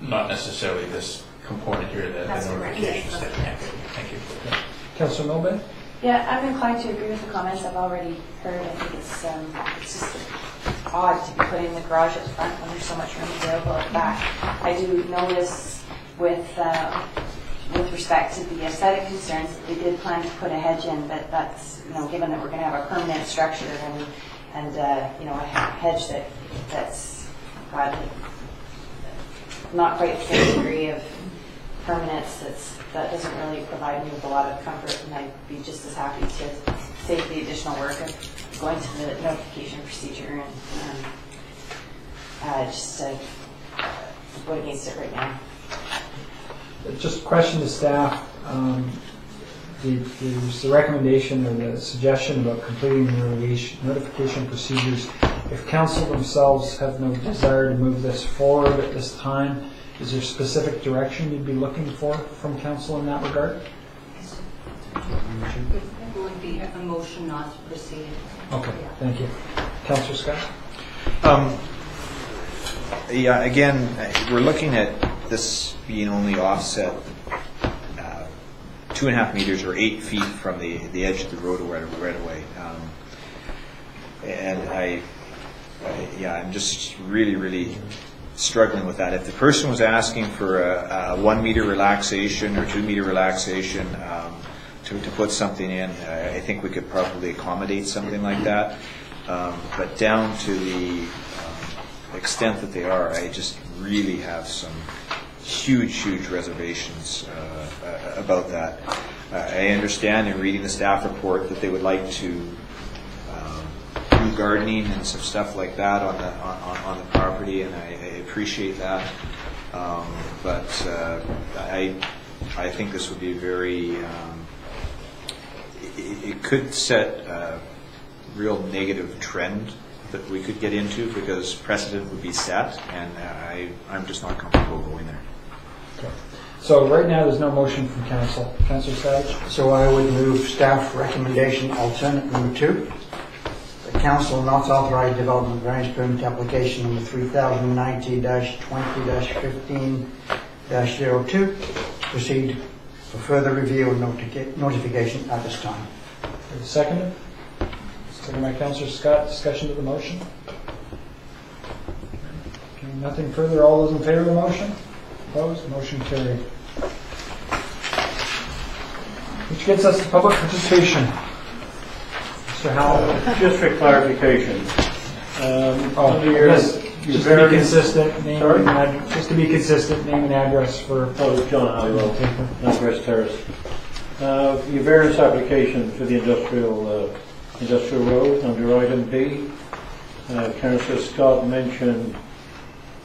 not necessarily this component here, the notifications. Thank you. Councillor Milbank? Yeah, I'm inclined to agree with the comments I've already heard. I think it's just odd to be putting the garage at the front when there's so much room available at the back. I do notice with respect to the aesthetic concerns that they did plan to put a hedge in, but that's, given that we're going to have a permanent structure and a hedge that's got not quite the same degree of permanence, that doesn't really provide me with a lot of comfort, and I'd be just as happy to save the additional work of going to the notification procedure and just vote against it right now. Just a question to staff. There's the recommendation or the suggestion about completing the notification procedures. If council themselves have no desire to move this forward at this time, is there specific direction you'd be looking for from council in that regard? It would be a motion not to proceed. Okay, thank you. Councillor Scott? Yeah, again, we're looking at this being only offset 2.5 meters or 8 feet from the edge of the road right away. And I'm just really struggling with that. If the person was asking for a 1 meter relaxation or 2 meter relaxation to put something in, I think we could probably accommodate something like that. But down to the extent that they are, I just really have some huge reservations about that. I understand in reading the staff report that they would like to do gardening and some stuff like that on the property, and I appreciate that. But I think this would be very. It could set a real negative trend that we could get into because precedent would be set, and I'm just not comfortable going there. Okay. So right now there's no motion from council. Councillor Savage? So I would move staff recommendation alternate number 2. The council not authorize development variance permit application number 3090-20-15-02. Proceed for further review and notification at this time. Seconded? Second by Councillor Scott. Discussion of the motion? Okay, nothing further. All those in favor of the motion? Opposed? Motion carried. Which gets us to public participation. Mr. Howell. Just for clarification. Just to be consistent, name and address for. John Halliwell, Northwest Terrace. Your variance application for the industrial road under item B. Councillor Scott mentioned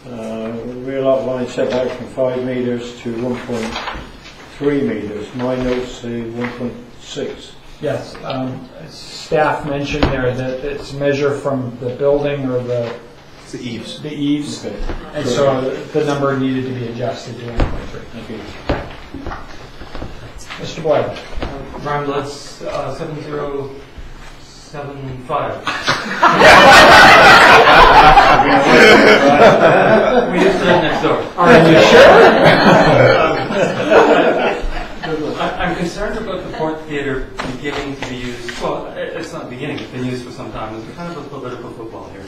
rear lot line setback from 5 meters to 1.3 meters. My notes say 1.6. Yes, staff mentioned there that it's measure from the building or the eaves. The eaves, okay. And so the number needed to be adjusted to 1.3. Thank you. Mr. Boyd. Brian Blitz, 7075. We used to live next door. Are you sure? I'm concerned about the Port Theatre beginning to be used. Well, it's not beginning; it's been used for some time. It's kind of a political football here,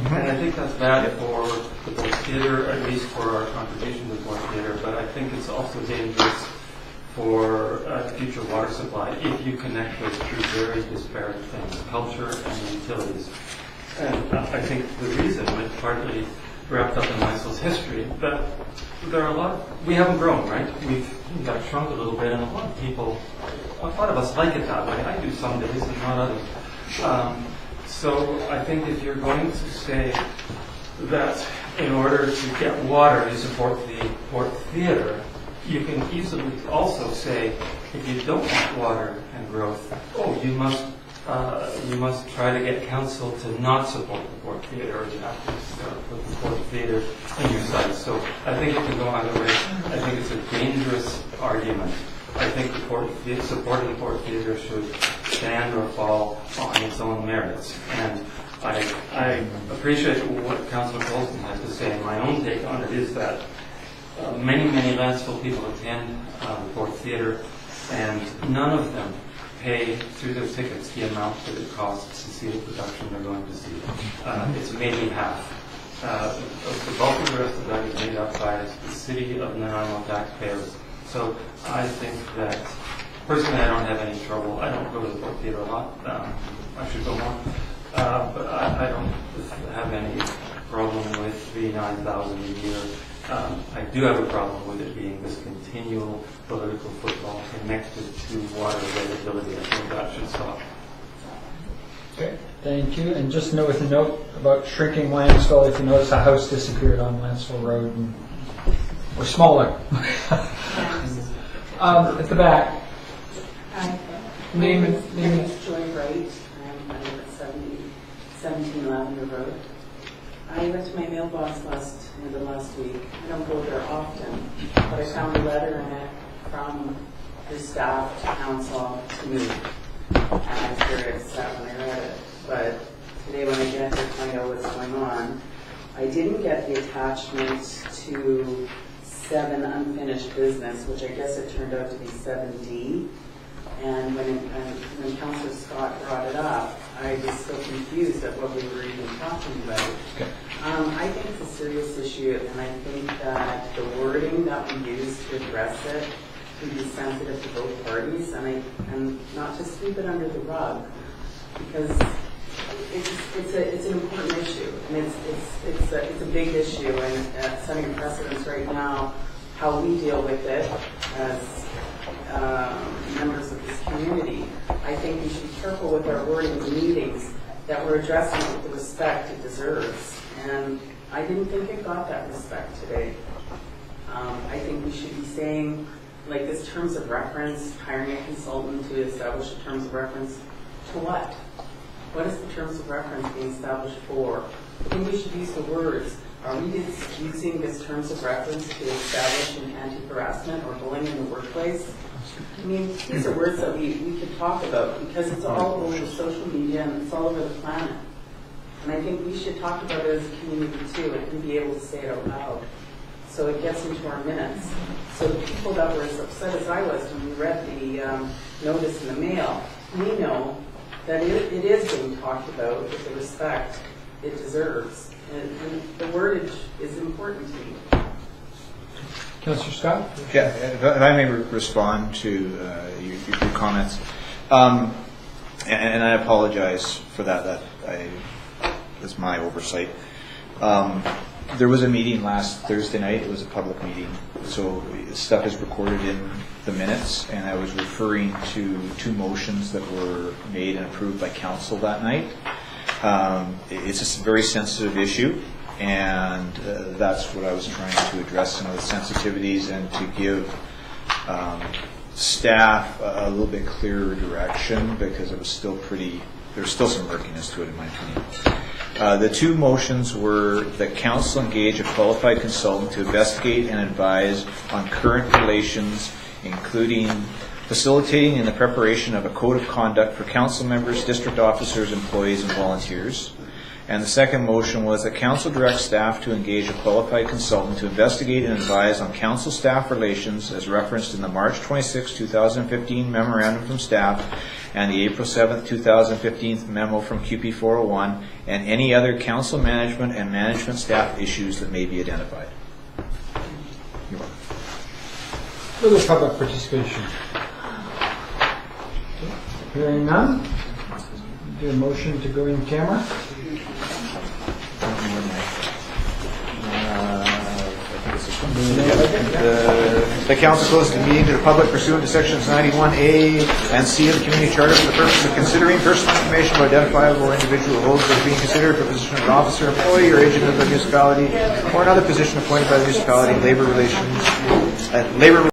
and I think that's bad for the Port Theatre, at least for our contribution to the Port Theatre. But I think it's also dangerous for future water supply if you connect those two very disparate things, culture and utilities. And I think the reason, it's partly wrapped up in Meisel's history, but there are a lot, we haven't grown, right? We've got shrunk a little bit, and a lot of us like it that way. I do some days and not others. So I think if you're going to say that in order to get water, you support the Port Theatre, you can easily also say, if you don't want water and growth, you must you must try to get council to not support the Port Theatre, or you have to put the Port Theatre in your sights. So I think it can go either way. I think it's a dangerous argument. I think supporting the Port Theatre should stand or fall on its own merits. And I appreciate what Councillor Colson has to say. My own take on it is that many Lanceville people attend the Port Theatre, and none of them pay through their tickets the amount that it costs to see the production they're going to see. It's maybe half. The bulk of the rest of that is made up by the city of Nanaimo taxpayers. So I think that, personally, I don't have any trouble. I don't go to the Port Theatre a lot. I should go more. But I don't have any problem with the $9,000 a year. I do have a problem with it being this continual political football connected to water availability. I think that should stop. Okay, thank you. And just with a note about shrinking Lanceville, if you notice, a house disappeared on Lanceville Road, and we're smaller. At the back. Hi. Name My it. name is Joy Wright. I live at 17 Lavender Road. I went to my mailbox last week. I don't go there often, but I found a letter in it from the staff to council to me. And I was very upset when I read it. But today when I get here to find out what's going on, I didn't get the attachment to 7 unfinished business, which I guess it turned out to be 7D. And when Councillor Scott brought it up, I was so confused at what we were even talking about. Okay. I think it's a serious issue, and I think that the wording that we use to address it should be sensitive to both parties, and not to sweep it under the rug, because it's an important issue, and it's a big issue, and setting a precedence right now how we deal with it as members of this community. I think we should be careful with our wording in meetings, that we're addressing it with the respect it deserves. And I didn't think it got that respect today. I think we should be saying, like, this terms of reference, hiring a consultant to establish the terms of reference to what? What is the terms of reference being established for? I think we should use the words. Are we just using this terms of reference to establish an anti-harassment or bullying in the workplace? I mean, these are words that we could talk about, because it's all over social media and it's all over the planet. And I think we should talk about it as a community too, and be able to say it out loud, so it gets into our minutes. So the people that were as upset as I was when we read the notice in the mail, we know that it is being talked about with the respect it deserves. And the wordage is important to me. Councillor Scott? Yeah, if I may respond to your comments. And I apologize for that. That's my oversight. There was a meeting last Thursday night. It was a public meeting. So stuff is recorded in the minutes, and I was referring to 2 motions that were made and approved by council that night. It's a very sensitive issue, and that's what I was trying to address, some of the sensitivities, and to give staff a little bit clearer direction, because it was still there's still some murkiness to it, in my opinion. The 2 motions were that council engage a qualified consultant to investigate and advise on current relations, including facilitating in the preparation of a code of conduct for council members, district officers, employees, and volunteers. And the second motion was that council direct staff to engage a qualified consultant to investigate and advise on council staff relations as referenced in the March 26, 2015 memorandum from staff and the April 7, 2015 memo from QP 401, and any other council management and management staff issues that may be identified. You're welcome. Further public participation? Hearing none, do a motion to go in camera. The council closes the meeting to the public pursuant to sections 91A and C of the Community Charter for the purpose of considering personal information of identifiable individual roles as being considered for a position of an officer, employee, or agent of the municipality, or another position appointed by the municipality, labor relations.